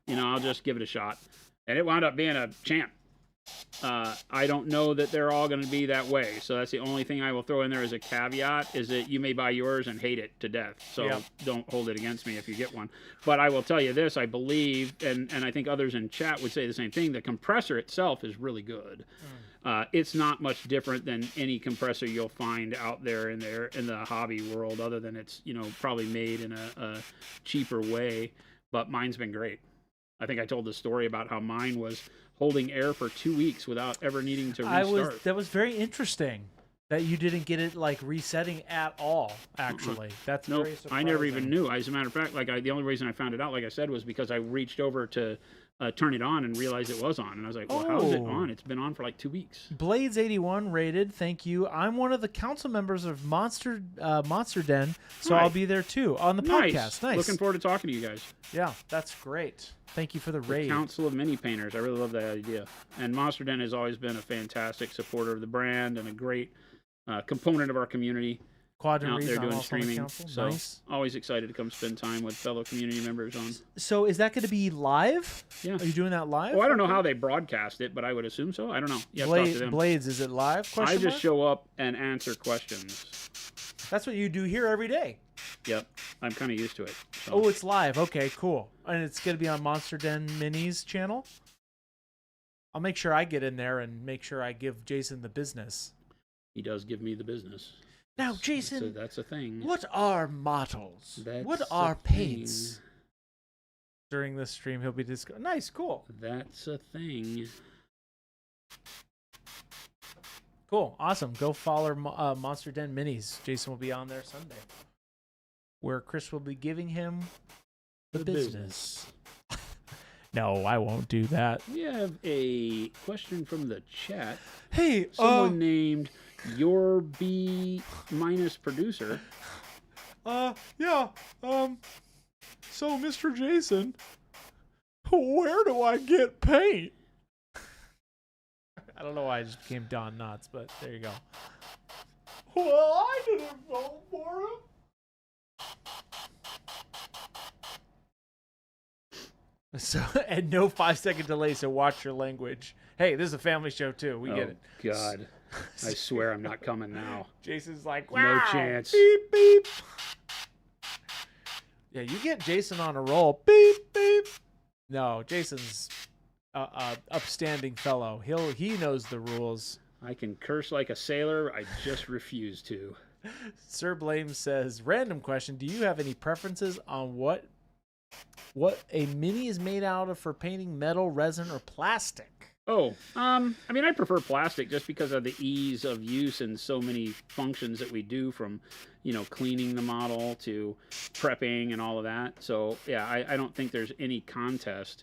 you know, I'll just give it a shot. And it wound up being a champ. I don't know that they're all going to be that way, so that's the only thing I will throw in there as a caveat, is that you may buy yours and hate it to death, so don't hold it against me if you get one. But I will tell you this, I believe, and I think others in chat would say the same thing, the compressor itself is really good. It's not much different than any compressor you'll find out there in the hobby world, other than it's, you know, probably made in a cheaper way. But mine's been great. I think I told the story about how mine was holding air for 2 weeks without ever needing to restart. That was very interesting that you didn't get it like resetting at all. Actually, that's very surprising. I never even knew. As a matter of fact, the only reason I found it out, like I said, was because I reached over to turn it on and realized it was on, and I was like, well, how is it on? It's been on for like 2 weeks. Blades81 rated, thank you. I'm one of the council members of Monster Den, so I'll be there too on the podcast. Nice. Looking forward to talking to you guys. Yeah, that's great. Thank you for the raid. Council of Mini Painters. I really love that idea. And Monster Den has always been a fantastic supporter of the brand and a great component of our community. Quadrant out there doing also streaming. the So nice. always excited to come spend time with fellow community members on. So is that going to be live? Yeah. Are you doing that live? Well, I don't know how they broadcast it, but I would assume so. I don't know. You have to talk to them. Blades, is it live? I just show up and answer questions. That's what you do here every day. Yep. I'm kind of used to it. So. Oh, it's live. Okay, cool. And it's going to be on Monster Den Minis channel? I'll make sure I get in there and make sure I give Jason the business. He does give me the business. Now, So Jason, that's a thing. what are models? What That's are a paints? thing. During this stream, he'll be nice, cool. That's a thing. Cool, awesome. Go follow Monster Den Minis. Jason will be on there Sunday, where Chris will be giving him the business. No, I won't do that. We have a question from the chat. Hey, Someone named Your B minus producer. Yeah, so Mr. Jason, where do I get paint? I don't know why I just became Don Knotts, but there you go. Well, I didn't vote for him. So, and no 5-second delay, so watch your language. Hey, this is a family show, too. We get it. God. I swear I'm not coming now. Jason's like, No wow, chance. beep, beep. Yeah, you get Jason on a roll. Beep, beep. No, Jason's a upstanding fellow. He knows the rules. I can curse like a sailor. I just refuse to. Sir Blame says, random question. Do you have any preferences on what a mini is made out of for painting, metal, resin, or plastic? Oh, I mean, I prefer plastic just because of the ease of use and so many functions that we do, from, cleaning the model to prepping and all of that. So, yeah, I don't think there's any contest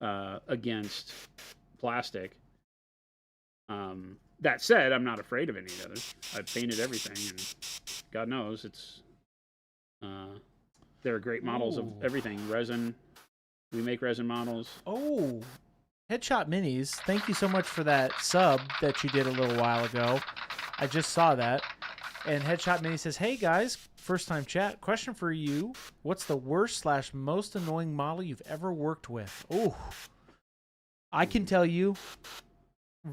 against plastic. That said, I'm not afraid of any of the others. I've painted everything, and God knows there are great models of everything. Resin, we make resin models. Oh, Headshot Minis, thank you so much for that sub that you did a little while ago. I just saw that. And Headshot Mini says, hey guys, first time chat, question for you. What's the worst/most annoying model you've ever worked with? Oh, I can tell you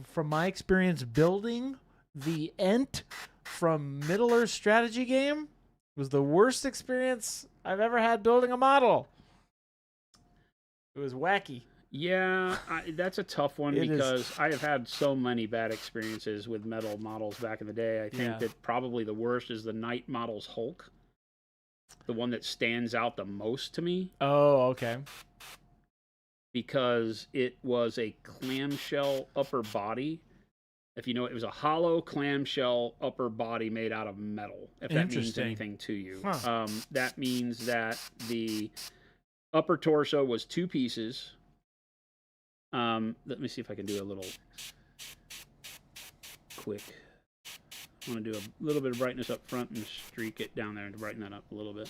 from my experience building the Ent from Middle-earth strategy game was the worst experience I've ever had building a model. It was wacky. Yeah, that's a tough one because I have had so many bad experiences with metal models back in the day. I think that probably the worst is the Knight Models Hulk, the one that stands out the most to me. Oh, okay. Because it was a clamshell upper body. If you know, it was a hollow clamshell upper body made out of metal, if that means anything to you. Huh. That means that the upper torso was 2 pieces. Let me see if I can do a little quick. I want to do a little bit of brightness up front and streak it down there to brighten that up a little bit.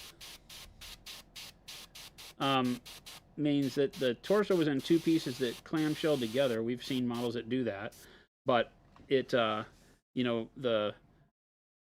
Means that the torso was in 2 pieces that clamshelled together. We've seen models that do that, but it, the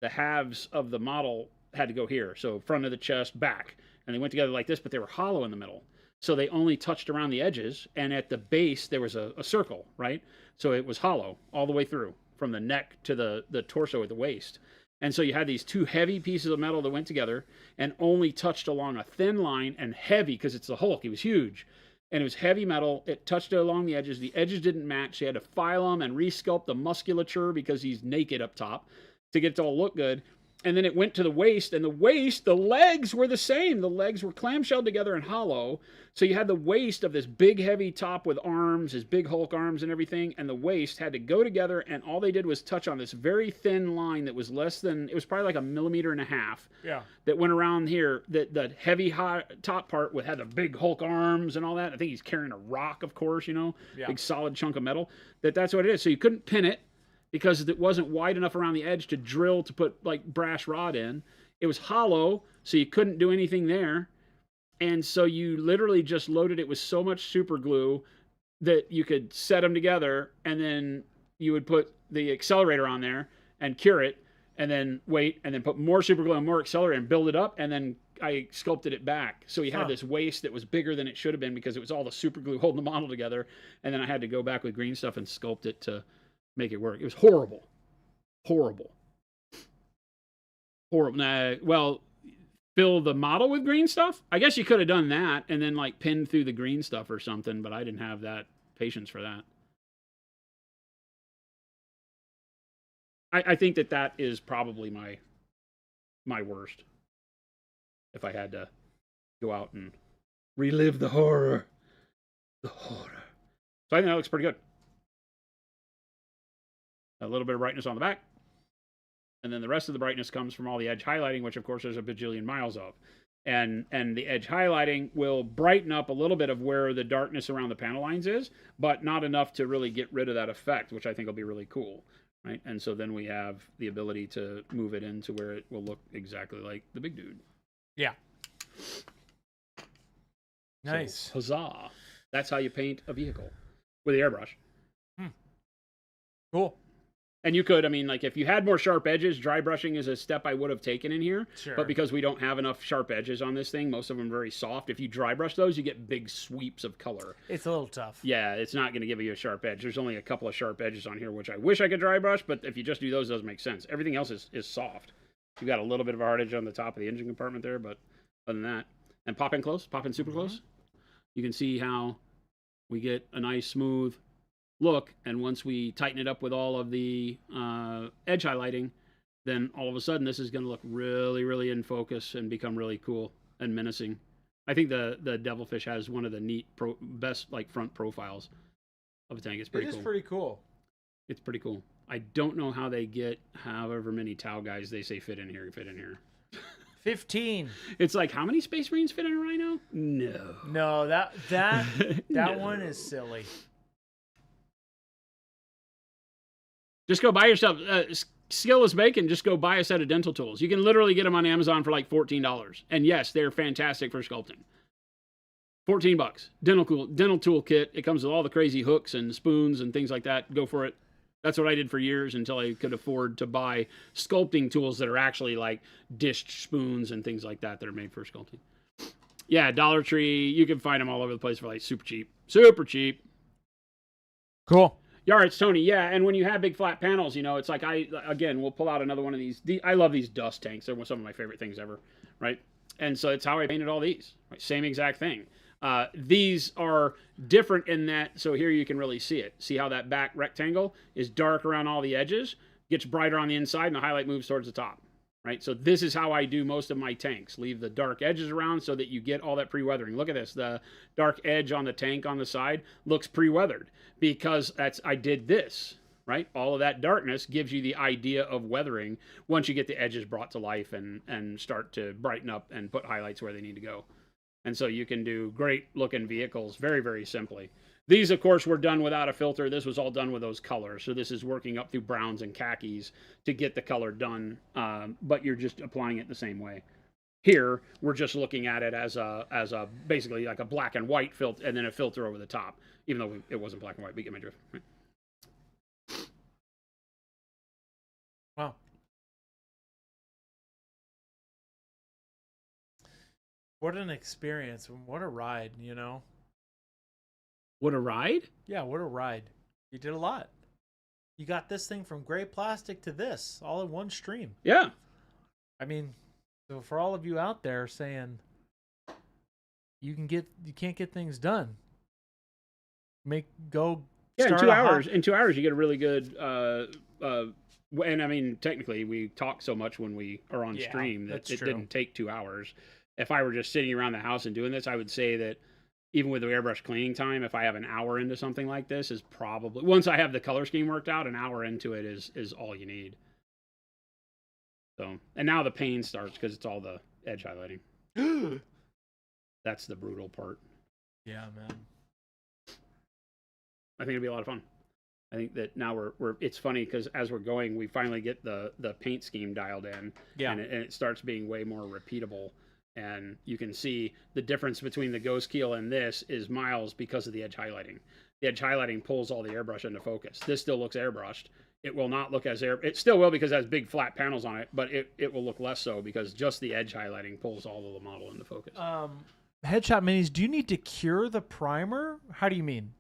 halves of the model had to go here. So front of the chest, back, and they went together like this, but they were hollow in the middle. So they only touched around the edges, and at the base there was a circle, right? So it was hollow all the way through, from the neck to the torso at the waist. And so you had these 2 heavy pieces of metal that went together and only touched along a thin line, and heavy because it's the Hulk. He was huge. And it was heavy metal. It touched it along the edges. The edges didn't match. They had to file them and resculpt the musculature because he's naked up top to get it to all look good. And then it went to the waist, and the legs were the same. The legs were clamshelled together and hollow. So you had the waist of this big, heavy top with arms, his big Hulk arms and everything, and the waist had to go together, and all they did was touch on this very thin line that was less than, it was probably like 1.5 millimeters. Yeah. That went around here, that the heavy top part had the big Hulk arms and all that. I think he's carrying a rock, of course, big solid chunk of metal. That's what it is. So you couldn't pin it, because it wasn't wide enough around the edge to drill to put like brass rod in. It was hollow, so you couldn't do anything there. And so you literally just loaded it with so much super glue that you could set them together, and then you would put the accelerator on there and cure it, and then wait, and then put more super glue and more accelerator and build it up, and then I sculpted it back. So you had this waist that was bigger than it should have been because it was all the super glue holding the model together, and then I had to go back with green stuff and sculpt it to make it work. It was horrible. Horrible. Well, fill the model with green stuff? I guess you could have done that and then like pinned through the green stuff or something, but I didn't have that patience for that. I think that is probably my my worst. If I had to go out and relive the horror. The horror. So I think that looks pretty good. A little bit of brightness on the back. And then the rest of the brightness comes from all the edge highlighting, which of course there's a bajillion miles of. And the edge highlighting will brighten up a little bit of where the darkness around the panel lines is, but not enough to really get rid of that effect, which I think will be really cool. Right? And so then we have the ability to move it into where it will look exactly like the big dude. Yeah. Nice. So, huzzah. That's how you paint a vehicle with the airbrush. Cool. And you could, I mean, like if you had more sharp edges, dry brushing is a step I would have taken in here. Sure. But because we don't have enough sharp edges on this thing, most of them are very soft. If you dry brush those, you get big sweeps of color. It's a little tough. Yeah, it's not going to give you a sharp edge. There's only a couple of sharp edges on here, which I wish I could dry brush, but if you just do those, it doesn't make sense. Everything else is soft. You've got a little bit of a hard edge on the top of the engine compartment there, but other than that, and pop in close, pop in super close. You can see how we get a nice smooth look, and once we tighten it up with all of the edge highlighting, then all of a sudden this is going to look really, really in focus and become really cool and menacing. I think the Devilfish has one of the neat best like front profiles of a tank. It's pretty cool. It is pretty cool. It's pretty cool. I don't know how they get however many Tau guys they say fit in here. 15. It's like, how many Space Marines fit in a Rhino? No, that No. one is silly. Just go buy yourself Skillless Bacon. Just go buy a set of dental tools. You can literally get them on Amazon for like $14. And yes, they're fantastic for sculpting. $14. Dental tool kit. It comes with all the crazy hooks and spoons and things like that. Go for it. That's what I did for years until I could afford to buy sculpting tools that are actually like dished spoons and things like that that are made for sculpting. Yeah, Dollar Tree. You can find them all over the place for like super cheap. Super cheap. Cool. Yeah, it's Tony. Yeah, and when you have big flat panels, you know, it's like we'll pull out another one of these. I love these dust tanks. They're some of my favorite things ever, right? And so it's how I painted all these. Right? Same exact thing. These are different in that, so here you can really see it. See how that back rectangle is dark around all the edges, gets brighter on the inside, and the highlight moves towards the top, right? So this is how I do most of my tanks. Leave the dark edges around so that you get all that pre-weathering. Look at this. The dark edge on the tank on the side looks pre-weathered because I did this, right? All of that darkness gives you the idea of weathering once you get the edges brought to life and start to brighten up and put highlights where they need to go. And so you can do great looking vehicles very, very simply. These, of course, were done without a filter. This was all done with those colors. So this is working up through browns and khakis to get the color done, but you're just applying it the same way. Here, we're just looking at it as a basically like a black and white filter, and then a filter over the top, even though it wasn't black and white. But you get my drift. Right? Wow. What an experience. What a ride, you know? What a ride? Yeah, what a ride. You did a lot. You got this thing from gray plastic to this all in one stream. Yeah. I mean, so for all of you out there saying you can't get things done. In start 2 hours. In 2 hours, you get a really good. And I mean, technically, we talk so much when we are on stream that it didn't take 2 hours. If I were just sitting around the house and doing this, I would say that even with the airbrush cleaning time, if I have an hour into something like this, is probably, once I have the color scheme worked out, an hour into it is all you need. So, and now the pain starts because it's all the edge highlighting. That's the brutal part. Yeah, man. I think it'll be a lot of fun. I think that now it's funny because as we're going, we finally get the paint scheme dialed in. Yeah. And it starts being way more repeatable. And you can see the difference between the ghost keel and this is miles because of the edge highlighting. The edge highlighting pulls all the airbrush into focus. This still looks airbrushed. It will not look as it still will because it has big flat panels on it, but it will look less so because just the edge highlighting pulls all of the model into focus. Headshot Minis, do you need to cure the primer? How do you mean?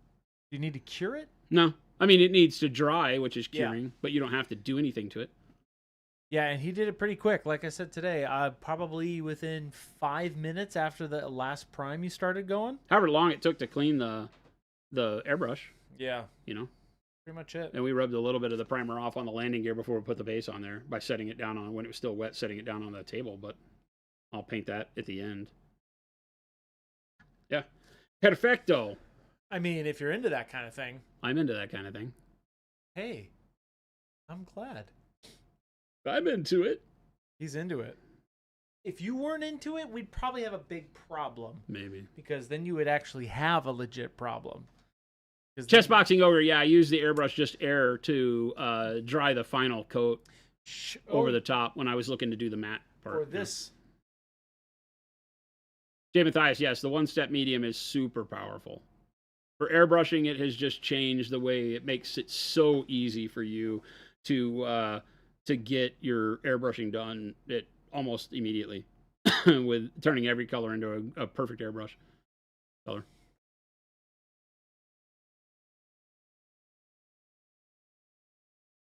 Do you need to cure it? No. I mean, it needs to dry, which is curing, but you don't have to do anything to it. Yeah, and he did it pretty quick. Like I said today, probably within 5 minutes after the last prime you started going. However long it took to clean the airbrush. Yeah. You know? Pretty much it. And we rubbed a little bit of the primer off on the landing gear before we put the base on there by setting it down on, when it was still wet, setting it down on the table, but I'll paint that at the end. Yeah. Perfecto. I mean, if you're into that kind of thing. I'm into that kind of thing. Hey, I'm glad. I'm into it. He's into it. If you weren't into it, we'd probably have a big problem. Maybe. Because then you would actually have a legit problem. Chest boxing over, yeah, I used the airbrush just air to dry the final coat over the top when I was looking to do the matte part. Or this. Jay Mathias, yes, the one-step medium is super powerful. For airbrushing, it has just changed the way it makes it so easy for you to get your airbrushing done almost immediately with turning every color into a perfect airbrush color.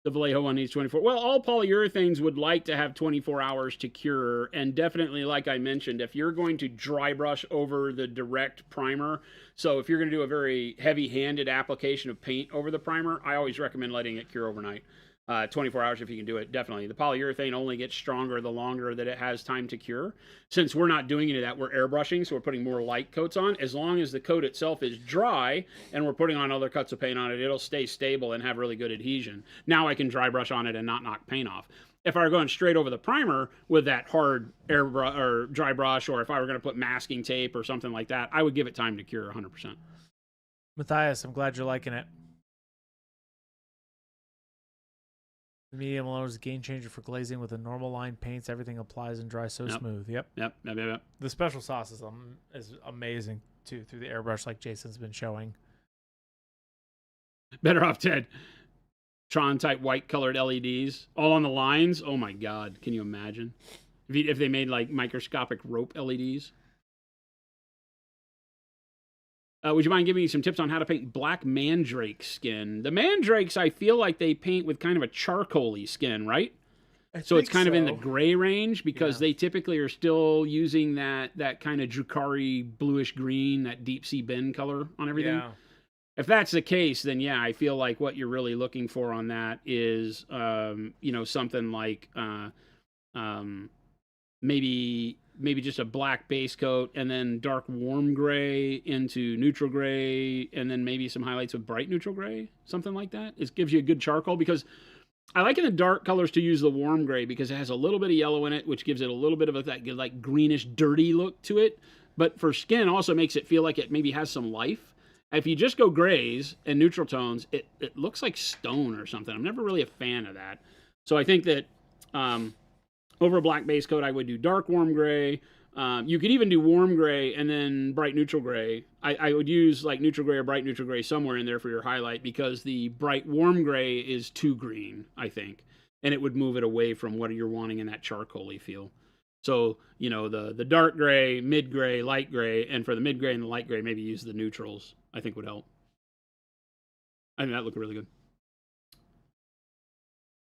The Vallejo one needs 24. Well, all polyurethanes would like to have 24 hours to cure, and definitely, like I mentioned, if you're going to dry brush over the direct primer, so if you're going to do a very heavy-handed application of paint over the primer, I always recommend letting it cure overnight. 24 hours if you can do it, definitely. The polyurethane only gets stronger the longer that it has time to cure. Since we're not doing any of that, we're airbrushing, so we're putting more light coats on. As long as the coat itself is dry and we're putting on other coats of paint on it, it'll stay stable and have really good adhesion. Now I can dry brush on it and not knock paint off. If I were going straight over the primer with that hard or dry brush, or if I were going to put masking tape or something like that, I would give it time to cure 100%. Matthias, I'm glad you're liking it. The medium loader is a game changer for glazing with a normal line paints. Everything applies and dries so smooth. Yep. The special sauce is amazing, too, through the airbrush like Jason's been showing. Better off Ted. Tron-type white-colored LEDs. All on the lines. Oh, my God. Can you imagine? If they made, like, microscopic rope LEDs. Would you mind giving me some tips on how to paint black mandrake skin? The mandrakes, I feel like they paint with kind of a charcoal-y skin, right? So it's kind of in the gray range because they typically are still using that kind of Drukari bluish green, that deep sea Ben color on everything. Yeah. If that's the case, then yeah, I feel like what you're really looking for on that is, something like maybe just a black base coat and then dark warm gray into neutral gray and then maybe some highlights of bright neutral gray, something like that. It gives you a good charcoal because I like in the dark colors to use the warm gray because it has a little bit of yellow in it, which gives it a little bit of that like greenish, dirty look to it. But for skin, also makes it feel like it maybe has some life. If you just go grays and neutral tones, it looks like stone or something. I'm never really a fan of that. So I think that over a black base coat, I would do dark warm gray. You could even do warm gray and then bright neutral gray. I would use like neutral gray or bright neutral gray somewhere in there for your highlight because the bright warm gray is too green, I think. And it would move it away from what you're wanting in that charcoal-y feel. So, the dark gray, mid gray, light gray, and for the mid gray and the light gray, maybe use the neutrals, I think would help. I think that looked really good.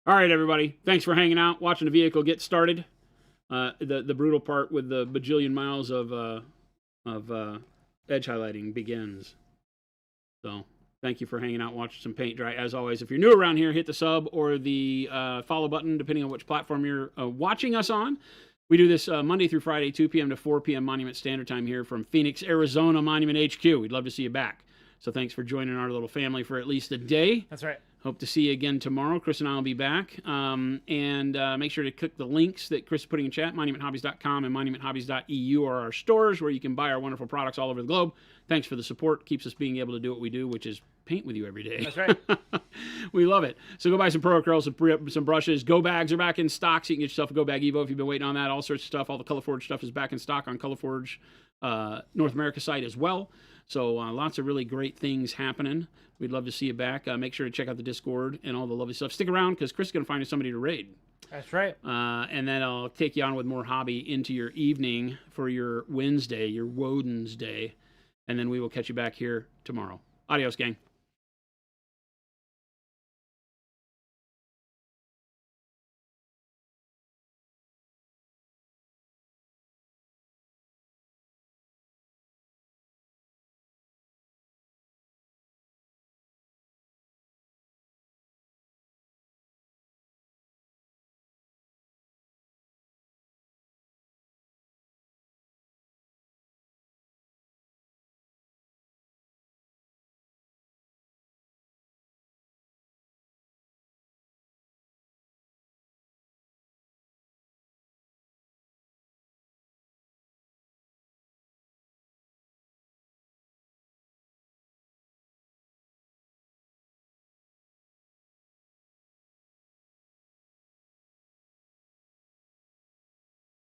All right, everybody. Thanks for hanging out, watching the vehicle get started. The brutal part with the bajillion miles of edge highlighting begins. So, thank you for hanging out, watching some paint dry. As always, if you're new around here, hit the sub or the follow button, depending on which platform you're watching us on. We do this Monday through Friday, 2 p.m. to 4 p.m. Monument Standard Time here from Phoenix, Arizona, Monument HQ. We'd love to see you back. So thanks for joining our little family for at least a day. That's right. Hope to see you again tomorrow. Chris and I will be back. And make sure to click the links that Chris is putting in chat. MonumentHobbies.com and MonumentHobbies.eu are our stores where you can buy our wonderful products all over the globe. Thanks for the support. Keeps us being able to do what we do, which is paint with you every day. That's right. We love it. So go buy some Pro Acryl, some brushes. Go bags are back in stock, so you can get yourself a Go Bag Evo if you've been waiting on that. All sorts of stuff. All the ColorForge stuff is back in stock on ColorForge North America site as well. So lots of really great things happening. We'd love to see you back. Make sure to check out the Discord and all the lovely stuff. Stick around because Chris is going to find you somebody to raid. That's right. And then I'll take you on with more hobby into your evening for your Wednesday, your Woden's Day. And then we will catch you back here tomorrow. Adios, gang.